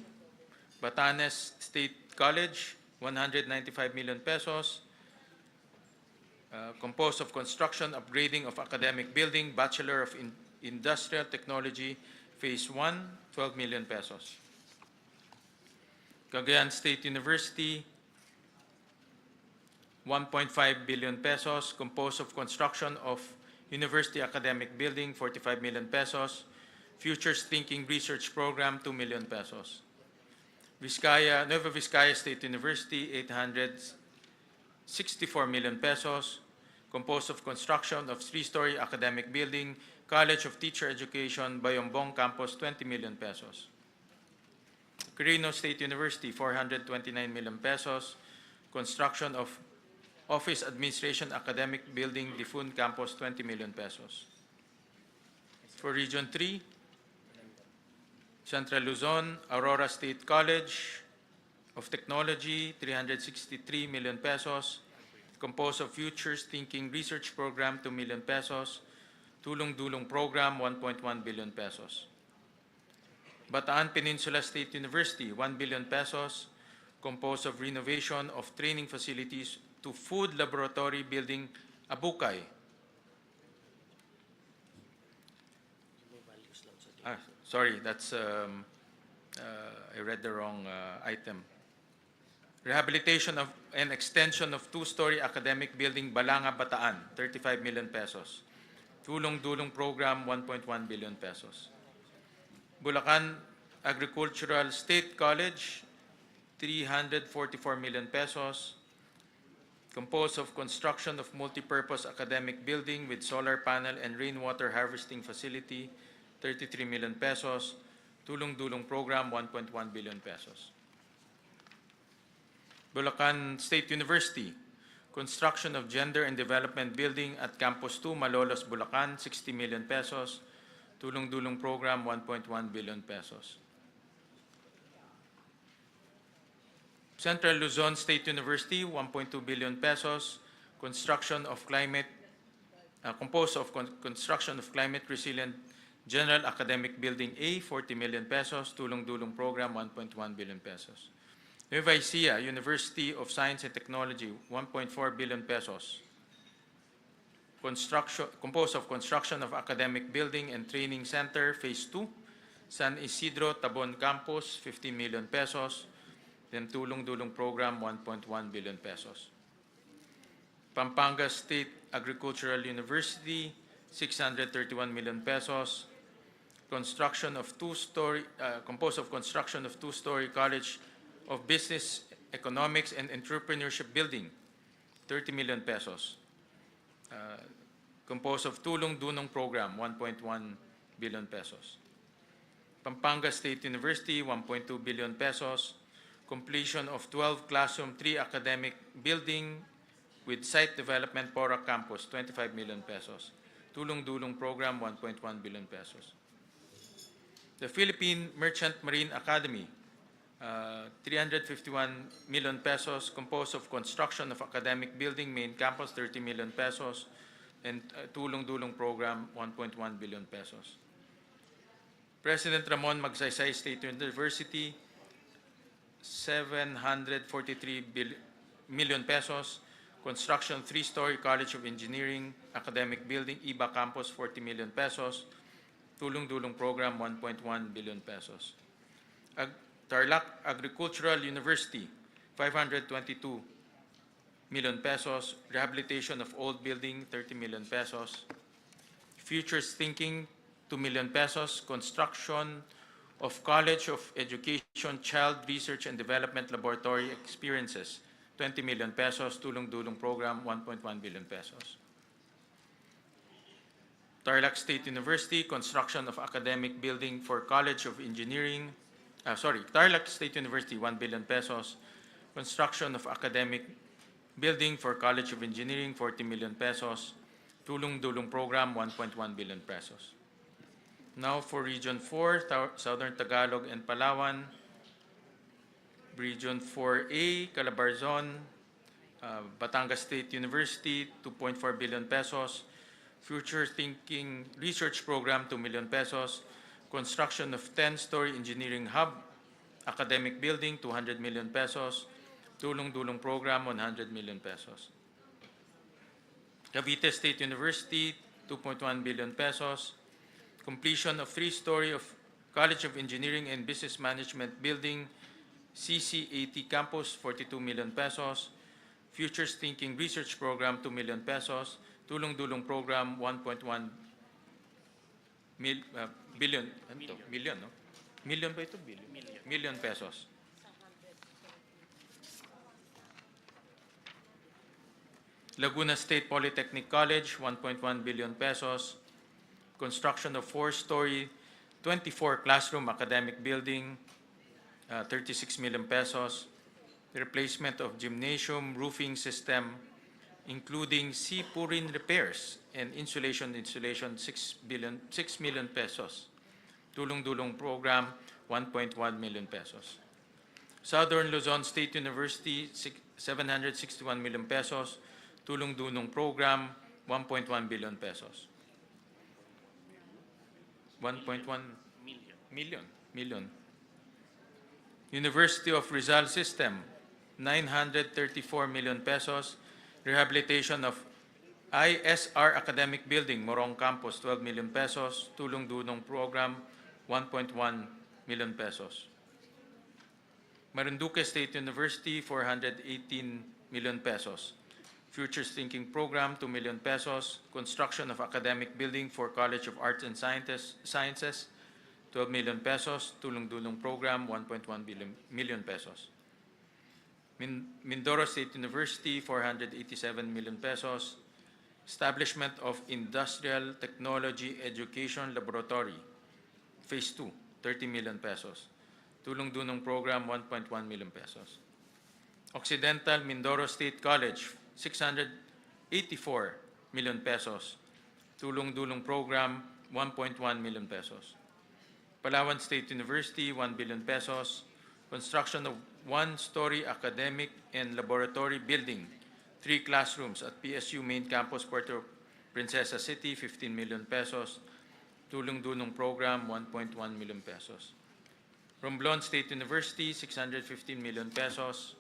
Batanes State College, 195 million pesos, composed of construction, upgrading of academic building, Bachelor of Industrial Technology, Phase 1, 12 million pesos. Cagayan State University, 1.5 billion pesos, composed of construction of University Academic Building, 45 million pesos, Futures Thinking Research Program, 2 million pesos. Nueva Vizcaya State University, 864 million pesos, composed of construction of 3-story academic building, College of Teacher Education, Bayombong Campus, 20 million pesos. Quirino State University, 429 million pesos. Construction of Office Administration Academic Building, Difun Campus, 20 million pesos. For Region 3, Central Luzon, Aurora State College of Technology, 363 million pesos. Composed of Futures Thinking Research Program, 2 million pesos. Tulong Dulong Program, 1.1 billion pesos. Bataan Peninsula State University, 1 billion pesos. Composed of renovation of training facilities to Food Laboratory Building, Abukay. Sorry, that's I read the wrong item. Rehabilitation of and extension of two-story academic building, Balanga, Bataan, 35 million pesos. Tulong Dulong Program, 1.1 billion pesos. Bulacan Agricultural State College, 344 million pesos. Composed of construction of multipurpose academic building with solar panel and rainwater harvesting facility, 33 million pesos. Tulong Dulong Program, 1.1 billion pesos. Bulacan State University, construction of Gender and Development Building at Campus 2, Malolos, Bulacan, 60 million pesos. Tulong Dulong Program, 1.1 billion pesos. Central Luzon State University, 1.2 billion pesos. Construction of climate, composed of construction of climate resilient General Academic Building A, 40 million pesos. Tulong Dulong Program, 1.1 billion pesos. Nueva Ecija University of Science and Technology, 1.4 billion pesos. Composed of construction of academic building and training center, Phase 2. San Isidro Tabon Campus, 15 million pesos. Then Tulong Dulong Program, 1.1 billion pesos. Pampanga State Agricultural University, 631 million pesos. Construction of composed of construction of two-story College of Business, Economics, and Entrepreneurship Building, 30 million pesos. Composed of Tulong Dulong Program, 1.1 billion pesos. Pampanga State University, 1.2 billion pesos. Completion of 12 Classroom 3 Academic Building with Site Development Porac Campus, 25 million pesos. Tulong Dulong Program, 1.1 billion pesos. The Philippine Merchant Marine Academy, 351 million pesos, composed of construction of academic building, main campus, 30 million pesos, and Tulong Dulong Program, 1.1 billion pesos. President Ramon Magsaysay State University, 743 million pesos, construction 3-story College of Engineering, academic building, IBA Campus, 40 million pesos, Tulong Dulong Program, 1.1 billion pesos. Tarlac Agricultural University, 522 million pesos. Rehabilitation of old building, 30 million pesos. Futures Thinking, 2 million pesos. Construction of College of Education Child Research and Development Laboratory Experiences, 20 million pesos. Tulong Dulong Program, 1.1 billion pesos. Tarlac State University, construction of academic building for College of Engineering, Tarlac State University, 1 billion pesos. Construction of academic building for College of Engineering, 40 million pesos. Tulong Dulong Program, 1.1 billion pesos. Now for Region 4, Southern Tagalog and Palawan. Region 4A, Calabarzon, Batangas State University, 2.4 billion pesos. Future Thinking Research Program, 2 million pesos. Construction of 10-story engineering hub, academic building, 200 million pesos. Tulong Dulong Program, 100 million pesos. Cavite State University, 2.1 billion pesos. Completion of 3-story of College of Engineering and Business Management Building, CCAT Campus, 42 million pesos. Futures Thinking Research Program, 2 million pesos. Tulong Dulong Program, 1.1 billion. Million, no? Million ba ito? Billion. Million pesos. Laguna State Polytechnic College, 1.1 billion pesos. Construction of 4-story, 24 classroom academic building. 36 million pesos. Replacement of gymnasium roofing system, including sea-pouring repairs and installation, 6 million pesos. Tulong-dulong program, 1.1 million pesos. Southern Luzon State University, 761 million pesos. Tulong-dulong program, 1.1 billion pesos. 1.1 million. University of Rizal System, 934 million pesos. Rehabilitation of ISR Academic Building, Morong Campus, 12 million pesos. Tulong-dulong program, 1.1 million pesos. Marinduque State University, 418 million pesos. Futures Thinking Program, 2 million pesos. Construction of academic building for College of Arts and Sciences, 12 million pesos. Tulong-dulong program, 1.1 million pesos. Mindoro State University, 487 million pesos. Establishment of Industrial Technology Education Laboratory, Phase 2, 30 million pesos. Tulong-dulong program, 1.1 million pesos. Occidental Mindoro State College, 684 million pesos. Tulong-dulong program, 1.1 million pesos. Palawan State University, 1 billion pesos. Construction of one-story academic and laboratory building, 3 classrooms at PSU Main Campus, Puerto Princesa City, 15 million pesos. Tulong-dulong program, 1.1 million pesos. Romblon State University, 615 million pesos.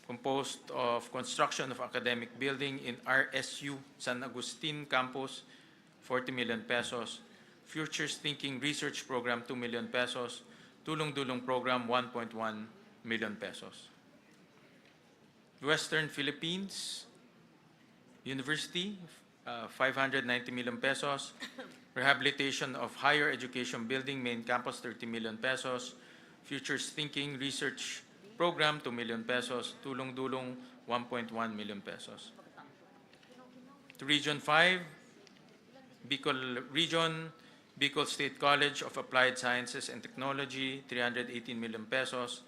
Composed of construction of academic building in RSU San Agustin Campus, 40 million pesos. Futures Thinking Research Program, 2 million pesos. Tulong-dulong program, 1.1 million pesos. Western Philippines University, 590 million pesos. Rehabilitation of Higher Education Building, Main Campus, 30 million pesos. Futures Thinking Research Program, 2 million pesos. Tulong-dulong, 1.1 million pesos. To Region 5, Bicol Region, Bicol State College of Applied Sciences and Technology, 318 million pesos.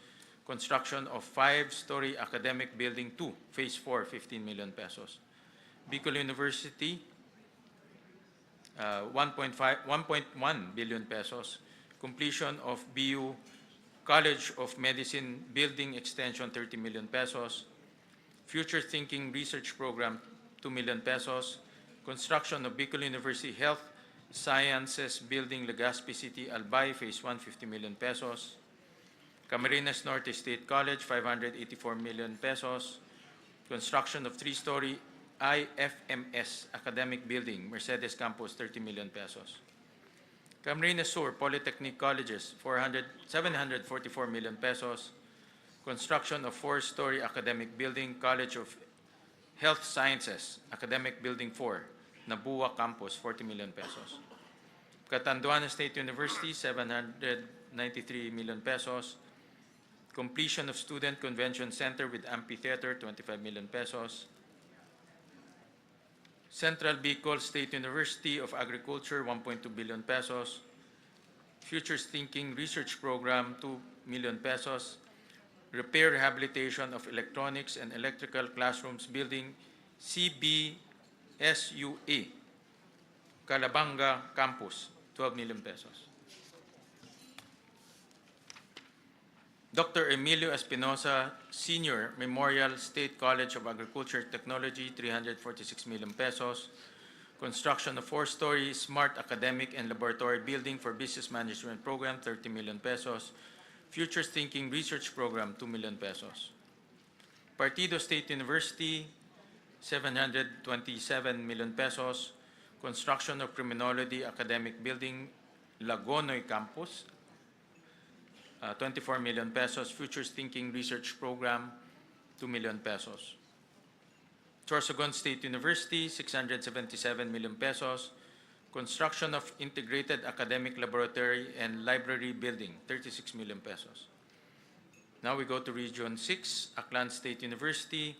Construction of 5-story academic building 2, Phase 4, 15 million pesos. Bicol University, 1.1 billion pesos. Completion of BU College of Medicine Building Extension, 30 million pesos. Future Thinking Research Program, 2 million pesos. Construction of Bicol University Health Sciences Building, Legazpi City, Albay, Phase 1, 50 million pesos. Camarines Norte State College, 584 million pesos. Construction of 3-story IFMS Academic Building, Mercedes Campus, 30 million pesos. Camarines Sur Polytechnic Colleges, 744 million pesos. Construction of 4-story academic building, College of Health Sciences, Academic Building 4, Nabua Campus, 40 million pesos. Catanduanes State University, 793 million pesos. Completion of Student Convention Center with Amphitheater, 25 million pesos. Central Bicol State University of Agriculture, 1.2 billion pesos. Futures Thinking Research Program, 2 million pesos. Repair Rehabilitation of Electronics and Electrical Classrooms Building, CBSUA, Calabanga Campus, 12 million pesos. Dr. Emilio Espinosa Senior Memorial State College of Agriculture Technology, 346 million pesos. Construction of 4-story smart academic and laboratory building for business management program, 30 million pesos. Futures Thinking Research Program, 2 million pesos. Partido State University, 727 million pesos. Construction of Criminology Academic Building, Lagonoy Campus, 24 million pesos. Futures Thinking Research Program, 2 million pesos. Sorsogon State University, 677 million pesos. Construction of Integrated Academic Laboratory and Library Building, 36 million pesos. Now we go to Region 6, Aklan State University,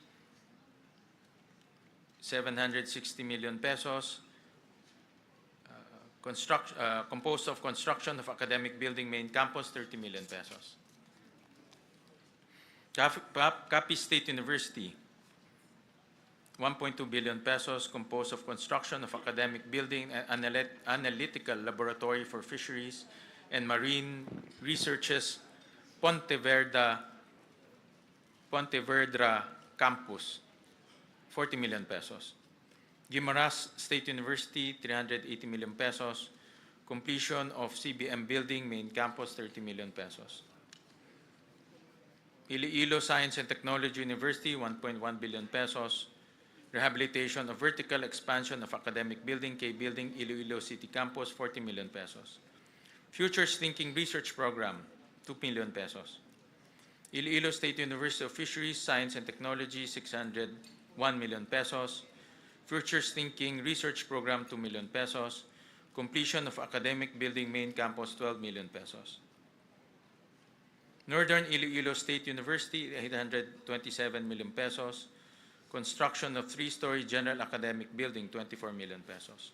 760 million pesos. composed of construction of academic building main campus, 30 million pesos. Capiz State University, 1.2 billion pesos, composed of construction of academic building and analytical laboratory for fisheries and marine researches, Pontevedra Campus, 40 million pesos. Guimaras State University, 380 million pesos. Completion of CBM building main campus, 30 million pesos. Iloilo Science and Technology University, 1.1 billion pesos. Rehabilitation of vertical expansion of academic building, K Building, Iloilo City Campus, 40 million pesos. Futures Thinking Research Program, 2 million pesos. Iloilo State University of Fisheries, Science and Technology, 601 million pesos. Futures Thinking Research Program, 2 million pesos. Completion of academic building main campus, 12 million pesos. Northern Iloilo State University, 827 million pesos. Construction of 3-story general academic building, 24 million pesos.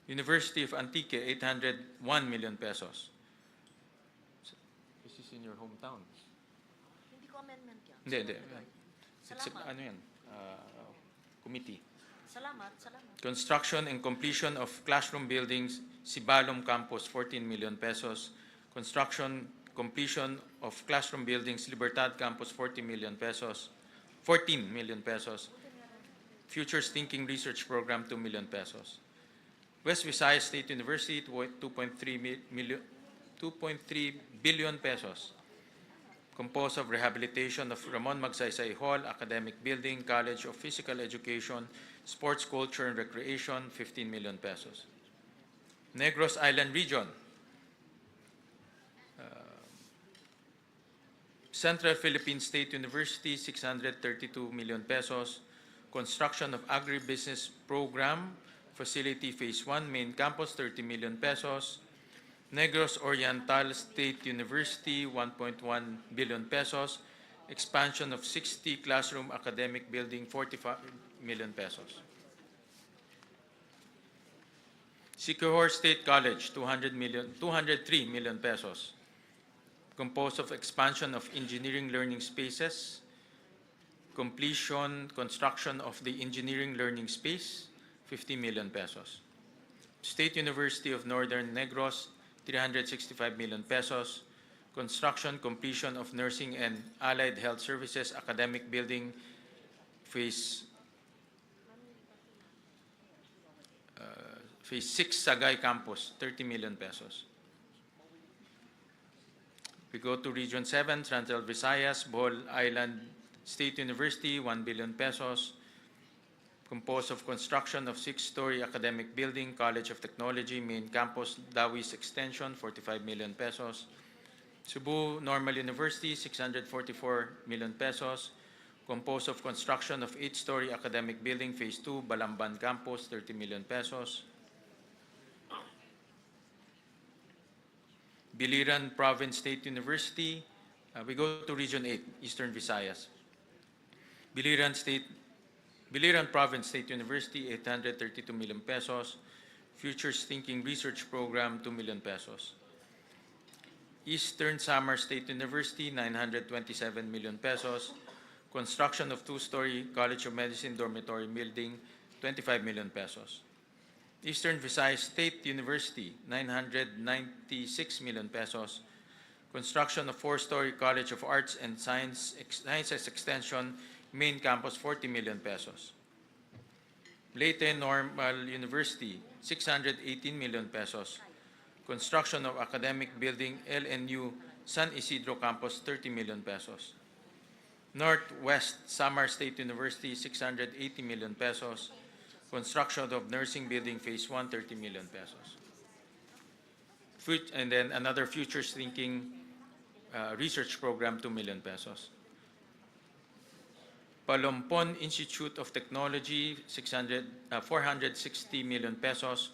University of Antique, 801 million pesos. This is in your hometown. Hindi ko amendment yan. Hindi. It's, Salamat. Committee. Salamat. Construction and completion of classroom buildings, Sibalom Campus, 14 million pesos. Construction, completion of classroom buildings, Libertad Campus, 14 million pesos. Futures Thinking Research Program, 2 million pesos. West Visayas State University, 2.3 billion pesos. Composed of rehabilitation of Ramon Magsaysay Hall, Academic Building, College of Physical Education, Sports, Culture, and Recreation, 15 million pesos. Negros Island Region, Central Philippine State University, 632 million pesos. Construction of Agribusiness Program, Facility Phase 1, Main Campus, 30 million pesos. Negros Oriental State University, 1.1 billion pesos. Expansion of 60 classroom academic building, 45 million pesos. Siquijor State College, 203 million pesos. Composed of expansion of engineering learning spaces, construction of the engineering learning space, 50 million pesos. State University of Northern Negros, 365 million pesos. Construction, completion of nursing and allied health services academic building, phase 6 Sagay Campus, 30 million pesos. We go to Region 7, Central Visayas, Bohol Island State University, 1 billion pesos. Composed of construction of 6-story academic building, College of Technology, Main Campus, Dawis Extension, 45 million pesos. Cebu Normal University, 644 million pesos. Composed of construction of 8-story academic building, Phase 2, Balamban Campus, 30 million pesos. Biliran Province State University, we go to Region 8, Eastern Visayas. Biliran Province State University, 832 million pesos. Futures Thinking Research Program, 2 million pesos. Eastern Samar State University, 927 million pesos. Construction of 2-story College of Medicine dormitory building, 25 million pesos. Eastern Visayas State University, 996 million pesos. Construction of 4-story College of Arts and Sciences Extension, Main Campus, 40 million pesos. Leyte Normal University, 618 million pesos. Construction of academic building, LNU San Isidro Campus, 30 million pesos. Northwest Samar State University, 680 million pesos. Construction of nursing building, Phase 1, 30 million pesos. And then another Futures Thinking research program, 2 million pesos. Palompon Institute of Technology, 460 million pesos.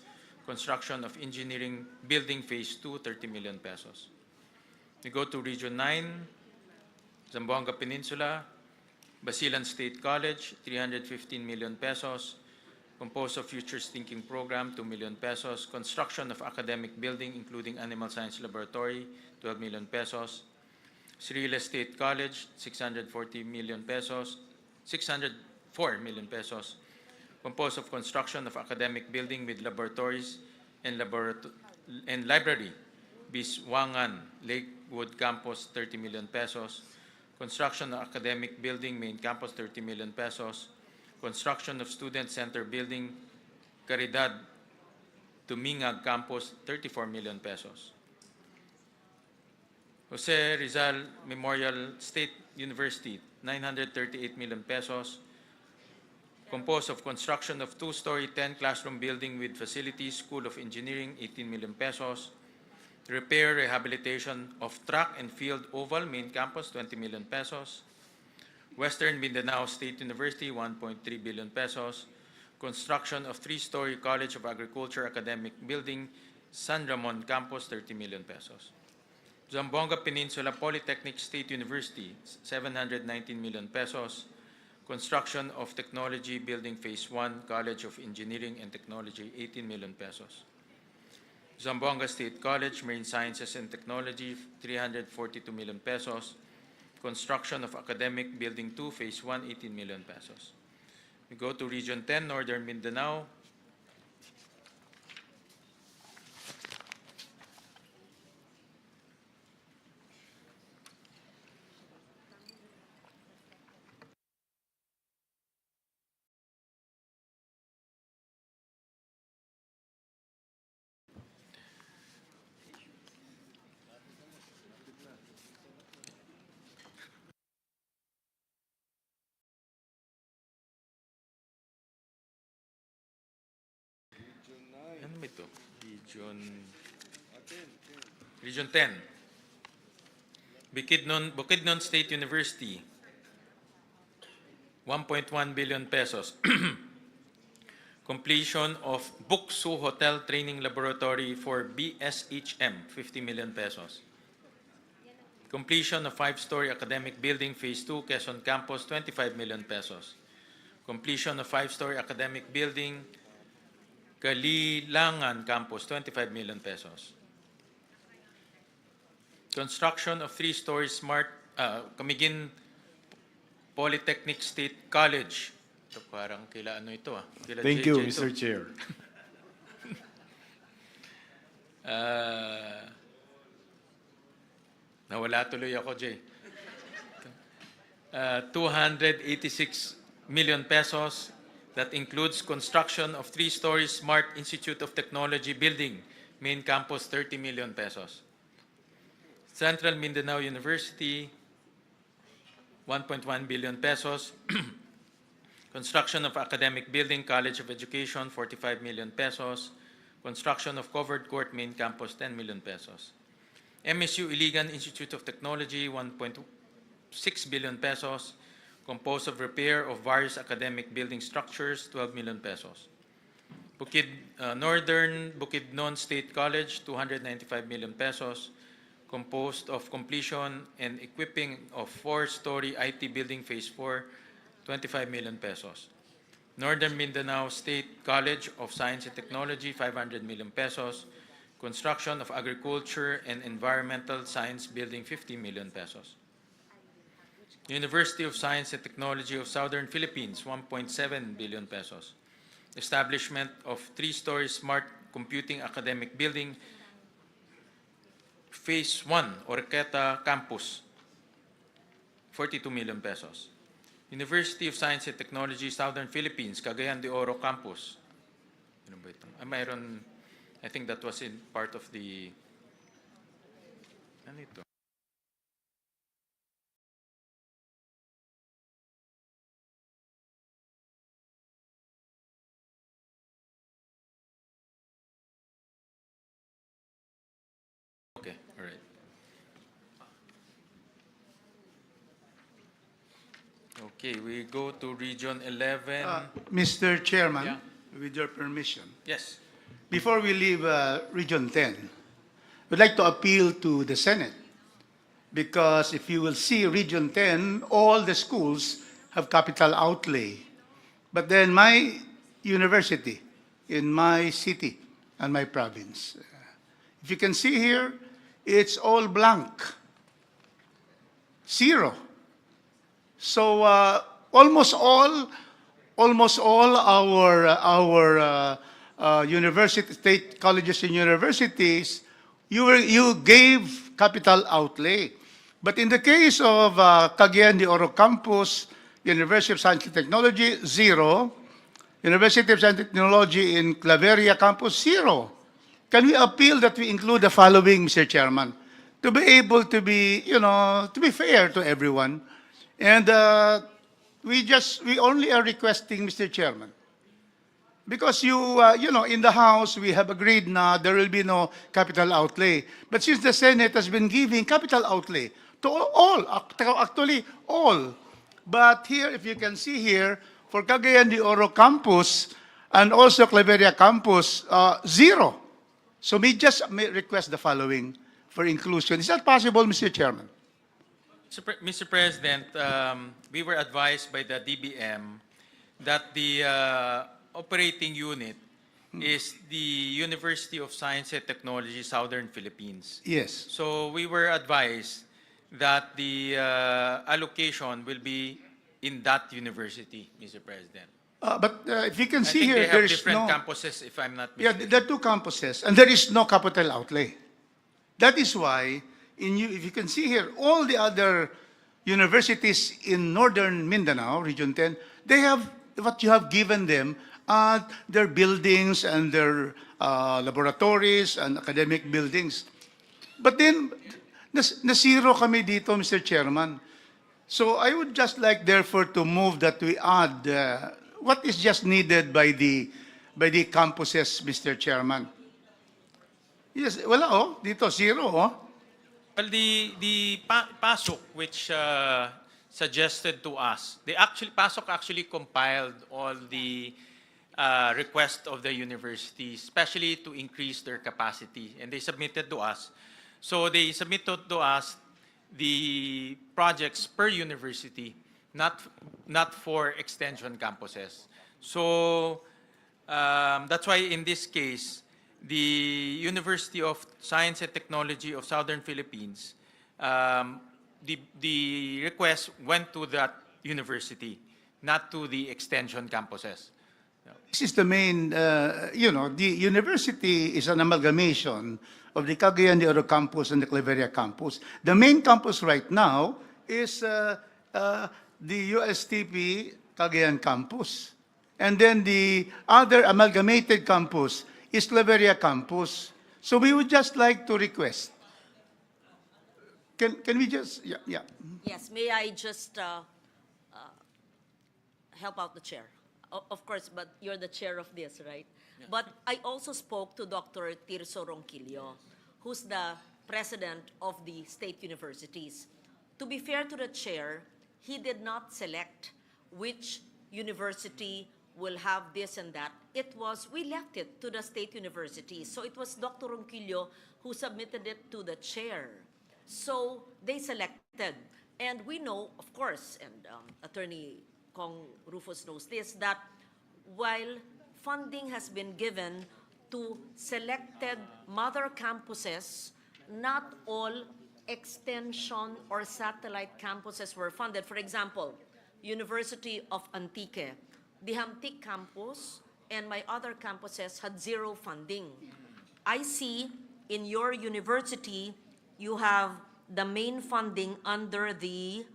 Construction of engineering building, Phase 2, 30 million pesos. We go to Region 9, Zamboanga Peninsula, Basilan State College, 315 million pesos. composed of Futures Thinking Program, 2 million pesos. Construction of academic building, including Animal Science Laboratory, 12 million pesos. Real Estate College, 640 million pesos. 604 million pesos. Composed of construction of academic building with laboratories and library, Biswangan Lakewood Campus, 30 million pesos. Construction of academic building, main campus, 30 million pesos. Construction of student center building, Caridad Tumingag Campus, 34 million pesos. Jose Rizal Memorial State University, 938 million pesos. Composed of construction of 2-story, 10-classroom building with facilities, School of Engineering, 18 million pesos. Repair, rehabilitation of track and field oval, main campus, 20 million pesos. Western Mindanao State University, 1.3 billion pesos. Construction of 3-story College of Agriculture academic building, San Ramon Campus, 30 million pesos. Zamboanga Peninsula Polytechnic State University, 719 million pesos. Construction of Technology Building Phase 1, College of Engineering and Technology, 18 million pesos. Zamboanga State College, Marine Sciences and Technology, 342 million pesos. Construction of Academic Building 2, Phase 1, 18 million pesos. We go to Region 10, Northern Mindanao. Ano ba ito? Region 10. Bukidnon State University, 1.1 billion pesos. Completion of Buksu Hotel Training Laboratory for BSHM, 50 million pesos. Completion of 5-story academic building Phase 2, Quezon Campus, 25 million pesos. Completion of 5-story academic building, Kalilangan Campus, 25 million pesos. Construction of 3-story smart Camiguin Polytechnic State College. Ito parang kila ano ito Kila Thank JJ you, ito. Mr. Chair. Nawala tuloy ako, Jay. 286 million pesos. That includes construction of 3-story Smart Institute of Technology building, main campus, 30 million pesos. Central Mindanao University, 1.1 billion pesos. Construction of academic building, College of Education, 45 million pesos. Construction of covered court, main campus, 10 million pesos. MSU Iligan Institute of Technology, 1.6 billion pesos, composed of repair of various academic building structures, 12 million pesos. Northern Bukidnon State College, 295 million pesos, composed of completion and equipping of 4-story IT building Phase 4, 25 million pesos. Northern Mindanao State College of Science and Technology, 500 million pesos. Construction of Agriculture and Environmental Science Building, 50 million pesos. University of Science and Technology of Southern Philippines, 1.7 billion pesos. Establishment of 3-story Smart Computing Academic Building, Phase 1, Orqueta Campus, 42 million pesos. University of Science and Technology, Southern Philippines, Cagayan de Oro Campus. Ano ba ito? Mayroon, I think that was in part of the, ano ito? Okay, all right. Okay, we go to Region 11. Mr. Chairman, Yeah. with your permission, Yes. before we leave Region 10, we'd like to appeal to the Senate because if you will see Region 10, all the schools have capital outlay. But then university in my city and my province. If you can see here, it's all blank. Zero. So almost all our university, state colleges and universities, you gave capital outlay. But in the case of Cagayan de Oro Campus, University of Science and Technology, zero. University of Science and Technology in Claveria Campus, zero. Can we appeal that we include the following, Mr. Chairman, to be able to be, to be fair to everyone? And we only are requesting, Mr. Chairman, because in the House, we have agreed now there will be no capital outlay. But since the Senate has been giving capital outlay to all, actually all. But here, if you can see here, for Cagayan de Oro Campus and also Claveria Campus, zero. So we just may request the following for inclusion. Is that possible, Mr. Chairman? Mr. President, we were advised by the DBM that the operating unit is the University of Science and Technology, Southern Philippines. Yes. So we were advised that the allocation will be in that university, Mr. President. But if you can I see think here, they there have is different no... campuses, if I'm not Yeah, mistaken. there are two campuses, and there is no capital outlay. That is why, if you can see here, all the other universities in northern Mindanao, Region 10, they have what you have given them, their buildings and their laboratories and academic buildings. But then, nasiro kami dito, Mr. Chairman. So I would just like, therefore, to move that we add what is just needed by the campuses, Mr. Chairman. Yes, wala dito zero Well, the PASOK, which suggested to us, PASOK actually compiled all the requests of the university, especially to increase their capacity, and they submitted to us. So they submitted to us the projects per university, not for extension campuses. So that's why in this case, the University of Science and Technology of Southern Philippines, the request went to that university, not to the extension campuses. This is the main, the university is an amalgamation of the Cagayan de Oro campus and the Claveria campus. The main campus right now is the USTP Cagayan campus. And then the other amalgamated campus is Claveria campus. So we would just like to request. Can we just, yeah. Yes, may I just help out the chair? Of course, but you're the chair of this, right? Yeah. But I also spoke to Dr. Tirso Ronquillo, who's the president of the state universities. To be fair to the chair, he did not select which university will have this and that. We left it to the state universities. So it was Dr. Ronquillo who submitted it to the chair. So they selected. And we know, of course, and Attorney Kong Rufus knows this, that while funding has been given to selected mother campuses, not all extension or satellite campuses were funded. For example, University of Antique, the Hamtic campus and my other campuses had zero funding. I see in your university, you have the main funding under the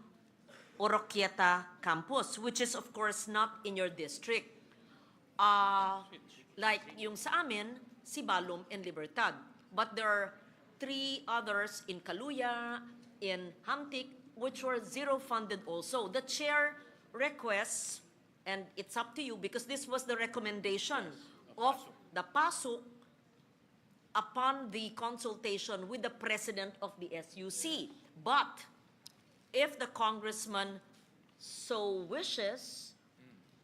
Oroquieta campus, which is of course not in your district. Like yung sa amin, Sibalom and Libertad. But there are 3 others in Kaluya, in Hamtic, which were zero funded also. The chair requests, and it's up to you because this was the recommendation of the PASUK upon the consultation with the president of the SUC. But if the congressman so wishes,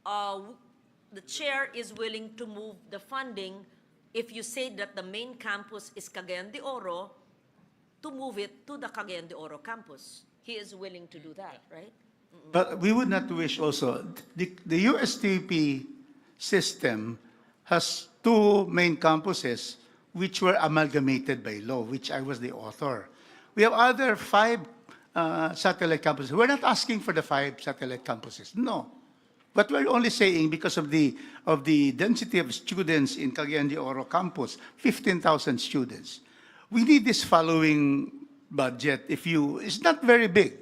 the chair is willing to move the funding if you say that the main campus is Cagayan de Oro, to move it to the Cagayan de Oro campus. He is willing to do that, right? But we would not wish also, the USTP system has two main campuses which were amalgamated by law, which I was the author. We have other 5 satellite campuses. We're not asking for the 5 satellite campuses, no. But we're only saying because of the density of students in Cagayan de Oro campus, 15,000 students. We need this following budget. It's not very big.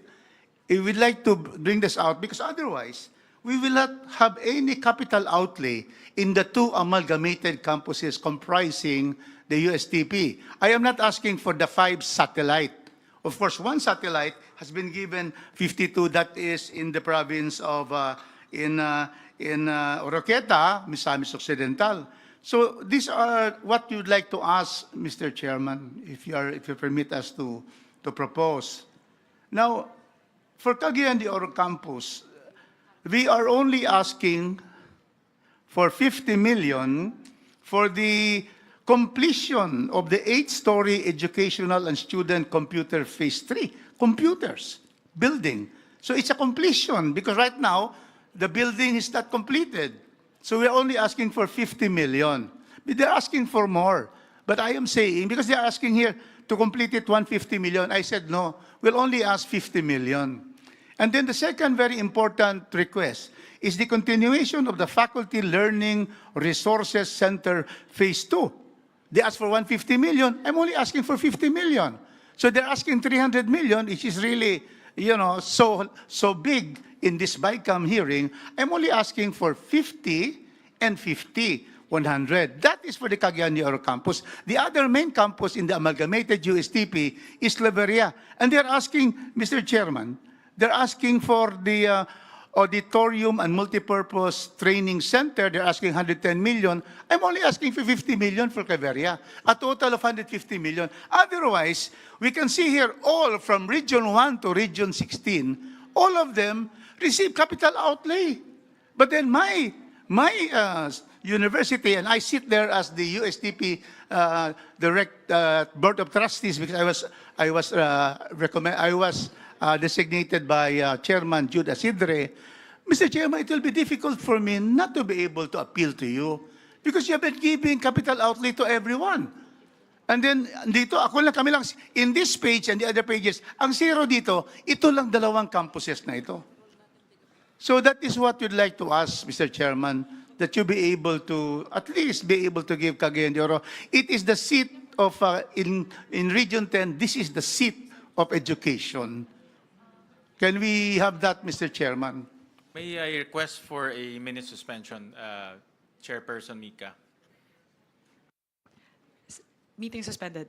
If we'd like to bring this out, because otherwise, we will not have any capital outlay in the 2 amalgamated campuses comprising the USTP. I am not asking for the 5 satellite. Of course, 1 satellite has been given 52, that is in the province of, in Oroqueta, Misamis Occidental. So these are what you'd like to ask, Mr. Chairman, if you permit us to propose. Now, for Cagayan de Oro campus, we are only asking for 50 million for the completion of the 8-story educational and student computer phase 3, computers, building. So it's a completion because right now, the building is not completed. So we're only asking for 50 million. But they're asking for more. But I am saying, because they're asking here to complete it 150 million, I said no, we'll only ask 50 million. And then the second very important request is the continuation of the Faculty Learning Resources Center Phase 2. They asked for 150 million. I'm only asking for 50 million. So they're asking 300 million, which is really, so big in this BICAM hearing. I'm only asking for 50 and 50, 100. That is for the Cagayan de Oro campus. The other main campus in the amalgamated USTP is Claveria. And they're asking, Mr. Chairman, they're asking for the auditorium and multipurpose training center. They're asking 110 million. I'm only asking for 50 million for Claveria, a total of 150 million. Otherwise, we can see here all from Region 1 to Region 16, all of them receive capital outlay. But then my university, and I sit there as the USTP board of trustees because I was designated by Chairman Jude Asidre. Mr. Chairman, it will be difficult for me not to be able to appeal to you because you have been giving capital outlay to everyone. And then, kami lang, in this page and the other pages, ang zero dito, ito lang 2 campuses na ito. So that is what we'd like to ask, Mr. Chairman, that you be able to, at least be able to give Cagayan de Oro. It is the seat of, in Region 10, this is the seat of education. Can we have that, Mr. Chairman? May I request for a minute suspension, Chairperson Mika? Meeting suspended.